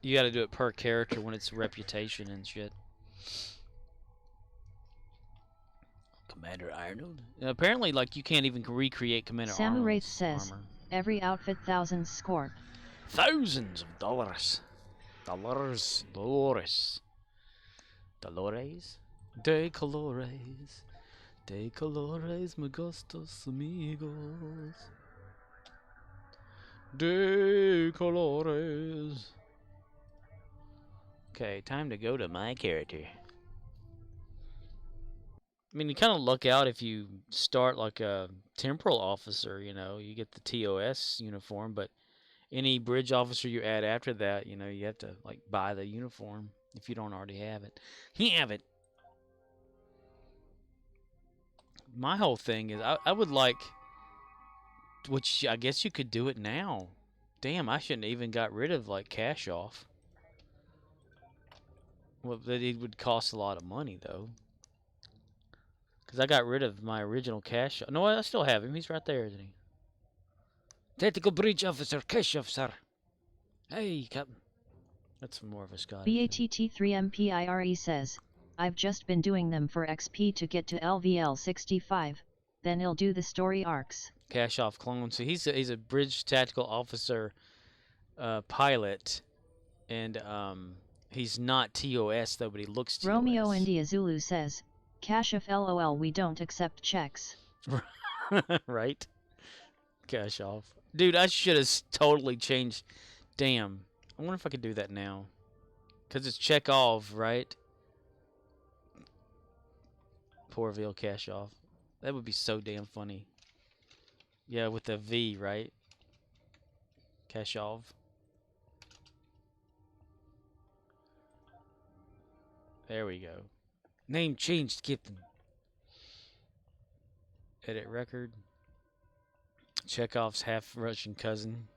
B: You got to do it per character when it's reputation and shit. Commander Arnold. Apparently, like, you can't even recreate Commander
A: Samurai
B: Arnold's
A: says,
B: armor.
A: every outfit thousands score.
B: Thousands of dollars. Dolores. De colores. De colores, me gustos amigos. De colores. Okay, time to go to my character. I mean, you kind of luck out if you start like a temporal officer, you know, you get the TOS uniform, but any bridge officer you add after that, you know, you have to like buy the uniform if you don't already have it. My whole thing is I would like, which I guess you could do it now. Damn, I shouldn't have even got rid of like cash off. Well, it would cost a lot of money though. Because I got rid of my original cash. No, I still have him. He's right there, isn't he? Tactical Bridge Officer, Cash Officer. Hey, Captain. That's more of a Scotty.
A: BATT3MPIRE says, I've just been doing them for XP to get to LVL 65, then he'll do the story arcs.
B: Cash off clone. So he's a Bridge Tactical Officer pilot. And he's not TOS though, but he looks TOS.
A: Romeo India Zulu says, Cash of LOL, we don't accept checks.
B: Right? Cash off. Dude, I should have totally changed. Damn. I wonder if I could do that now. Because it's check off, right? Poorville cash off. That would be so damn funny. Yeah, with the V, right? Cash off. There we go. Name changed, Captain. Edit record. Chekhov's half Russian cousin.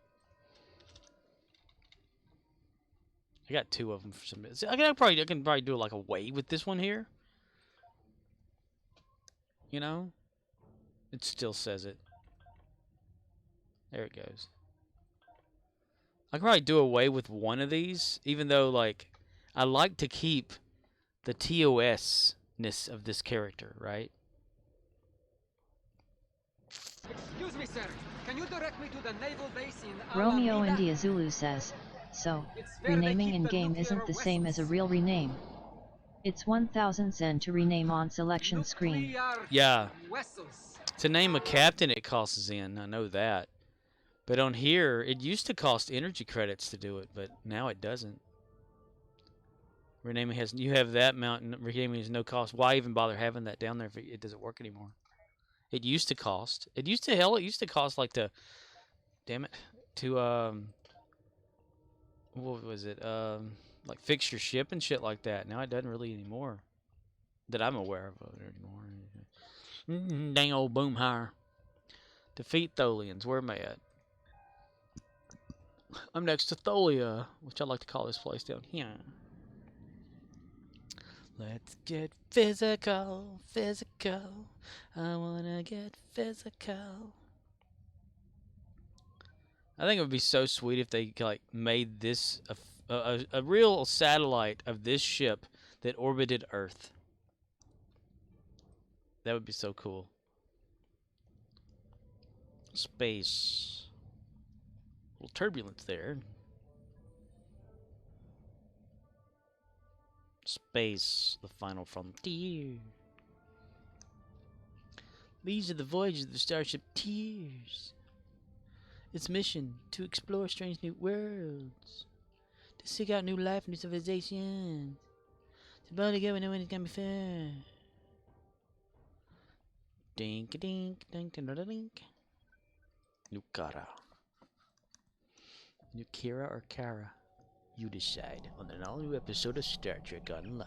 B: I got two of them for some reason. I can probably do like a way with this one here. You know? It still says it. There it goes. I can probably do away with one of these, even though, like, I like to keep the TOS-ness of this character, right?
R: Excuse me, sir. Can you direct me to the naval base in
A: Romeo India Zulu says, so, renaming in-game isn't the same as a real rename. It's 1,000 Zen to rename on selection screen.
B: Yeah. To name a captain, it costs Zen. I know that. But on here, it used to cost energy credits to do it, but now it doesn't. Renaming has, you have that mountain, renaming is no cost. Why even bother having that down there if it doesn't work anymore? It used to cost. It used to cost like to, damn it, to, what was it? Like fix your ship and shit like that. Now it doesn't really anymore. That I'm aware of anymore. Dang old Boomhire. Defeat Tholians. Where am I at? I'm next to Tholia, which I like to call this place down here. Let's get physical, physical. I wanna get physical. I think it would be so sweet if they like made this a real satellite of this ship that orbited Earth. That would be so cool. Space. A little turbulence there. Space, the final frontier. These are the voyages of the starship Tears. Its mission, to explore strange new worlds. To seek out new life, new civilizations. To boldly go and know when it's gonna be fair. Dink a dink, dink a dink. Nukara. Nukira or Kara? You decide on an all-new episode of Star Trek Online.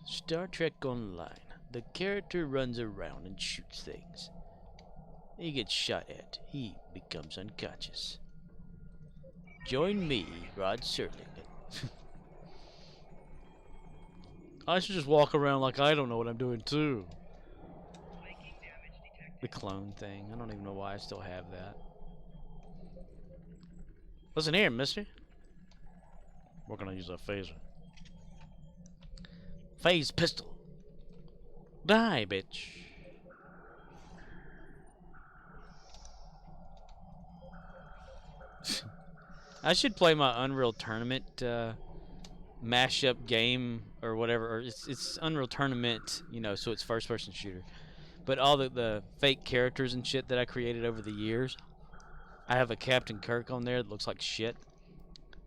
B: Star Trek Online. The character runs around and shoots things. He gets shot at. He becomes unconscious. Join me, Rod Serling. I should just walk around like I don't know what I'm doing too. The clone thing. I don't even know why I still have that. Listen here, mister. We're gonna use a phaser. Phase pistol. Die, bitch. I should play my Unreal Tournament mashup game or whatever. Or it's Unreal Tournament, you know, so it's first-person shooter. But all the fake characters and shit that I created over the years, I have a Captain Kirk on there that looks like shit.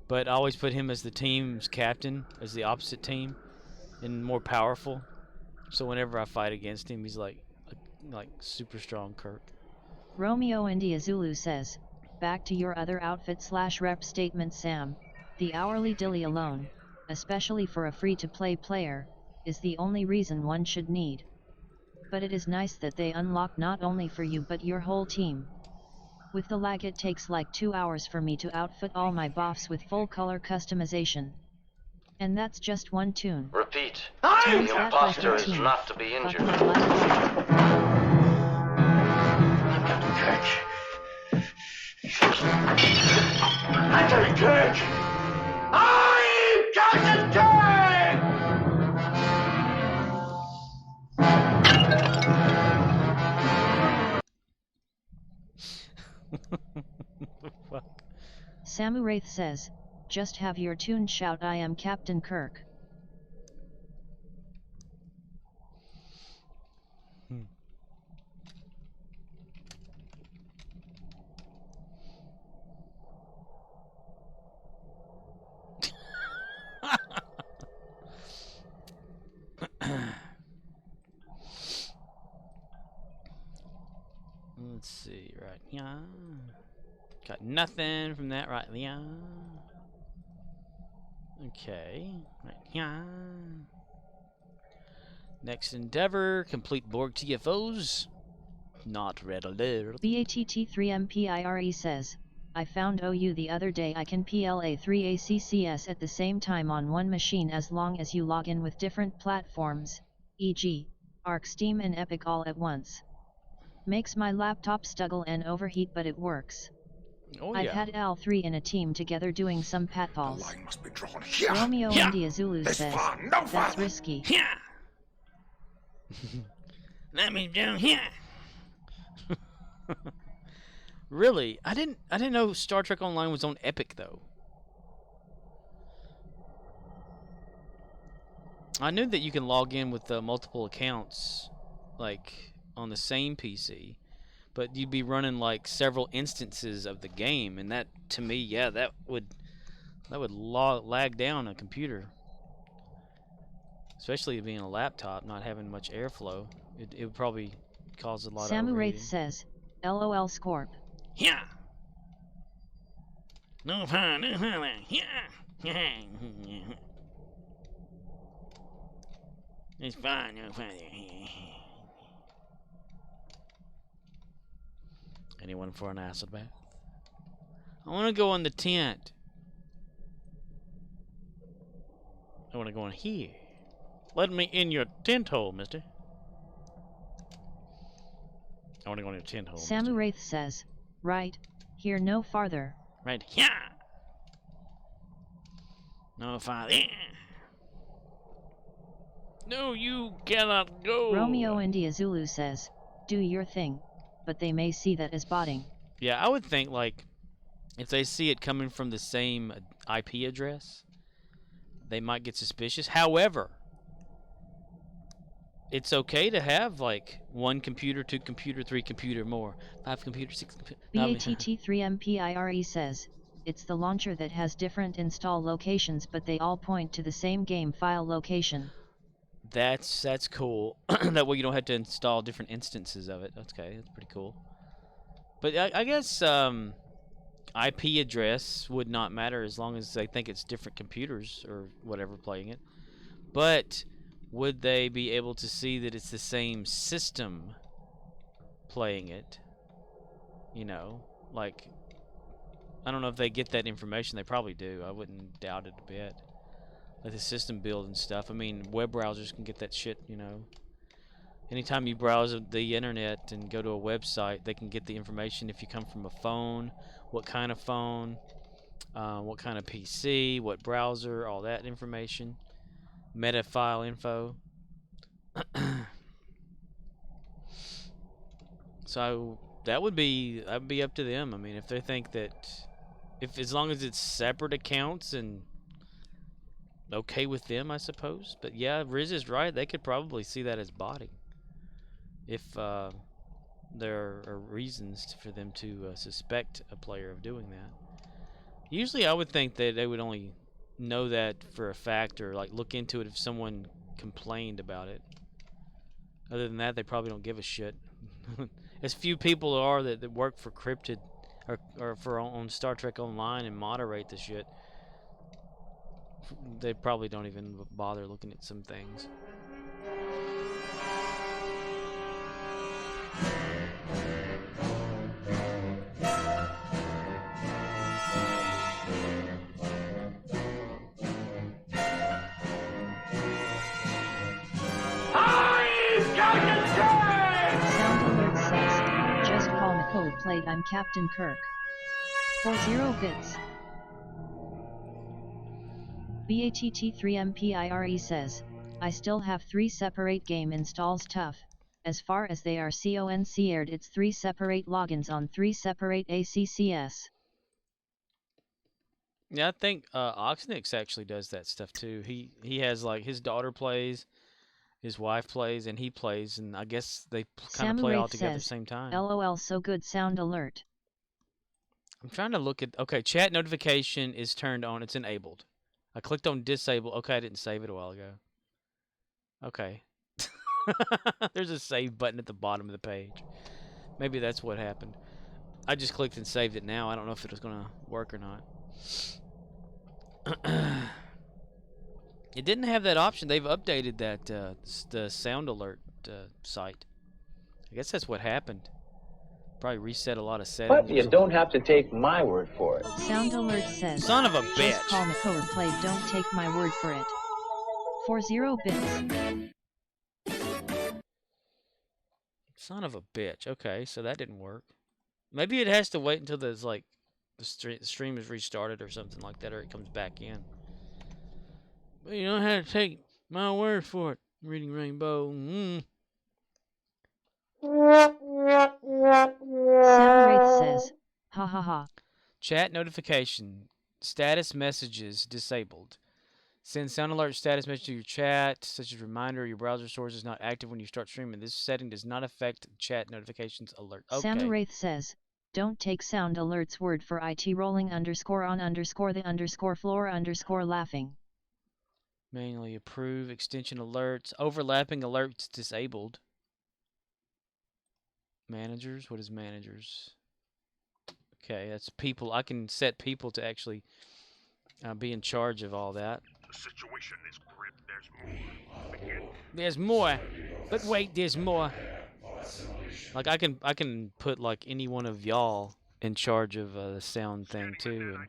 B: But I always put him as the team's captain, as the opposite team, and more powerful. So whenever I fight against him, he's like super strong Kirk.
A: Romeo India Zulu says, back to your other outfit / rep statement, Sam. The hourly dilly alone, especially for a free-to-play player, is the only reason one should need. But it is nice that they unlock not only for you but your whole team. With the lag it takes like 2 hours for me to outfit all my buffs with full color customization. And that's just one tune.
I: Repeat.
A: Times
I: The
A: that by
I: imposter is
A: 13.
I: not to be injured.
J: Captain Kirk! I'm Captain Kirk!
A: Samu Wraith says, just have your tune shout I am Captain Kirk.
B: Let's see, right here. Got nothing from that right there. Okay, right here. Next endeavor, complete Borg TFOs. Not red alert.
A: BATT3MPIRE says, I found OU the other day I can PLA3 ACCS at the same time on one machine as long as you log in with different platforms, e.g., Arc, Steam and Epic all at once. Makes my laptop struggle and overheat but it works.
B: Oh,
A: I've
B: yeah.
A: had L3 and a team together doing some patfalls.
G: line must be drawn here.
A: Romeo
G: Here.
A: India Zulu
G: This
A: says,
G: far, no
A: that's
G: farther.
A: risky.
S: Here. Let me down here.
B: Really? I didn't know Star Trek Online was on Epic though. I knew that you can log in with multiple accounts, like on the same PC, but you'd be running like several instances of the game, and that, to me, yeah, that would lag down a computer, especially it being a laptop, not having much airflow. It would probably cause a lot of
A: Samu Wraith
B: overheating.
A: says, LOL Scorp.
S: Here. No fun, no fun. Here. It's fine, no fun.
B: Anyone for an acid bath? I want to go in the tent. I want to go in here. Let me in your tent hole, mister. I want to go in your tent hole.
A: Samu Wraith says, right, here no farther.
B: Right here.
S: No fun.
B: No, you cannot go.
A: Romeo India Zulu says, do your thing, but they may see that as botting.
B: Yeah, I would think, like, if they see it coming from the same IP address, they might get suspicious. However, it's okay to have, like, 1 computer, 2 computer, 3 computer, more. 5 computer, 6 computer.
A: BATT3MPIRE says, it's the launcher that has different install locations but they all point to the same game file location.
B: That's cool. That way you don't have to install different instances of it. That's okay. That's pretty cool. But I guess IP address would not matter as long as they think it's different computers or whatever playing it. But would they be able to see that it's the same system playing it? You know, like, I don't know if they get that information. They probably do. I wouldn't doubt it a bit. Like the system build and stuff. I mean, web browsers can get that shit, you know. Anytime you browse the internet and go to a website, they can get the information if you come from a phone, what kind of phone, what kind of PC, what browser, all that information, meta file info. So that would be up to them. I mean, if they think that, as long as it's separate accounts and okay with them, I suppose. But yeah, Riz is right. They could probably see that as botting if there are reasons for them to suspect a player of doing that. Usually, I would think that they would only know that for a fact or like look into it if someone complained about it. Other than that, they probably don't give a shit. As few people are that work for Cryptid or for on Star Trek Online and moderate the shit, they probably don't even bother looking at some things.
A: Sound alert says, just call McCoy played I'm Captain Kirk. 40 bits. BATT3MPIRE says, I still have 3 separate game installs tough. As far as they are concared, it's 3 separate logins on 3 separate ACCS.
B: Yeah, I think Oxnix actually does that stuff too. He has like his daughter plays, his wife plays, and he plays, and I guess they kind of play all together at the same time.
A: LOL, so good. Sound alert.
B: I'm trying to look at. Okay, chat notification is turned on. It's enabled. I clicked on disable. Okay, I didn't save it a while ago. Okay. There's a save button at the bottom of the page. Maybe that's what happened. I just clicked and saved it now. I don't know if it was going to work or not. It didn't have that option. They've updated that the sound alert site. I guess that's what happened. Probably reset a lot of settings.
I: But you don't have to take my word for it.
A: Sound alert says,
B: son of a bitch.
A: Just call McCoy played, don't take my word for it. 40 bits.
B: Son of a bitch. Okay, so that didn't work. Maybe it has to wait until there's like the stream is restarted or something like that, or it comes back in. But you don't have to take my word for it. Reading Rainbow.
A: Soundwraith says, ha ha ha.
B: Chat notification. Status messages disabled. Send sound alert status message to your chat, such as reminder your browser source is not active when you start streaming. This setting does not affect chat notifications alert. Okay.
A: Soundwraith says, don't take sound alert's word for it. Rolling _on the _floor laughing.
B: Manually approve extension alerts. Overlapping alerts disabled. Managers? What is managers? Okay, that's people. I can set people to actually be in charge of all that.
E: The situation is grim. There's more. Begin.
B: There's more. But wait, there's more. Like I can put like any one of y'all in charge of the sound thing too. And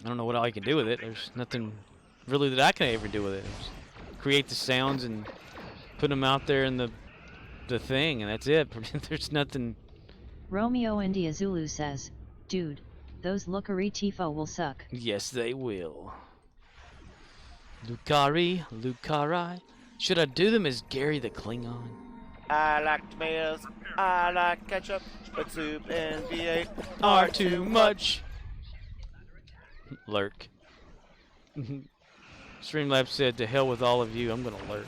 B: I don't know what all I can do with it. There's nothing really that I can ever do with it. Just create the sounds and put them out there in the thing, and that's it. There's nothing.
A: Romeo India Zulu says, dude, those Lucari Tifo will suck.
B: Yes, they will. Lucari. Should I do them as Gary the Klingon?
N: I like tomatoes, I like ketchup, but soup and V8
B: are too much. Lurk. Streamlabs said, to hell with all of you, I'm gonna lurk.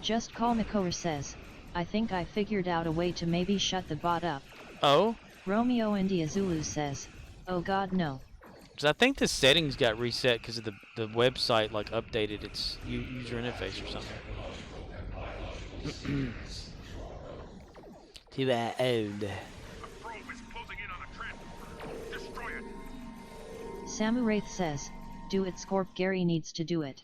A: Just Call McCoy says, I think I figured out a way to maybe shut the bot up.
B: Oh?
A: Romeo India Zulu says, oh god no.
B: Because I think the settings got reset because of the website like updated its user interface or something. Too bad.
A: Samuraith says, do it Scorp, Gary needs to do it.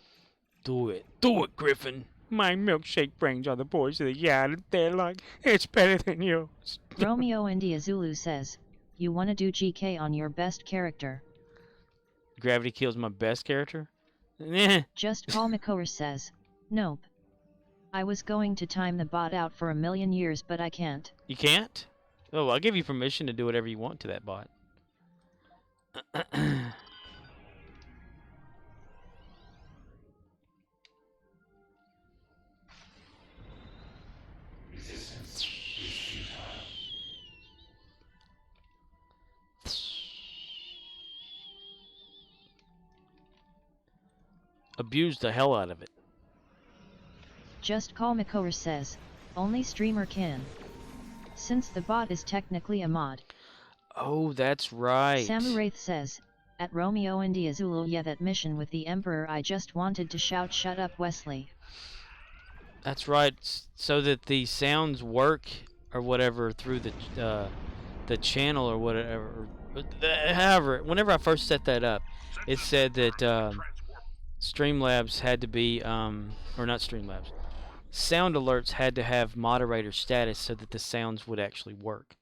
B: Do it. Do it, Griffin. My milkshake brains are the boys of the yard. They're like, it's better than yours.
A: Romeo India Zulu says, you wanna do GK on your best character.
B: Gravity kills my best character?
A: Just Call McCoy says, nope. I was going to time the bot out for 1,000,000 years, but I can't.
B: You can't? Oh, I'll give you permission to do whatever you want to that bot. Abuse the hell out of it.
A: Just Call Makover says, only streamer can. Since the bot is technically a mod.
B: Oh, that's right.
A: Samuraith says, at Romeo and Zulu, yeah, that mission with the Emperor, I just wanted to shout shut up Wesley.
B: That's right, so that the sounds work or whatever through the channel or whatever. However, whenever I first set that up, it said that Streamlabs had to be, or not Streamlabs, sound alerts had to have moderator status so that the sounds would actually work.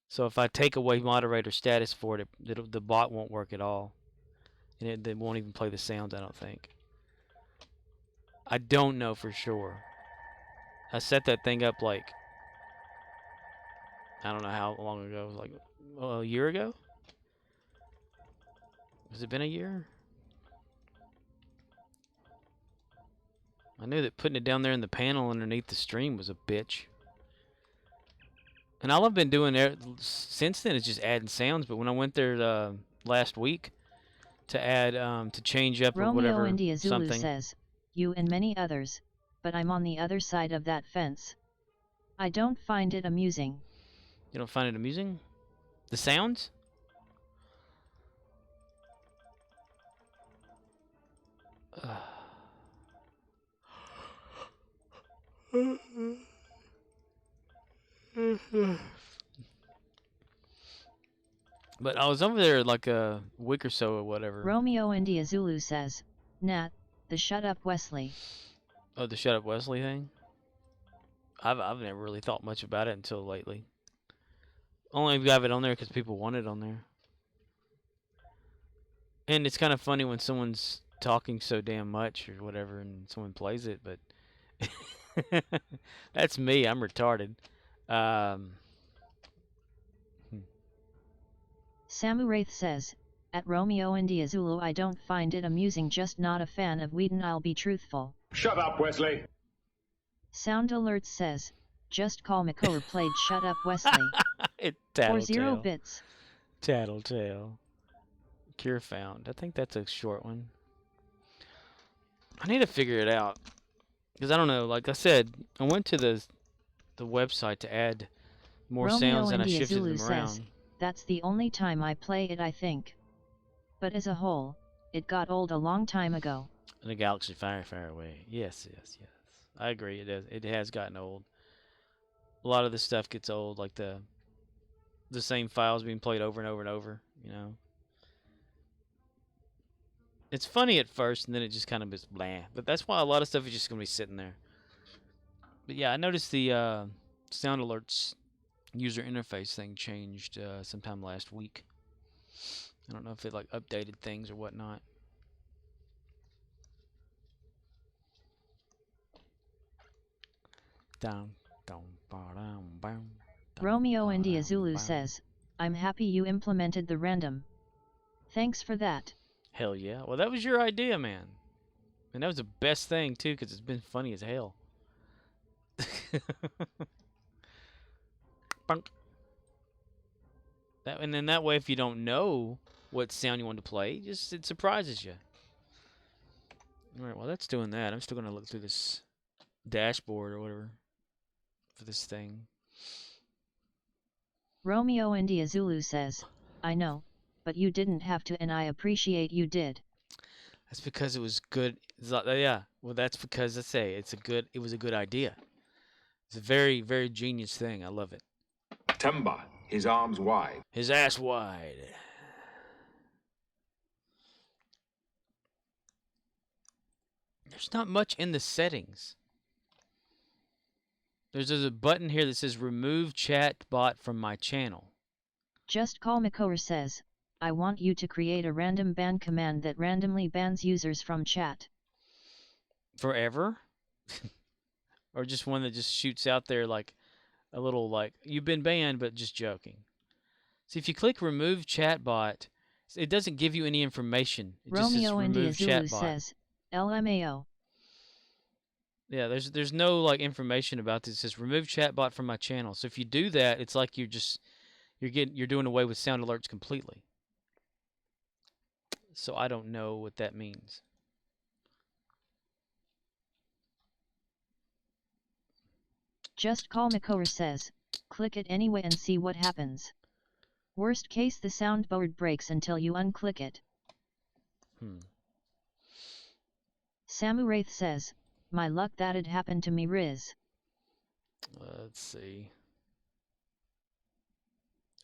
B: So if I take away moderator status for it, the bot won't work at all. And it won't even play the sounds, I don't think. I don't know for sure. I set that thing up like, I don't know how long ago, like a year ago? Has it been a year? I knew that putting it down there in the panel underneath the stream was a bitch. And all I've been doing there since then is just adding sounds. But when I went there last week to add, to change up or whatever,
A: Romeo India Zulu says, you and many others, but I'm on the other side of that fence. I don't find it amusing.
B: You don't find it amusing? The sounds? But I was over there like a week or so or whatever.
A: Romeo India Zulu says, Nat, the shut up Wesley.
B: Oh, the shut up Wesley thing? I've never really thought much about it until lately. Only got it on there because people want it on there. And it's kind of funny when someone's talking so damn much or whatever and someone plays it, but that's me. I'm retarded.
A: Samuraith says, at Romeo India Zulu, I don't find it amusing, just not a fan of Whedon, I'll be truthful.
J: Shut up, Wesley.
A: Sound Alert says, just Call Makover played Shut Up Wesley. For 0 bits.
B: Tattletale. Cure found. I think that's a short one. I need to figure it out. Because I don't know, like I said, I went to the website to add more sounds and I shifted
A: Zulu
B: them around.
A: Says, that's the only time I play it, I think. But as a whole, it got old a long time ago.
B: In a galaxy far, far away. Yes, yes, yes. I agree, it has gotten old. A lot of this stuff gets old, like the same files being played over and over and over, you know. It's funny at first, and then it just kind of is blah. But that's why a lot of stuff is just going to be sitting there. But yeah, I noticed the sound alerts user interface thing changed sometime last week. I don't know if it like updated things or whatnot.
A: Romeo India Zulu says, I'm happy you implemented the random. Thanks for that.
B: Hell yeah. Well, that was your idea, man. And that was the best thing, too, because it's been funny as hell. Bunk. And then that way, if you don't know what sound you want to play, it surprises you. All right, well, that's doing that. I'm still going to look through this dashboard or whatever for this thing.
A: Romeo India Zulu says, I know, but you didn't have to, and I appreciate you did.
B: That's because it was good. Yeah, well, that's because I say it was a good idea. It's a very, very genius thing. I love it.
J: Timber, his arms wide.
B: His ass wide. There's not much in the settings. There's a button here that says remove chat bot from my channel.
A: Just Call Makover says, I want you to create a random ban command that randomly bans users from chat.
B: Forever? Or just one that just shoots out there like a little like, you've been banned, but just joking. See, if you click remove chat bot, It doesn't give you any information. It just says
A: Romeo India
B: remove
A: Zulu
B: chatbot.
A: says, LMAO.
B: Yeah, there's no like information about this. It says remove chatbot from my channel. So if you do that, it's like you're doing away with sound alerts completely. So I don't know what that means.
A: Just Call Makora says, click it anyway and see what happens. Worst case, the soundboard breaks until you unclick it. Samu Wraith says, my luck that'd happen to me, Riz.
B: Let's see.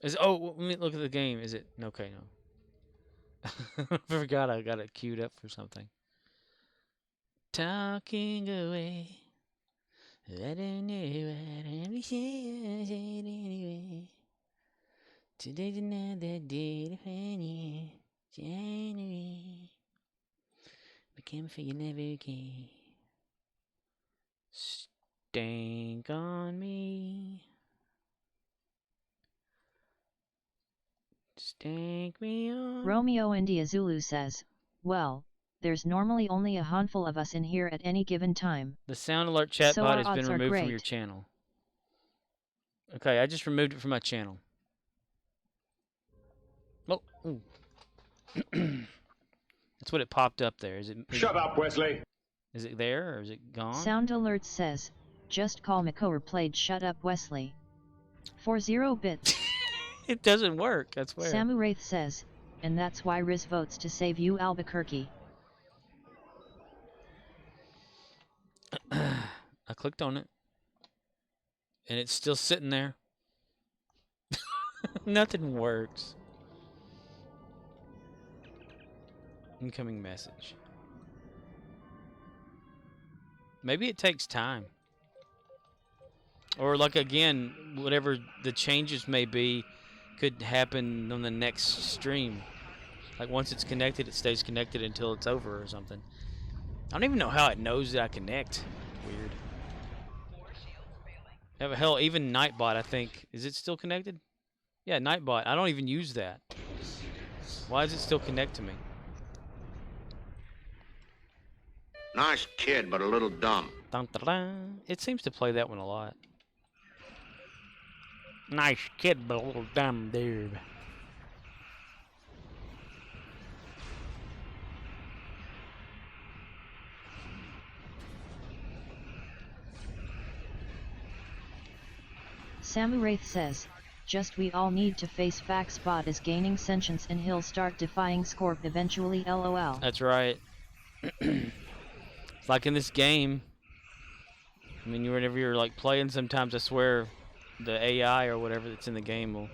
B: Let me look at the game. Is it okay? No. I forgot I got it queued up for something. Talking away. I don't know what I'm saying anyway. Today's another day to find you. January. Became for you never came. Stank on me. Stank me on.
A: Romeo India Zulu says, well, there's normally only a handful of us in here at any given time.
B: The sound alert chatbot has been removed from your channel. Okay, I just removed it from my channel. Oh, that's what it popped up there.
J: Shut up, Wesley.
B: Is it there or is it gone?
A: Sound Alert says, just call Makora played Shut Up Wesley. For 0 bits.
B: It doesn't work, that's weird.
A: Samu Wraith says, and that's why Riz votes to save you Albuquerque.
B: I clicked on it. And it's still sitting there. Nothing works. Incoming message. Maybe it takes time. Or like again, whatever the changes may be could happen on the next stream. Like once it's connected, it stays connected until it's over or something. I don't even know how it knows that I connect. Weird. Hell, even Nightbot, I think. Is it still connected? Yeah, Nightbot. I don't even use that. Why does it still connect to me?
C: Nice kid, but a little dumb.
B: Dun, dun, dun. It seems to play that one a lot.
S: Nice kid, but a little dumb dude.
A: Samu Wraith says, just we all need to face Faxbot is gaining sentience and he'll start defying Scorp eventually, lol.
B: That's right. It's like in this game. I mean, whenever you're like playing, sometimes I swear the AI or whatever that's in the game will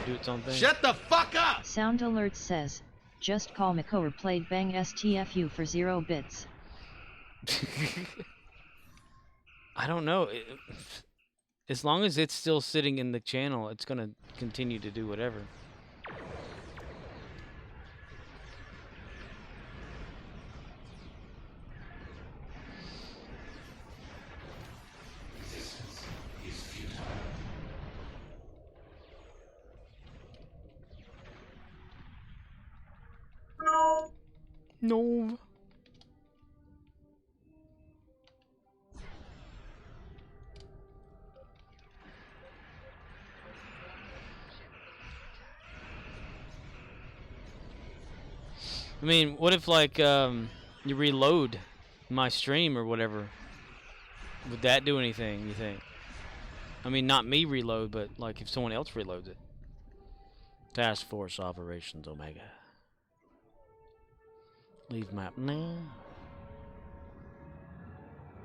B: do its own thing.
C: Shut the fuck up!
A: Sound Alert says, just call Makora played Bang STFU for 0 bits.
B: I don't know. As long as it's still sitting in the channel, it's going to continue to do whatever. No. I mean, what if like you reload my stream or whatever? Would that do anything, you think? I mean, not me reload, but like if someone else reloads it. Task Force Operations Omega. Leave map now.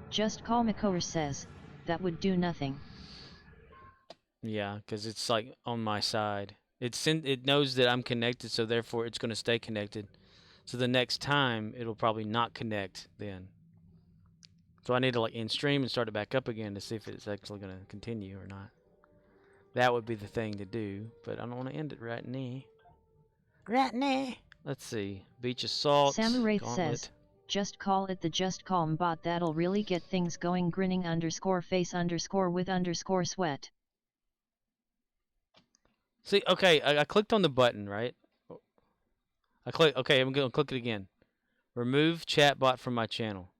A: Just call Makora says, that would do nothing.
B: Yeah, because it's like on my side. It knows that I'm connected, so therefore it's going to stay connected. So the next time, it'll probably not connect then. So I need to like end stream and start it back up again to see if it's actually going to continue or not. That would be the thing to do, but I don't want to end it right now.
F: Right now.
B: Let's see. Beach Assault.
A: Samu Wraith says, just call it the Just Calm bot, that'll really get things going. Grinning _ face _ with _ sweat.
B: See, okay, I clicked on the button, right? Okay, I'm going to click it again. Remove chatbot from my channel.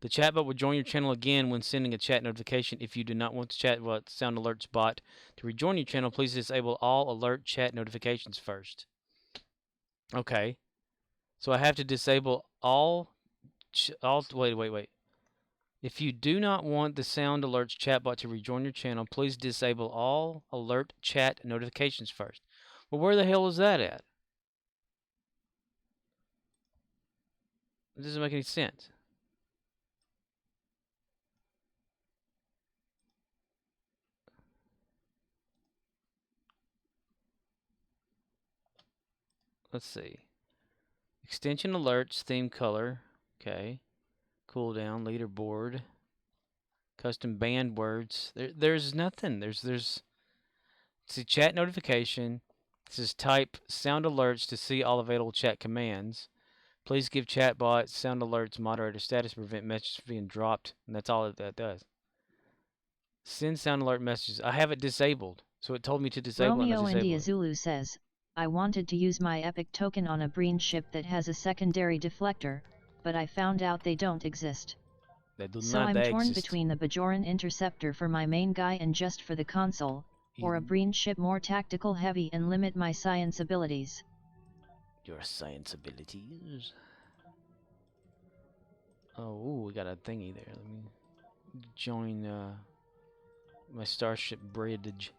B: The chatbot will join your channel again when sending a chat notification. If you do not want the chatbot sound alerts bot to rejoin your channel, please disable all alert chat notifications first. Okay. So I have to disable all wait. If you do not want the sound alerts chatbot to rejoin your channel, please disable all alert chat notifications first. Well, where the hell is that at? It doesn't make any sense. Let's see. Extension alerts, theme color. Okay. Cooldown, leaderboard. Custom banned words. There's nothing. See, chat notification. This is type sound alerts to see all available chat commands. Please give chatbot sound alerts moderator status to prevent messages from being dropped. And that's all that does. Send sound alert messages. I have it disabled. So it told me to disable it.
A: Romeo India Zulu says, I wanted to use my epic token on a Breen ship that has a secondary deflector, but I found out they don't exist. So I'm torn between the Bajoran Interceptor for my main guy and just for the console, or a Breen ship more tactical heavy and limit my science abilities.
B: Your science abilities? Oh, we got a thingy there. Let me join my Starship Bridge.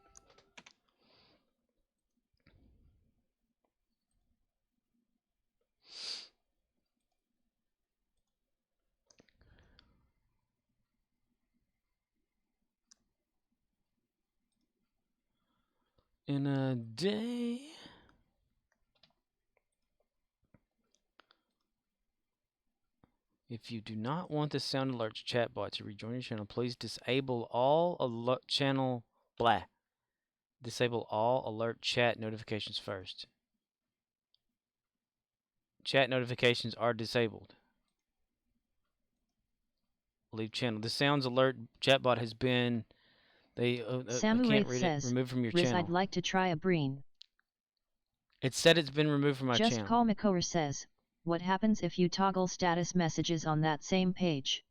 B: In a day. If you do not want the sound alerts chatbot to rejoin your channel, please disable all alert Disable all alert chat notifications first. Chat notifications are disabled. Leave channel. The sounds alert chatbot has been
A: Samu says,
B: removed from your
A: Riz,
B: channel.
A: I'd like to try a Breen.
B: It said it's been removed from my channel.
A: Just Call Makower says, what happens if you toggle status messages on that same page?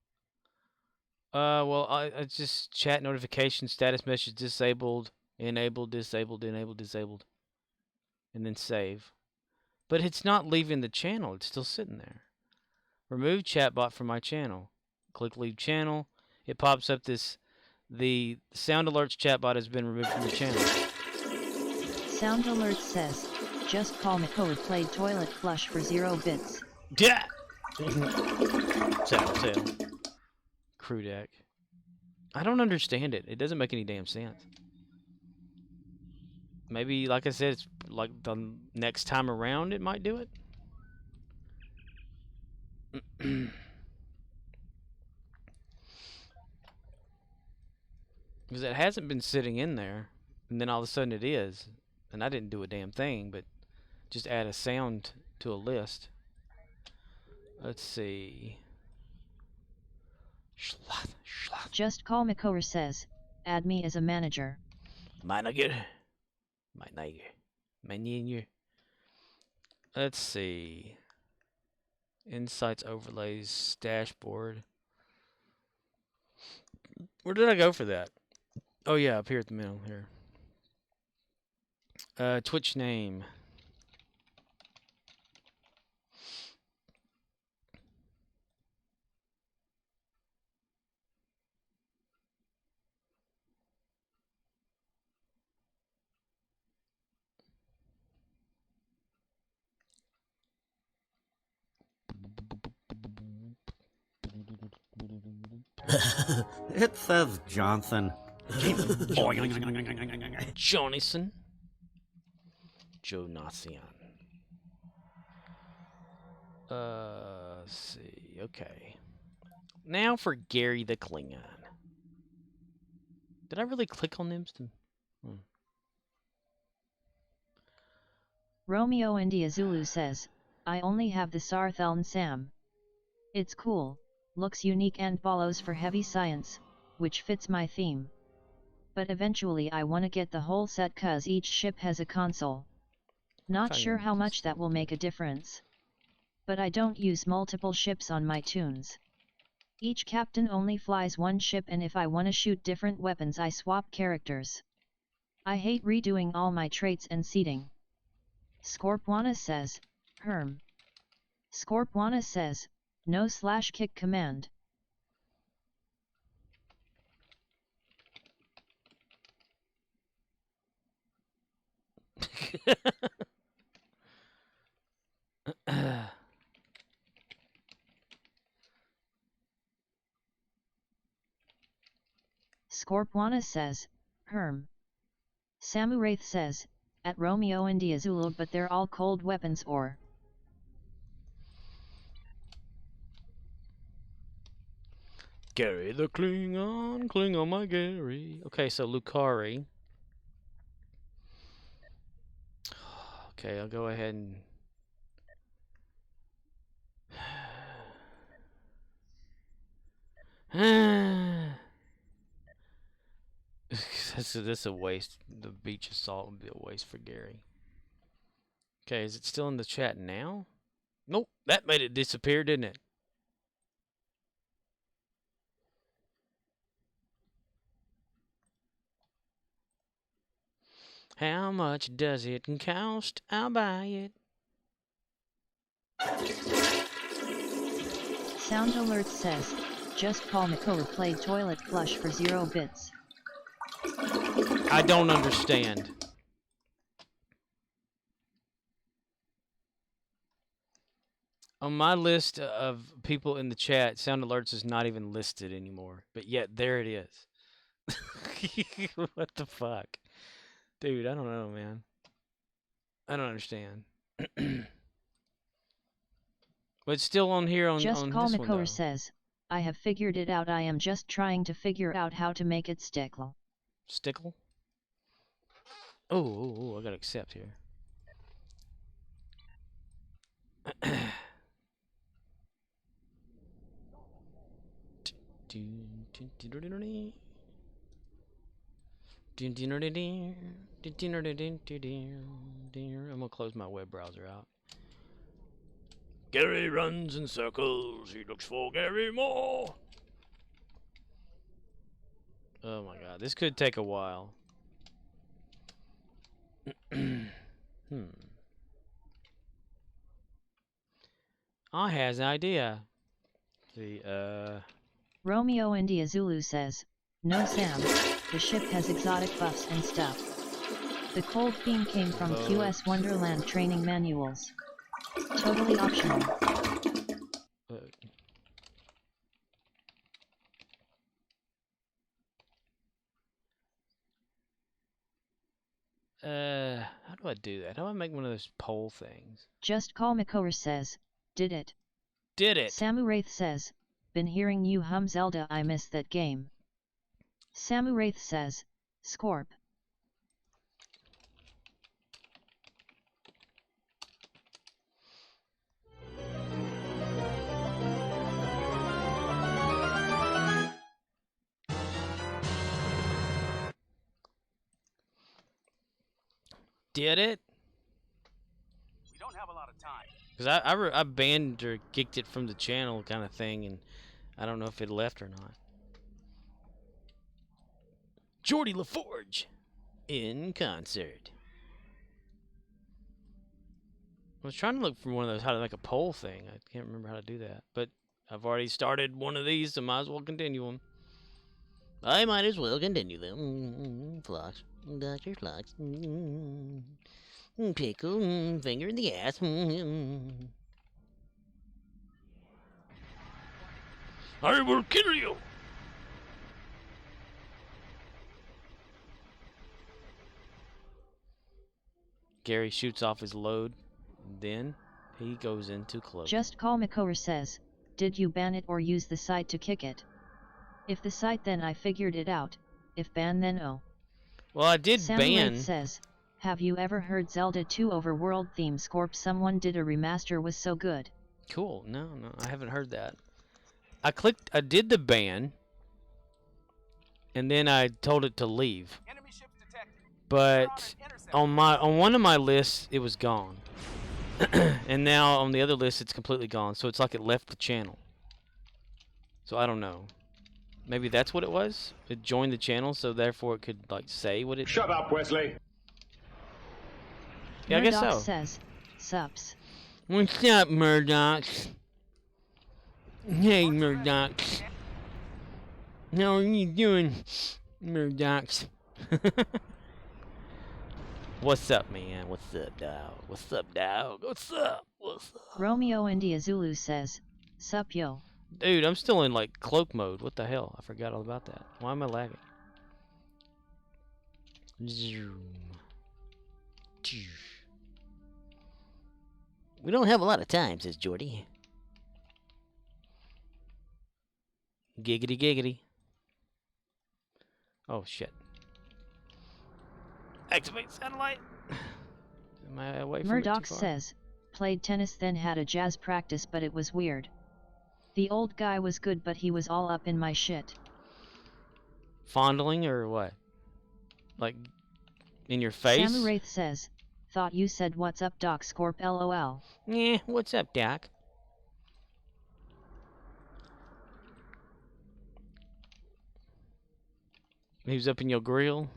B: Well, I just chat notification status message disabled, enabled, disabled, enabled, disabled, and then save. But it's not leaving the channel. It's still sitting there. Remove chatbot from my channel. Click leave channel. It pops up the sound alerts chatbot has been removed from the channel.
A: Sound alert says, just Call Makower played toilet flush for 0 bits.
B: Yeah. Tail. Crew deck. I don't understand it. It doesn't make any damn sense. Maybe, like I said, it's like the next time around it might do it. Because it hasn't been sitting in there, and then all of a sudden it is. And I didn't do a damn thing, but just add a sound to a list. Let's see.
A: Just Call Makower says, add me as a manager.
B: Manager. Let's see. Insights, overlays, dashboard. Where did I go for that? Oh yeah, up here at the middle here. Twitch name.
H: It says Johnson.
B: Jonathan. Jonathan. Let's see. Okay. Now for Gary the Klingon. Did I really click on them?
A: Romeo India Zulu says, I only have the Sartheln Sam. It's cool, looks unique and follows for heavy science, which fits my theme. But eventually I wanna get the whole set cause each ship has a console. Not sure how much that will make a difference. But I don't use multiple ships on my tunes. Each captain only flies one ship, and if I wanna shoot different weapons I swap characters. I hate redoing all my traits and seating. Scorpwana says, Herm. Scorpwana says, no /kick command. Scorpwana says, Herm. Samuraith says, at Romeo and Diazulud, but they're all cold weapons or...
B: Gary the Klingon my Gary. Okay, so Lucari. Okay, I'll go ahead and... This a waste. The beach of salt would be a waste for Gary. Okay, is it still in the chat now? Nope, that made it disappear, didn't it? How much does it cost? I'll buy it.
A: Sound Alert says, just call Makoa played toilet flush for 0 bits.
B: I don't understand. On my list of people in the chat, Sound Alerts is not even listed anymore. But yet, there it is. What the fuck? Dude, I don't know, man. I don't understand. But it's still on here on
A: Just
B: on
A: call
B: this one,
A: Makoa says, I have figured it out. I am just trying to figure out how to make it stickle.
B: Stickle? Oh, I gotta accept here. I'm gonna close my web browser out. Gary runs in circles. He looks for Gary Moore. Oh my god, this could take a while. I has an idea.
A: Romeo India Zulu says, no Sam, the ship has exotic buffs and stuff. The cold theme came from QS Wonderland training manuals. Totally optional.
B: How do I do that? How do I make one of those poll things?
A: Just call Makoa says, did it.
B: Did it.
A: Samuraith says, been hearing you hum Zelda, I miss that game. Samuraith says, Scorp.
B: Did it?
P: We don't have a lot of time.
B: Because I banned or kicked it from the channel kind of thing, and I don't know if it left or not. Geordie LaForge in concert. I was trying to look for one of those, how to make a poll thing. I can't remember how to do that. But I've already started one of these, so might as well continue them. I might as well continue them. Flux. Dr. Flux. Pickle. Finger in the ass. I will kill you. Gary shoots off his load. Then he goes into close.
A: Just call Makoa says, did you ban it or use the site to kick it? If the site, then I figured it out. If ban, then oh.
B: Well, I did ban.
A: Says, have you ever heard Zelda 2 overworld theme Scorp? Someone did a remaster, was so good.
B: Cool. No, I haven't heard that. I did the ban, and then I told it to leave.
P: Enemy ships detected.
B: But on one of my lists it was gone. And now on the other list it's completely gone. So it's like it left the channel. So I don't know. Maybe that's what it was? It joined the channel, so therefore it could like say what it.
J: Shut up, Wesley.
B: Yeah, I guess so.
A: Says, "Sups."
B: What's up, Murdoch? Hey, Murdoch. How are you doing, Murdoch? What's up, man? What's up, dog? What's up, dog? What's up? What's up?
A: Romeo India Zulu says, "Sup, yo."
B: Dude, I'm still in like cloak mode. What the hell? I forgot all about that. Why am I lagging? Zoom.
F: We don't have a lot of time, says Jordy.
B: Giggity giggity. Oh shit. Activate satellite. Am I away from
A: Murdoch
B: it too far?
A: says, "Played tennis then had a jazz practice but it was weird. The old guy was good but he was all up in my shit."
B: Fondling or what? Like in your face?
A: Samu Wraith says, "Thought you said what's up Doc Scorp LOL."
B: Yeah, what's up, Doc? He was up in your grill?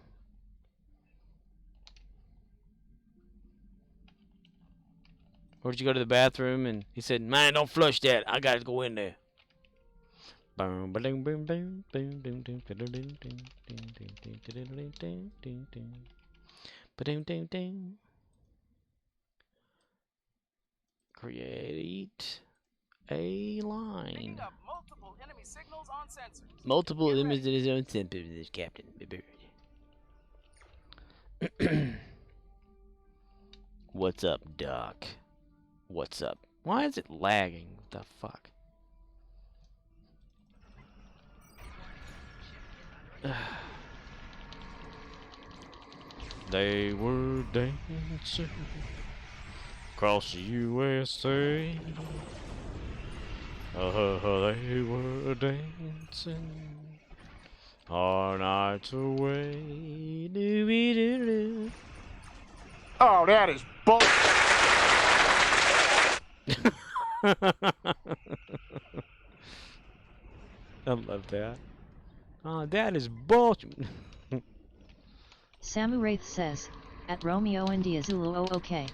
B: Or did you go to the bathroom and he said, "Man, don't flush that. I gotta go in there." Boom, boom, boom, boom, boom, boom, boom, boom. Create a line.
P: Multiple enemy signals on sensors.
B: Multiple images on sensors, Captain. What's up, Doc? What's up? Why is it lagging? What the fuck? They were dancing across the USA. They were dancing all night away. Doo-wee-doo-doo.
N: Oh, that is bull.
B: I love that. Oh, that is bullshit.
A: Samu Wraith says, "At Romeo India Zulu oh okay."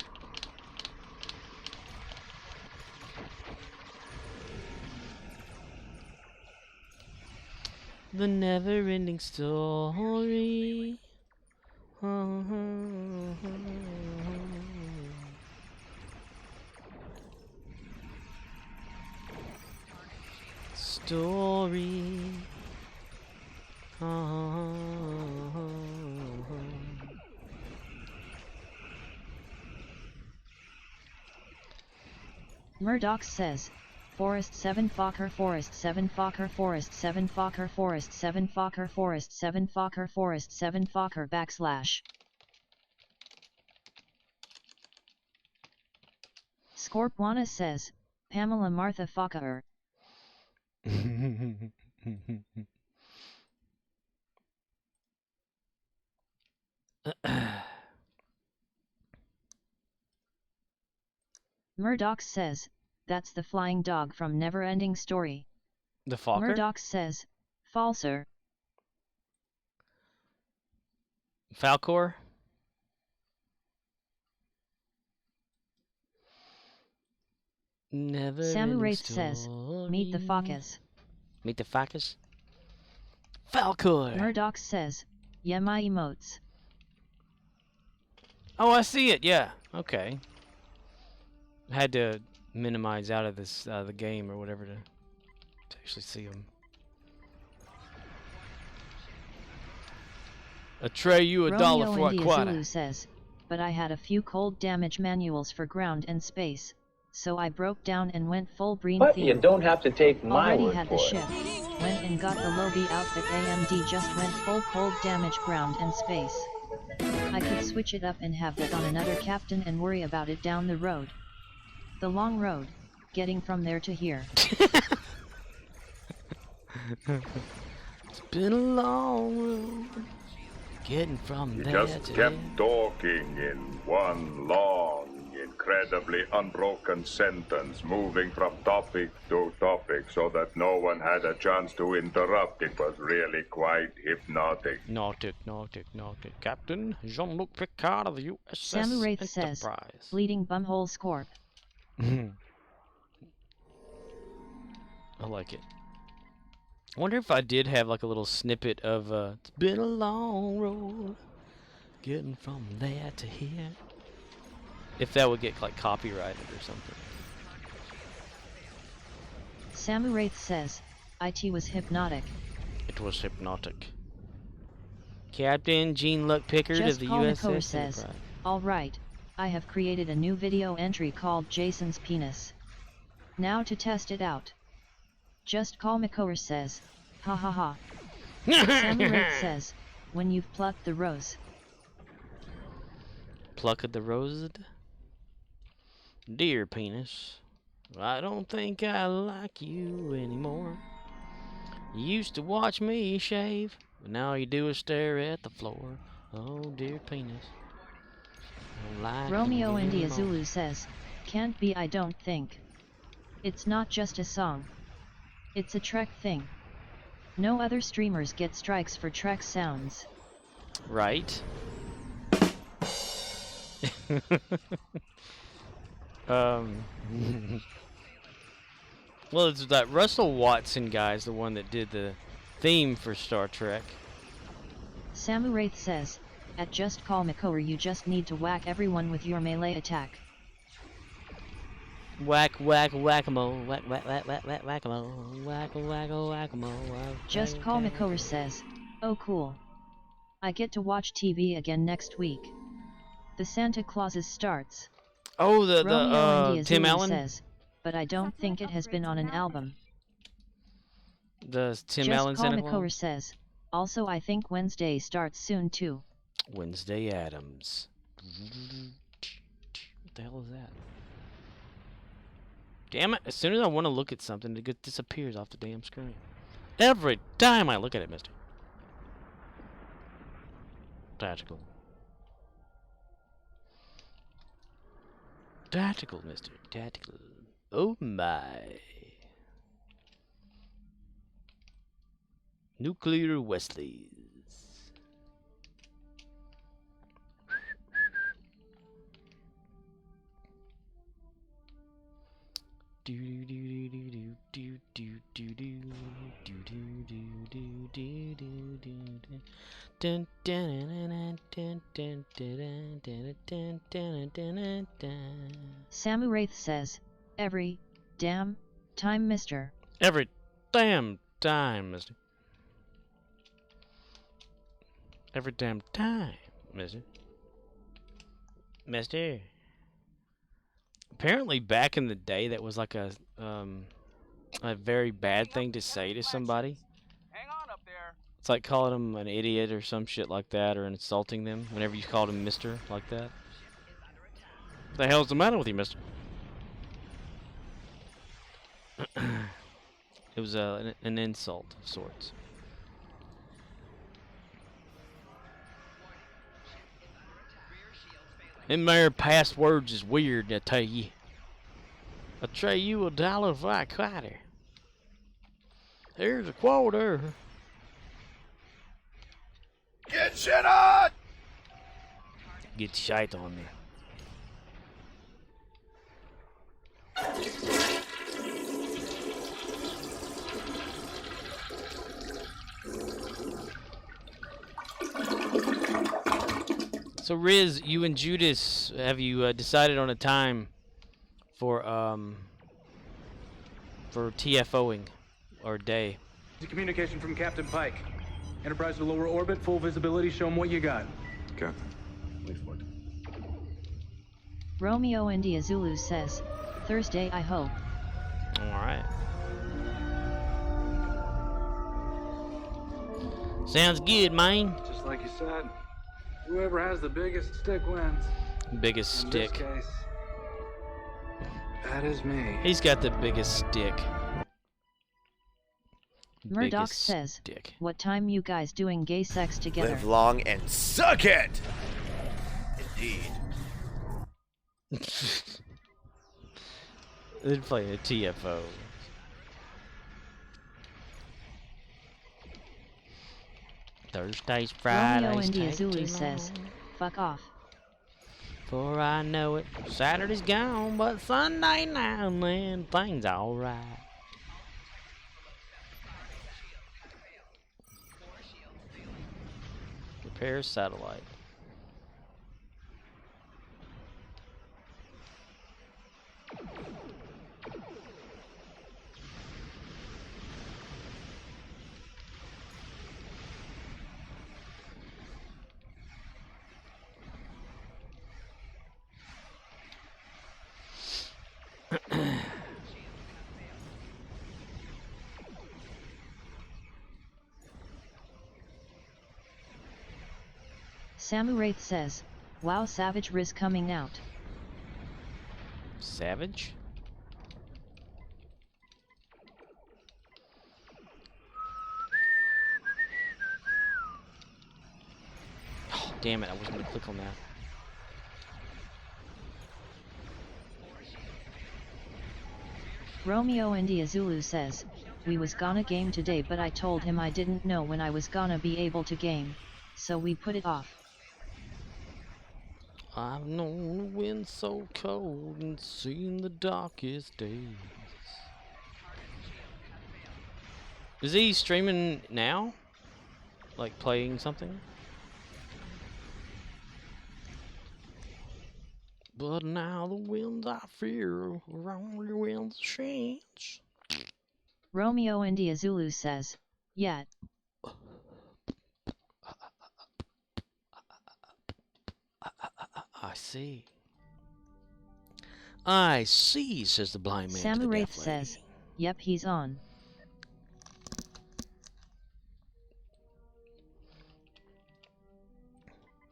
B: The never-ending story. Story.
A: Murdoch says, "Forest 7 Fokker Forest 7 Fokker Forest 7 Fokker Forest 7 Fokker Forest 7 Fokker Forest 7 Fokker /." Scorpwana says, "Pamela Martha Fokker." Murdoch says, "That's the flying dog from Neverending Story."
B: The Fokker?
A: Murdoch says, "Falser."
B: Falcor? Never.
A: Samu Wraith says, "Meet the Focus."
B: Meet the Focus? Falcor!
A: Murdoch says, "Yeah, my emotes."
B: Oh, I see it, yeah. Okay. I had to minimize out of this the game or whatever to actually see them. I tray you $1 for a quarter.
A: Zulu says, "But I had a few cold damage manuals for ground and space, so I broke down and went full green
I: But
A: field.
I: you don't have to take my
A: Already
I: word
A: had
I: for
A: the
I: it.
A: ship, went and got the Lobby outfit. AMD just went full cold damage ground and space. I could switch it up and have that on another captain and worry about it down the road. The long road, getting from there to here."
B: It's been a long road. Getting from
K: He
B: there
K: just
B: to
K: kept
B: there.
K: talking in one long, incredibly unbroken sentence, moving from topic to topic so that no one had a chance to interrupt. It was really quite hypnotic.
B: Nautic. Captain Jean-Luc Picard of the USS
A: Samu Wraith
B: Enterprise.
A: says, bleeding bumhole Scorp.
B: I like it. I wonder if I did have like a little snippet of it's been a long road getting from there to here. If that would get like copyrighted or something.
A: Samu Wraith says, IT was hypnotic.
B: It was hypnotic. Captain Jean-Luc Picard
A: Just
B: of the
A: Call
B: USS
A: Nicole says,
B: Enterprise.
A: alright, I have created a new video entry called Jason's Penis. Now to test it out. Just Call Makor says, ha ha ha. Samu Wraith says, when you've plucked the rose.
B: Plucked the rose? Dear penis, I don't think I like you anymore. You used to watch me shave, but now you do is stare at the floor. Oh dear penis. I don't like
A: Romeo
B: you
A: India
B: anymore.
A: Zulu says, can't be I don't think. It's not just a song. It's a Trek thing. No other streamers get strikes for Trek sounds.
B: Right. Well, it's that Russell Watson guy's the one that did the theme for Star Trek.
A: Samu Wraith says, at Just Call Makor you just need to whack everyone with your melee attack.
B: Whack, whack, whack-a-mole, whack, whack, whack, whack, whack, whack-a-mole, whack, whack, whack-a-mole.
A: Just Call Makor says, oh cool. I get to watch TV again next week. The Santa Clauses starts.
B: Oh, the
A: India
B: Tim
A: Zulu
B: Allen?
A: says, but I don't think it has been on an album.
B: The Tim
A: Just
B: Allen
A: Call
B: Santa
A: Makor
B: Claus?
A: says, also I think Wednesday starts soon too.
B: Wednesday Addams. What the hell is that? Damn it, as soon as I want to look at something, it disappears off the damn screen. Every time I look at it, mister. Tactical. Tactical, mister. Tactical. Oh my. Nuclear Wesleys. Do do do do do do do do do do do do do do. Dun dun dun dun dun dun dun dun dun dun.
A: Samu Wraith says, every damn time, mister.
B: Every damn time, mister. Every damn time, mister. Mister. Apparently, back in the day, that was like a very bad thing to say to somebody.
P: Hang on up there.
B: It's like calling them an idiot or some shit like that, or insulting them whenever you called him Mister like that. What the hell's the matter with you, Mister? It was an insult of sorts. Them there past words is weird, I tell you. I'll trade you $1 for a quarter. Here's a quarter.
N: Get shit on!
B: Get shite on me. So Riz, you and Judas, have you decided on a time for TFOing or day?
T: Communication from Captain Pike. Enterprise to lower orbit, full visibility. Show them what you got.
M: Captain, please what?
A: Romeo India Zulu says, Thursday I hope.
B: Alright. Sounds good, man.
T: Just like you said, whoever has the biggest stick wins.
B: Biggest stick.
T: In this case, that is me.
B: He's got the biggest stick.
A: Murdoch says, what time you guys doing gay sex together?
N: Live long and suck it! Indeed.
B: They're playing a TFO. Thursdays, Fridays.
A: Romeo India Zulu says, fuck off.
B: For I know it, Saturday's gone, but Sunday now and then things alright. Repair satellite.
A: Samu Wraith says, wow, Savage Riz coming out.
B: Savage? Oh, damn it, I wasn't gonna click on that.
A: Romeo India Zulu says, we was gonna game today but I told him I didn't know when I was gonna be able to game, so we put it off.
B: I've known the wind so cold and seen the darkest days. Is he streaming now? Like playing something? But now the winds I fear are only winds of change.
A: Romeo India Zulu says, yet.
B: I see. I see, says the blind man.
A: Samu Wraith says, yep, he's on.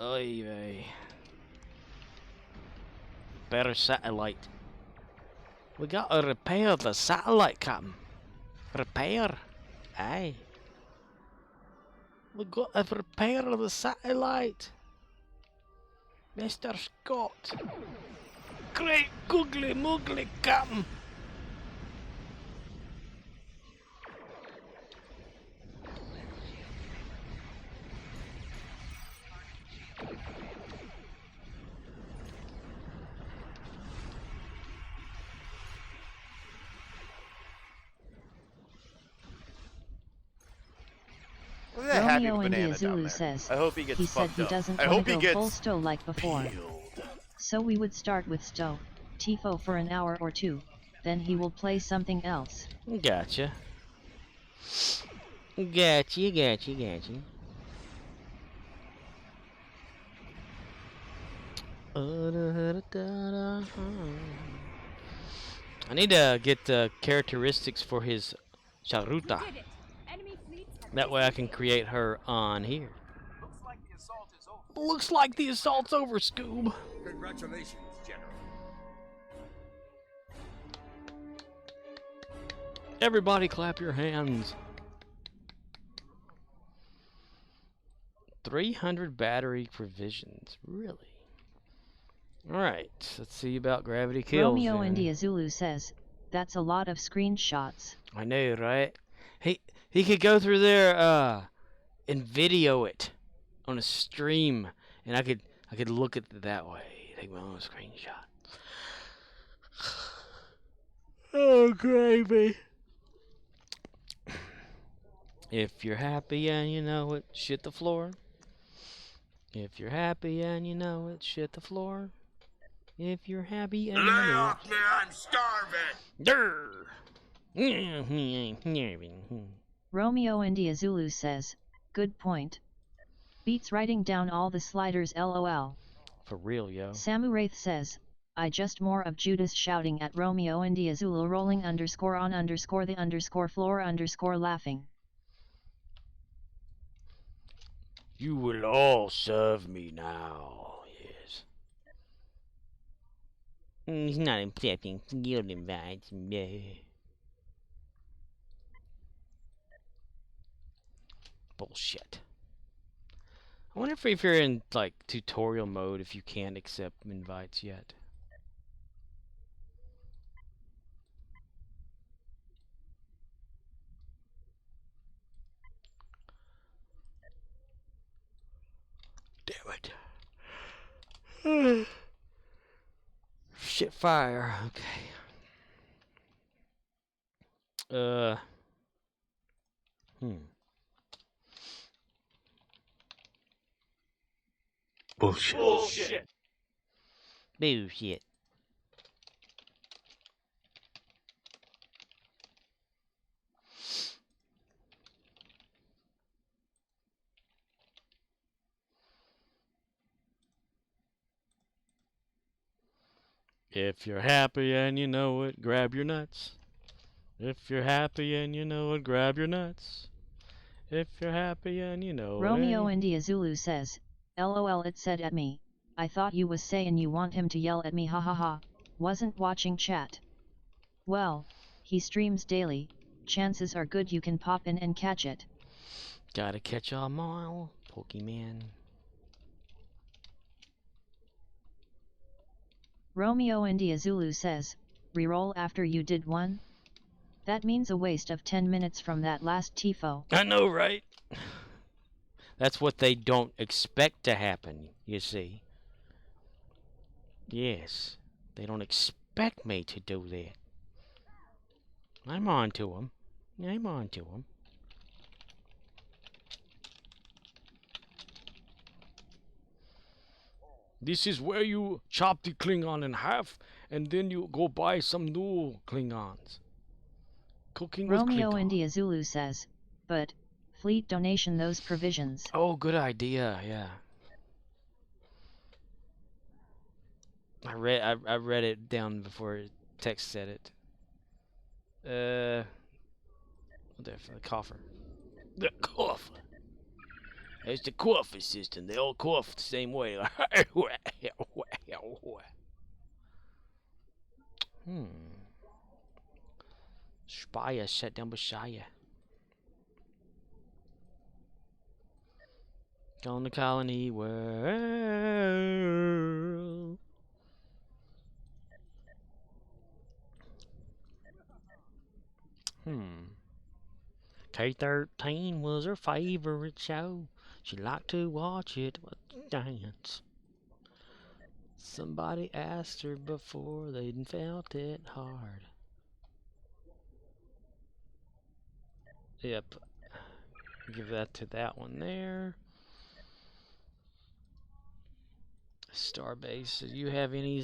B: Oy vey. Better satellite. We gotta repair the satellite, Captain. Repair? Aye. We gotta repair the satellite. Mr. Scott. Great googly moogly, Captain.
A: Romeo India Zulu says,
N: I hope he gets
A: said he
N: up.
A: doesn't
N: I
A: want
N: hope
A: to
N: he
A: go
N: gets
A: full Stowe like before. So we would start with Stowe, Tifo for an hour or two, then he will play something else.
B: Gotcha. Gotcha. I need to get the characteristics for his Charuta. That way I can create her on here. Looks like the assault's over, Scoob.
E: Congratulations, General.
B: Everybody clap your hands. 300 battery provisions, really? Alright, let's see about gravity kills.
A: Romeo
B: then.
A: India Zulu says, that's a lot of screenshots.
B: I know, right? He could go through there and video it on a stream, and I could look at it that way. Take my own screenshot. Oh, gravy. If you're happy and you know it, shit the floor. If you're happy and you know it, shit the floor. If you're happy and you know it.
C: Lay off me, I'm starving!
A: Romeo India Zulu says, good point. Beats writing down all the sliders LOL.
B: For real, yo.
A: Samu Wraith says, I just more of Judas shouting at Romeo India Zulu rolling underscore on underscore the underscore floor underscore laughing.
B: You will all serve me now, yes. He's not accepting guild invites. Bullshit. I wonder if you're in, like, tutorial mode, if you can't accept invites yet. Damn it. Shit fire. Okay.
C: Bullshit.
B: Bullshit. Bullshit. If you're happy and you know it, grab your nuts. If you're happy and you know it, grab your nuts. If you're happy and you know
A: Romeo
B: it.
A: India Zulu says, LOL it said at me, I thought you was saying you want him to yell at me ha ha ha, wasn't watching chat. Well, he streams daily, chances are good you can pop in and catch it.
B: Gotta catch 'em all, Pokemon.
A: Romeo India Zulu says, reroll after you did one? That means a waste of 10 minutes from that last TIFO.
B: I know, right? That's what they don't expect to happen, you see. Yes, they don't expect me to do that. I'm on to them. I'm on to them. This is where you chop the Klingon in half, and then you go buy some new Klingons. Cooking with
A: Romeo
B: Klingon.
A: India Zulu says, but, fleet donation those provisions.
B: Oh, good idea, yeah. I read it down before text said it. There for the coffer. The coffer. It's the coffer system. They all cough the same way. Spire shut down Bashaya. On the colony world. K-13 was her favorite show. She liked to watch it dance. Somebody asked her before they'd felt it hard. Yep. Give that to that one there. Starbase. Do you have any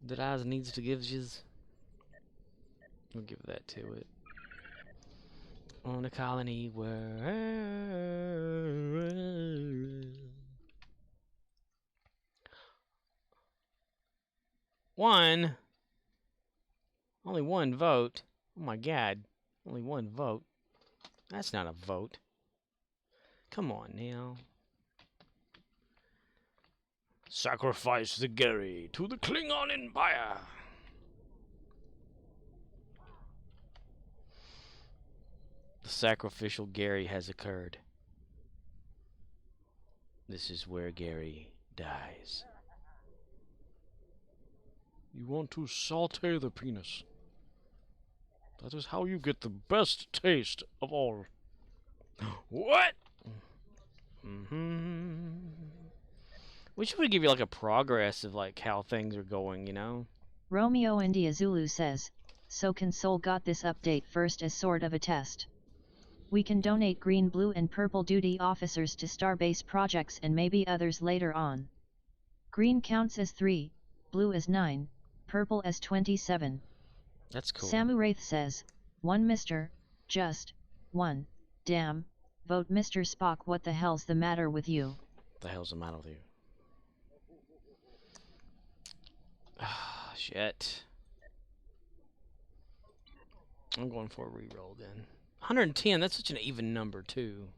B: that I needs to give you? We'll give that to it. On the colony world. One. Only one vote. Oh my god. Only one vote. That's not a vote. Come on now. Sacrifice the Gary to the Klingon Empire. The sacrificial Gary has occurred. This is where Gary dies. You want to saute the penis. That is how you get the best taste of all. What? We should give you like a progress of like how things are going, you know?
A: Romeo India Zulu says, so Console got this update first as sort of a test. We can donate green, blue and purple duty officers to Starbase projects and maybe others later on. Green counts as 3, blue as 9, purple as 27.
B: That's cool.
A: Samu Wraith says, 1 Mr. Just, 1, damn, vote Mr. Spock, what the hell's the matter with you?
B: What the hell's the matter with you? Ah, shit. I'm going for a reroll then. 110, that's such an even number, too.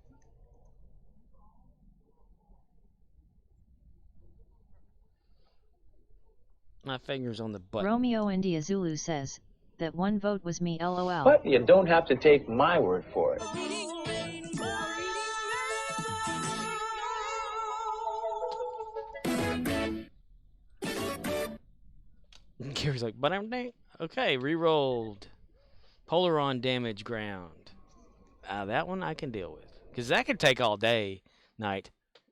B: My finger's on the button.
A: Romeo India Zulu says, that 1 vote was me, LOL.
I: But you don't have to take my word for it.
B: Gary's like, but I'm okay. Rerolled. Polaron damage ground. That one I can deal with, because that could take all day, night,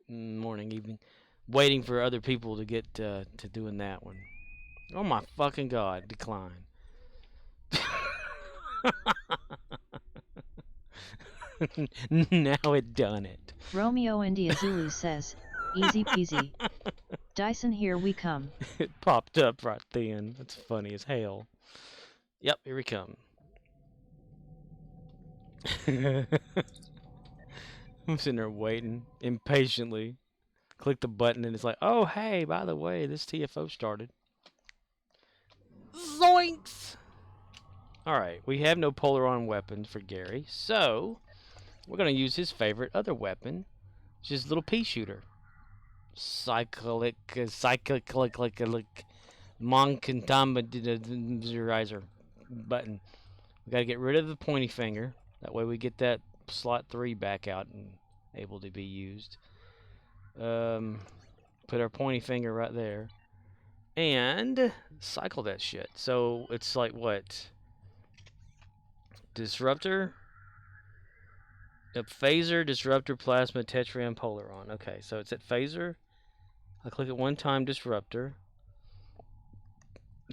B: morning, evening, waiting for other people to get to doing that one. Oh my fucking god! Decline. Now it done it.
A: Romeo India Zulu says, easy peasy. Dyson, here we come.
B: It popped up right then. That's funny as hell. Yep, here we come. I'm sitting there waiting impatiently. Click the button and it's like, oh hey, by the way, this TFO started. Zoinks! Alright, we have no Polaron weapons for Gary, so we're going to use his favorite other weapon, which is little pea shooter. Cyclic Monkantamizer button. We got to get rid of the pointy finger. That way we get that slot 3 back out and able to be used. Put our pointy finger right there. And cycle that shit. So it's like what? Disruptor? Yep, phaser, disruptor, plasma, tetrium, polaron. Okay, so it's at phaser. I click it one time, disruptor.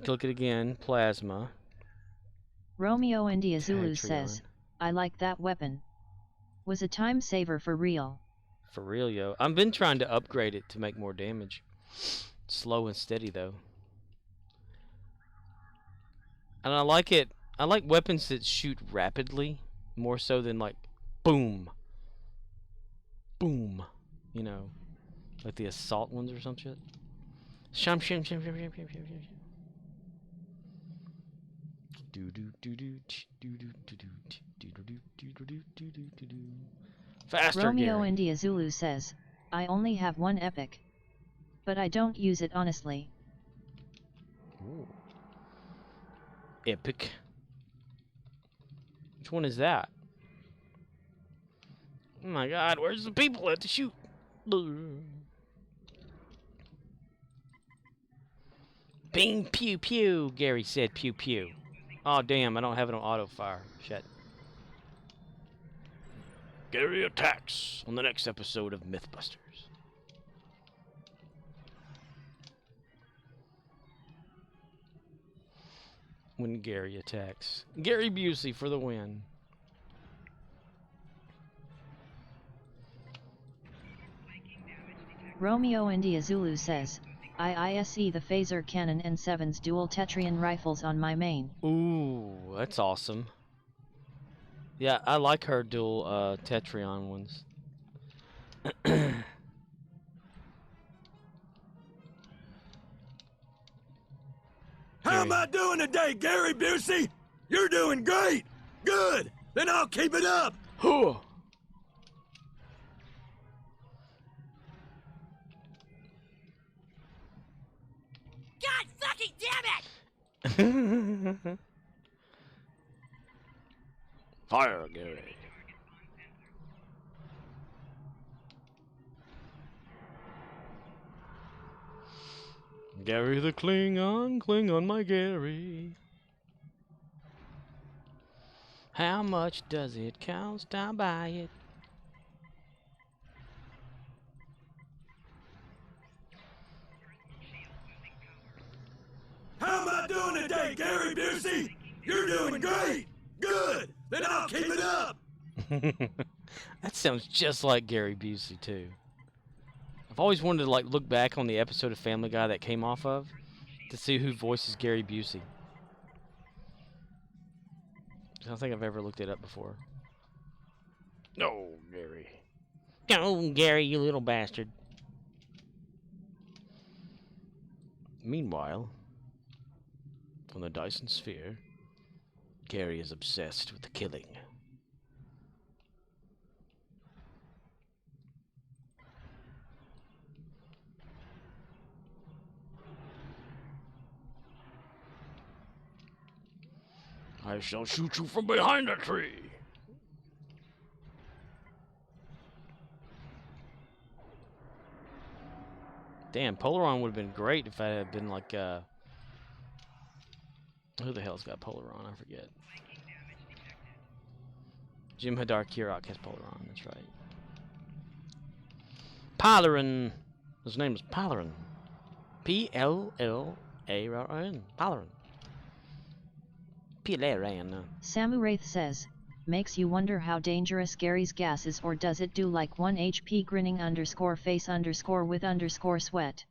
B: Click it again, plasma.
A: Romeo India Zulu says, I like that weapon. Was a time saver for real.
B: For real, yo. I've been trying to upgrade it to make more damage. Slow and steady, though. And I like it. I like weapons that shoot rapidly, more so than like, boom. Boom. You know, like the assault ones or some shit. Shum, shum, shum, shum, shum, shum, shum, shum. Faster,
A: Romeo
B: Gary.
A: India Zulu says, I only have one epic. But I don't use it honestly.
B: Ooh. Epic. Which one is that? Oh my god, where's the people at to shoot? Bing, pew, pew, Gary said pew, pew. Oh, damn, I don't have it on auto fire. Shit. Gary attacks on the next episode of Mythbusters. When Gary attacks. Gary Busey for the win.
A: Romeo India Zulu says, ISE the phaser cannon and 7's dual Tetrian rifles on my main.
B: Ooh, that's awesome. Yeah, I like her dual Tetrion ones.
D: How am I doing today, Gary Busey? You're doing great. Good. Then I'll keep it up.
B: Huh.
F: God fucking damn it!
B: Fire, Gary. Gary the Klingon, my Gary. How much does it cost? I'll buy it.
D: How am I doing today, Gary Busey? You're doing great. Good. Then I'll keep it up.
B: That sounds just like Gary Busey too. I've always wanted to like look back on the episode of Family Guy that came off of to see who voices Gary Busey. I don't think I've ever looked it up before. No, Gary.
F: No, Gary, you little bastard.
B: Meanwhile, on the Dyson Sphere, Gary is obsessed with the killing. I shall shoot you from behind a tree. Damn, Polaron would have been great if I had been like Who the hell's got Polaron? I forget. Jim Hadar Kirok has Polaron, that's right. Polaron! His name is Polaron. P-L-L-A-R-O-N. Polaron. P-L-A-R-O-N.
A: Samu Wraith says, makes you wonder how dangerous Gary's gas is, or does it do like 1 HP grinning _ face _ with _ sweat?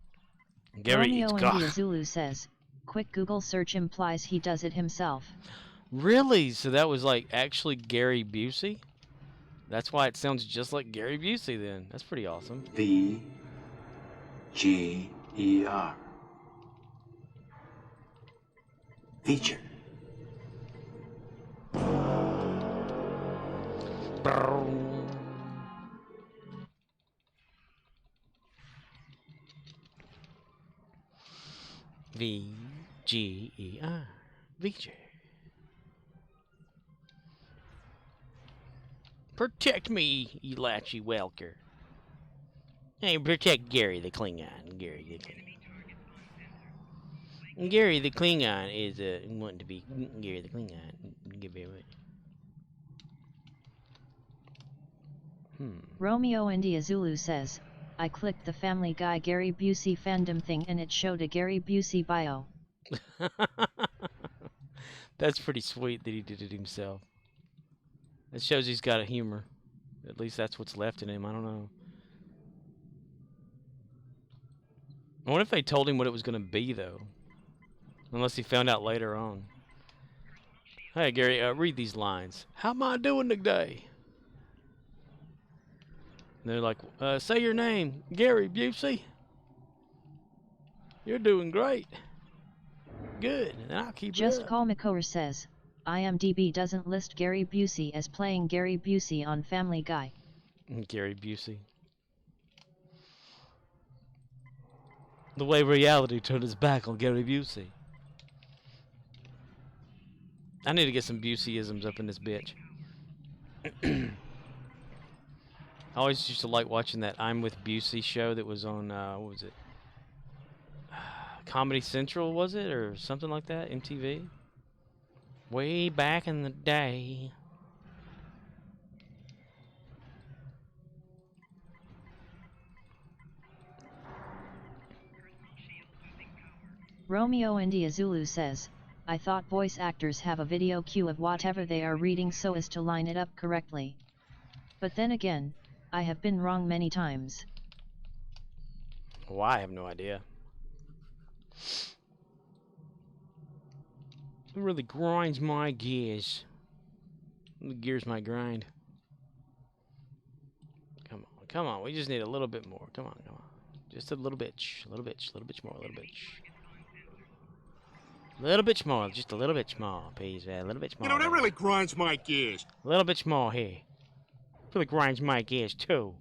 B: Gary
A: Romeo India Zulu says, quick Google search implies he does it himself.
B: Really? So that was like actually Gary Busey? That's why it sounds just like Gary Busey then. That's pretty awesome.
L: V-G-E-R. Feature.
B: V-G-E-R. Feature. Protect me, you latchy welker. Hey, protect Gary the Klingon. Gary the Klingon. Gary the Klingon is wanting to be Gary the Klingon. Give it away.
A: Romeo India Zulu says, I clicked the Family Guy Gary Busey fandom thing and it showed a Gary Busey bio.
B: That's pretty sweet that he did it himself. It shows he's got a humor. At least that's what's left in him. I don't know. I wonder if they told him what it was going to be, though. Unless he found out later on. Hey, Gary, read these lines. How am I doing today? And they're like, say your name. Gary Busey. You're doing great. Good. And I'll keep it up.
A: Just Call McCower says, IMDb doesn't list Gary Busey as playing Gary Busey on Family Guy.
B: Gary Busey. The way reality turned its back on Gary Busey. I need to get some Buseyisms up in this bitch. I always used to like watching that I'm with Busey show that was on, what was it? Comedy Central, was it? Or something like that? MTV? Way back in the day.
A: Romeo India Zulu says, I thought voice actors have a video cue of whatever they are reading so as to line it up correctly. But then again, I have been wrong many times.
B: Well, I have no idea. It really grinds my gears. The gears my grind. Come on, come on. We just need a little bit more. Come on, come on. Just a little bit more, a little bit. A little bit more, just a little bit more, please. A little bit more.
G: You know, that really grinds my gears.
B: A little bit more here. Really grinds my gears, too.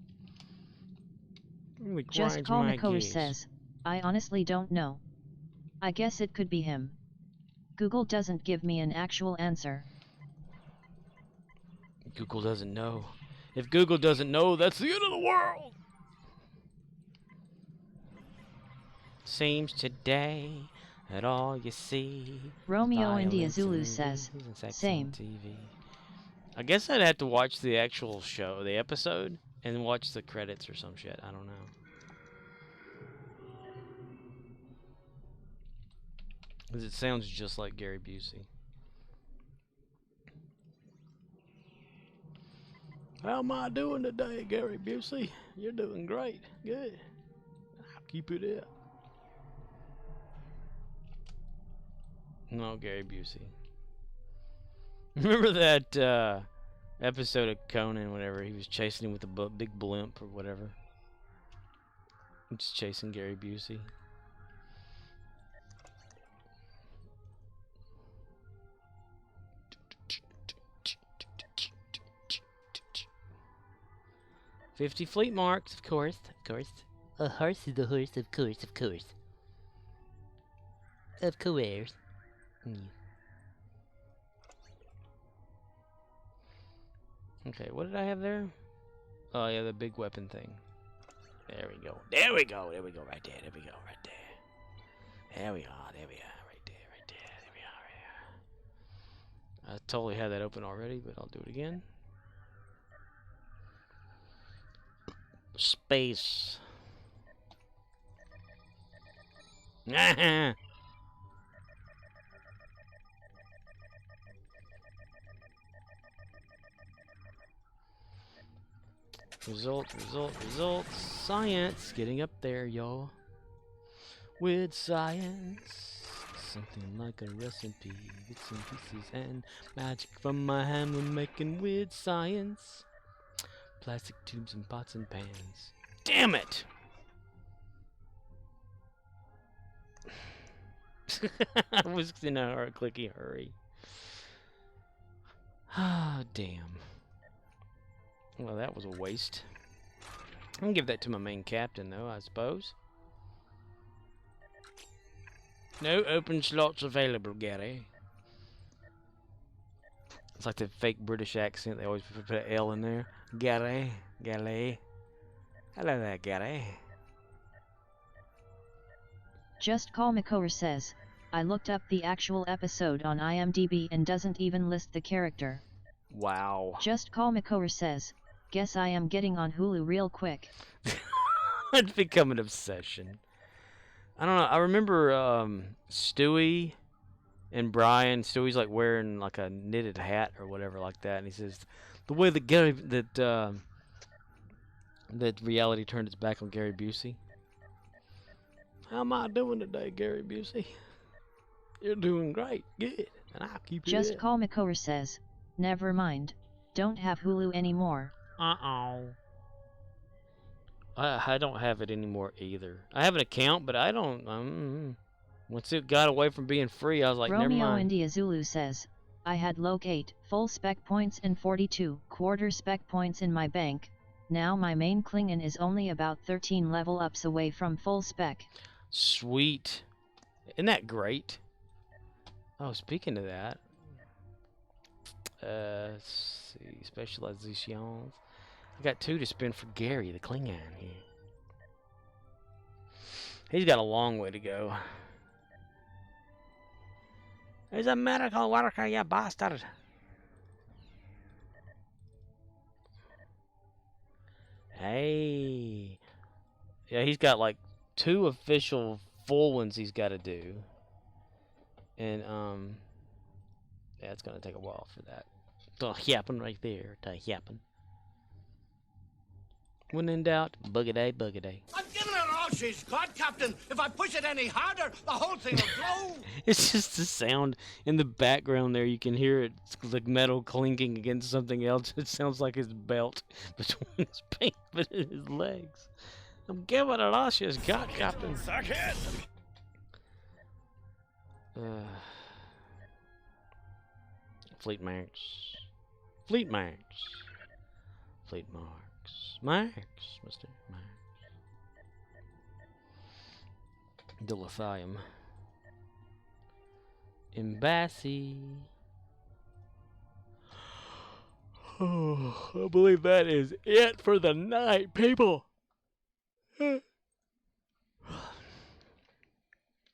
B: Really grinds
A: Just Call
B: my
A: McCower
B: gears.
A: says, I honestly don't know. I guess it could be him. Google doesn't give me an actual answer.
B: Google doesn't know. If Google doesn't know, that's the end of the world. Seems today that all you see.
A: Romeo India Zulu says, same.
B: TV. I guess I'd have to watch the actual show, the episode, and watch the credits or some shit. I don't know. Because it sounds just like Gary Busey. How am I doing today, Gary Busey? You're doing great. Good. I'll keep it up. No, Gary Busey. Remember that episode of Conan, whatever? He was chasing him with a big blimp or whatever. Just chasing Gary Busey. $50 fleet marks, of course. A horse is a horse, of course. Of course. Okay, what did I have there? Oh yeah, the big weapon thing. There we go. Right there. There we go. Right there. There we are. Right there. There we are. There we are. I totally had that open already, but I'll do it again. Space. Result. Science. Getting up there, y'all. With science. Something like a recipe. Bits and pieces and magic from my hand when making with science. Plastic tubes and pots and pans. Damn it! I was in a clicky hurry. Ah, damn. Well, that was a waste. I can give that to my main captain, though, I suppose. No open slots available, Gary. It's like the fake British accent. They always put an L in there. Gary. Hello there, Gary.
A: Just Call Makor says, I looked up the actual episode on IMDb and doesn't even list the character.
B: Wow.
A: Just Call Makor says, guess I am getting on Hulu real quick.
B: It's become an obsession. I don't know. I remember Stewie and Brian. Stewie's like wearing like a knitted hat or whatever like that, and he says the way that that reality turned its back on Gary Busey. How am I doing today, Gary Busey? You're doing great. Good. And I'll keep you
A: Just Call Makor says, never mind. Don't have Hulu anymore.
B: I don't have it anymore either. I have an account, but I don't. Once it got away from being free, I was like, never mind.
A: Romeo India Zulu says, I had locate full spec points and 42 quarter spec points in my bank. Now my main Klingon is only about 13 level ups away from full spec.
B: Sweet. Isn't that great? Oh, speaking of that, let's see, specializations. I got 2 to spend for Gary, the Klingon here. He's got a long way to go. He's a miracle worker, you bastard. Hey. Yeah, he's got like 2 official full ones he's got to do. And, yeah, it's going to take a while for that to happen right there. To happen. When in doubt, bug-a-day, bug-a-day.
O: I'm giving it all she's got, Captain. If I push it any harder, the whole thing will blow.
B: It's just the sound in the background there. You can hear it. It's like metal clinking against something else. It sounds like his belt between his legs. I'm giving it all she's got, Captain.
N: Suck it!
B: Fleet Marks. Fleet Marks. Fleet Marks. Marks, Mr. Marks. Dilithium. Embassy. Oh, I believe that is it for the night, people.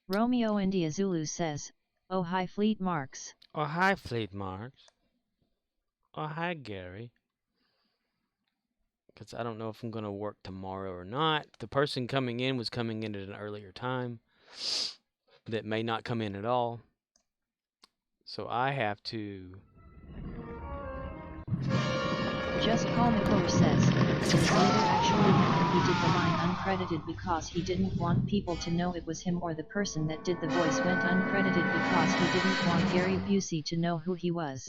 A: Romeo India Zulu says, oh hi Fleet Marks.
B: Oh hi Fleet Marks. Oh hi Gary. Because I don't know if I'm going to work tomorrow or not. The person coming in was coming in at an earlier time that may not come in at all. So I have to...
A: Just Call Makor says, it was later actually him who did the line uncredited because he didn't want people to know it was him, or the person that did the voice went uncredited because he didn't want Gary Busey to know who he was.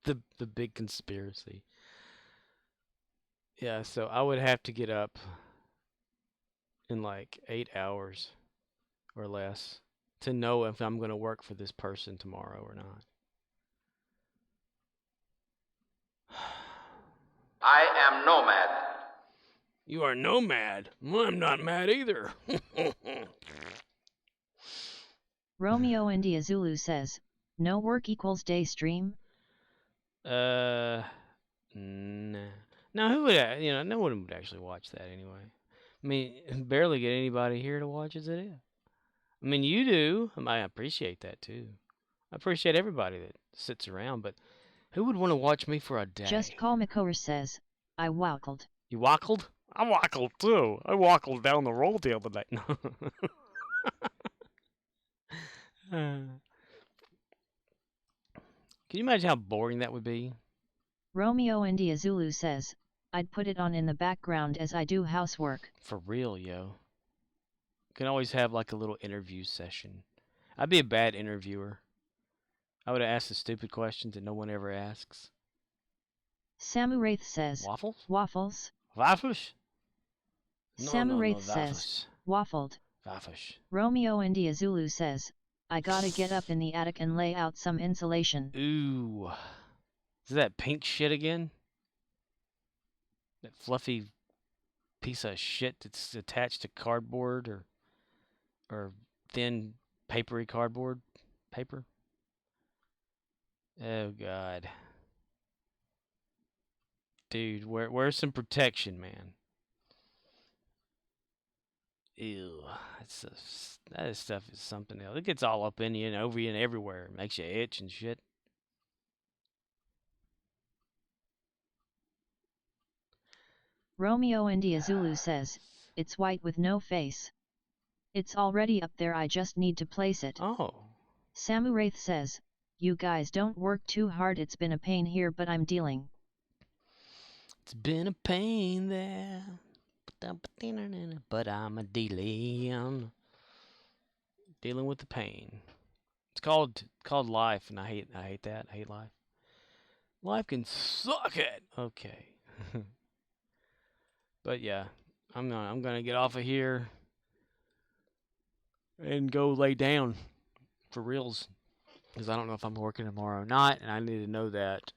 B: The big conspiracy. Yeah, so I would have to get up in like 8 hours or less to know if I'm going to work for this person tomorrow or not.
U: I am nomad.
B: You are nomad? Well, I'm not mad either.
A: Romeo India Zulu says, no work equals day stream?
B: Nah. Now, who would, no one would actually watch that anyway. I mean, barely get anybody here to watch it. I mean, you do. I appreciate that too. I appreciate everybody that sits around, but who would want to watch me for a day?
A: Just Call McCower says, I wackled.
B: You wackled? I wackled too. I wackled down the road the other day. Can you imagine how boring that would be?
A: Romeo India Zulu says, I'd put it on in the background as I do housework.
B: For real, yo. Can always have like a little interview session. I'd be a bad interviewer. I would have asked the stupid questions that no one ever asks.
A: Samu Wraith says,
B: Waffles?
A: Waffles.
B: Waffles?
A: Samu Wraith says, waffled.
B: Waffles.
A: Romeo India Zulu says, I gotta get up in the attic and lay out some insulation.
B: Ooh. Is that pink shit again? That fluffy piece of shit that's attached to cardboard or thin papery cardboard paper? Oh God. Dude, where's some protection, man? Ew. That stuff is something else. It gets all up in you and over you and everywhere. It makes you itch and shit.
A: Romeo India Zulu says, it's white with no face. It's already up there, I just need to place it.
B: Oh.
A: Samu Wraith says, you guys don't work too hard, it's been a pain here but I'm dealing.
B: It's been a pain there. But I'm a dealing with the pain. It's called life, and I hate that. I hate life. Life can suck it. Okay. But yeah, I'm gonna get off of here and go lay down for reals, because I don't know if I'm working tomorrow or not, and I need to know that.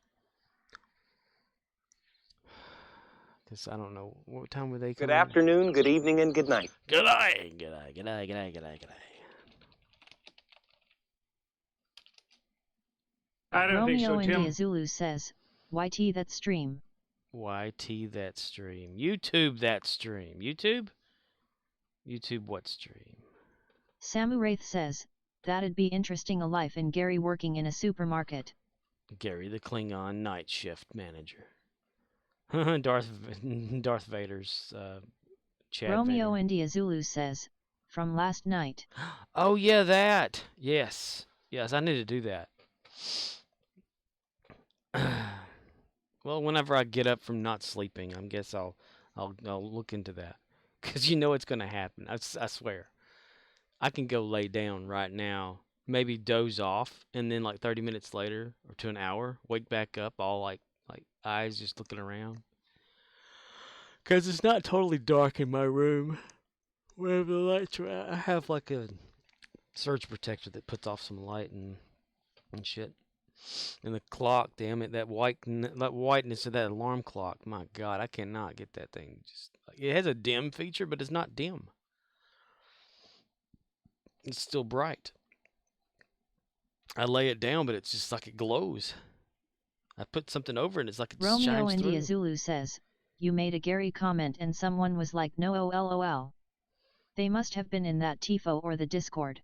B: Because I don't know what time were they coming.
Q: Good afternoon, good evening, and good night.
B: Good night. Good night. Good night. Good night. Good night. Good night.
J: I don't think so,
A: Romeo
J: Tim.
A: India Zulu says, YT that stream.
B: YT that stream. YouTube that stream. YouTube? YouTube what stream?
A: Samu Wraith says, that'd be interesting, a life in Gary working in a supermarket.
B: Gary the Klingon night shift manager. Darth Vader's Chad
A: Romeo
B: Vader.
A: India Zulu says, from last night.
B: Oh yeah, that. Yes. Yes, I need to do that. Well, whenever I get up from not sleeping, I guess I'll look into that, because you know it's gonna happen. I swear. I can go lay down right now, maybe doze off, and then like 30 minutes later or to an hour, wake back up all like eyes just looking around. Because it's not totally dark in my room. Wherever the lights are at, I have like a surge protector that puts off some light and shit. And the clock, damn it, that whiteness of that alarm clock. My God, I cannot get that thing. It has a dim feature, but it's not dim. It's still bright. I lay it down, but it's just like it glows. I put something over it, and it's like it
A: Romeo
B: shines
A: India
B: through.
A: Zulu says, you made a Gary comment and someone was like, no, lol. They must have been in that TIFO or the Discord.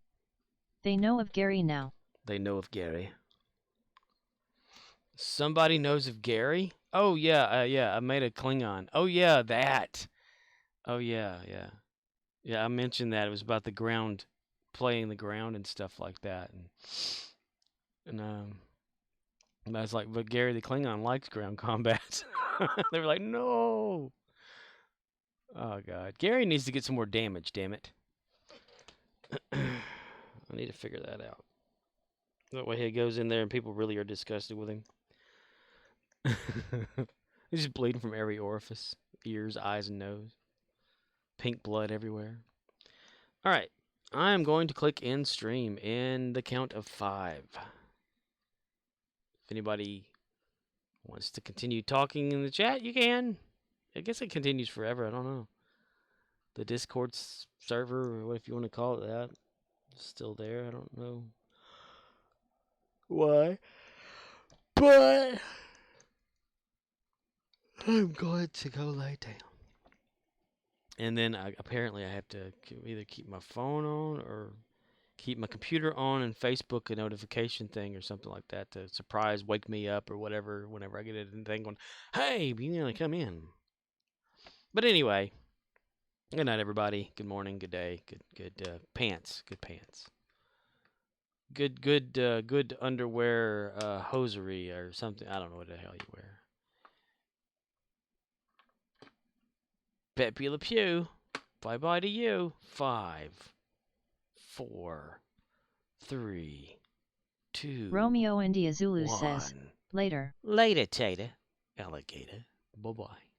A: They know of Gary now.
B: They know of Gary. Somebody knows of Gary? Oh, yeah, yeah, I made a Klingon. Oh, yeah, that. Oh, yeah, yeah. Yeah, I mentioned that. It was about the ground, playing the ground and stuff like that. And I was like, but Gary the Klingon likes ground combat. They were like, no. Oh, God. Gary needs to get some more damage, damn it. I need to figure that out. That way he goes in there and people really are disgusted with him. He's just bleeding from every orifice. Ears, eyes, and nose. Pink blood everywhere. Alright. I am going to click end stream in the count of 5. If anybody wants to continue talking in the chat, you can. I guess it continues forever. I don't know. The Discord server, or what if you want to call it that, is still there. I don't know why. But I'm going to go lay down. And then apparently I have to either keep my phone on or keep my computer on and Facebook a notification thing or something like that to surprise wake me up or whatever whenever I get a thing going, hey, you need to come in. But anyway, good night, everybody. Good morning, good day, good pants, good pants. Good underwear, hosiery or something. I don't know what the hell you wear. Pepe Le Pew. Bye-bye to you. 5, 4, 3, 2,
A: Romeo India Zulu
B: 1.
A: says, later.
F: Later, Tater. Alligator.
B: Bye-bye.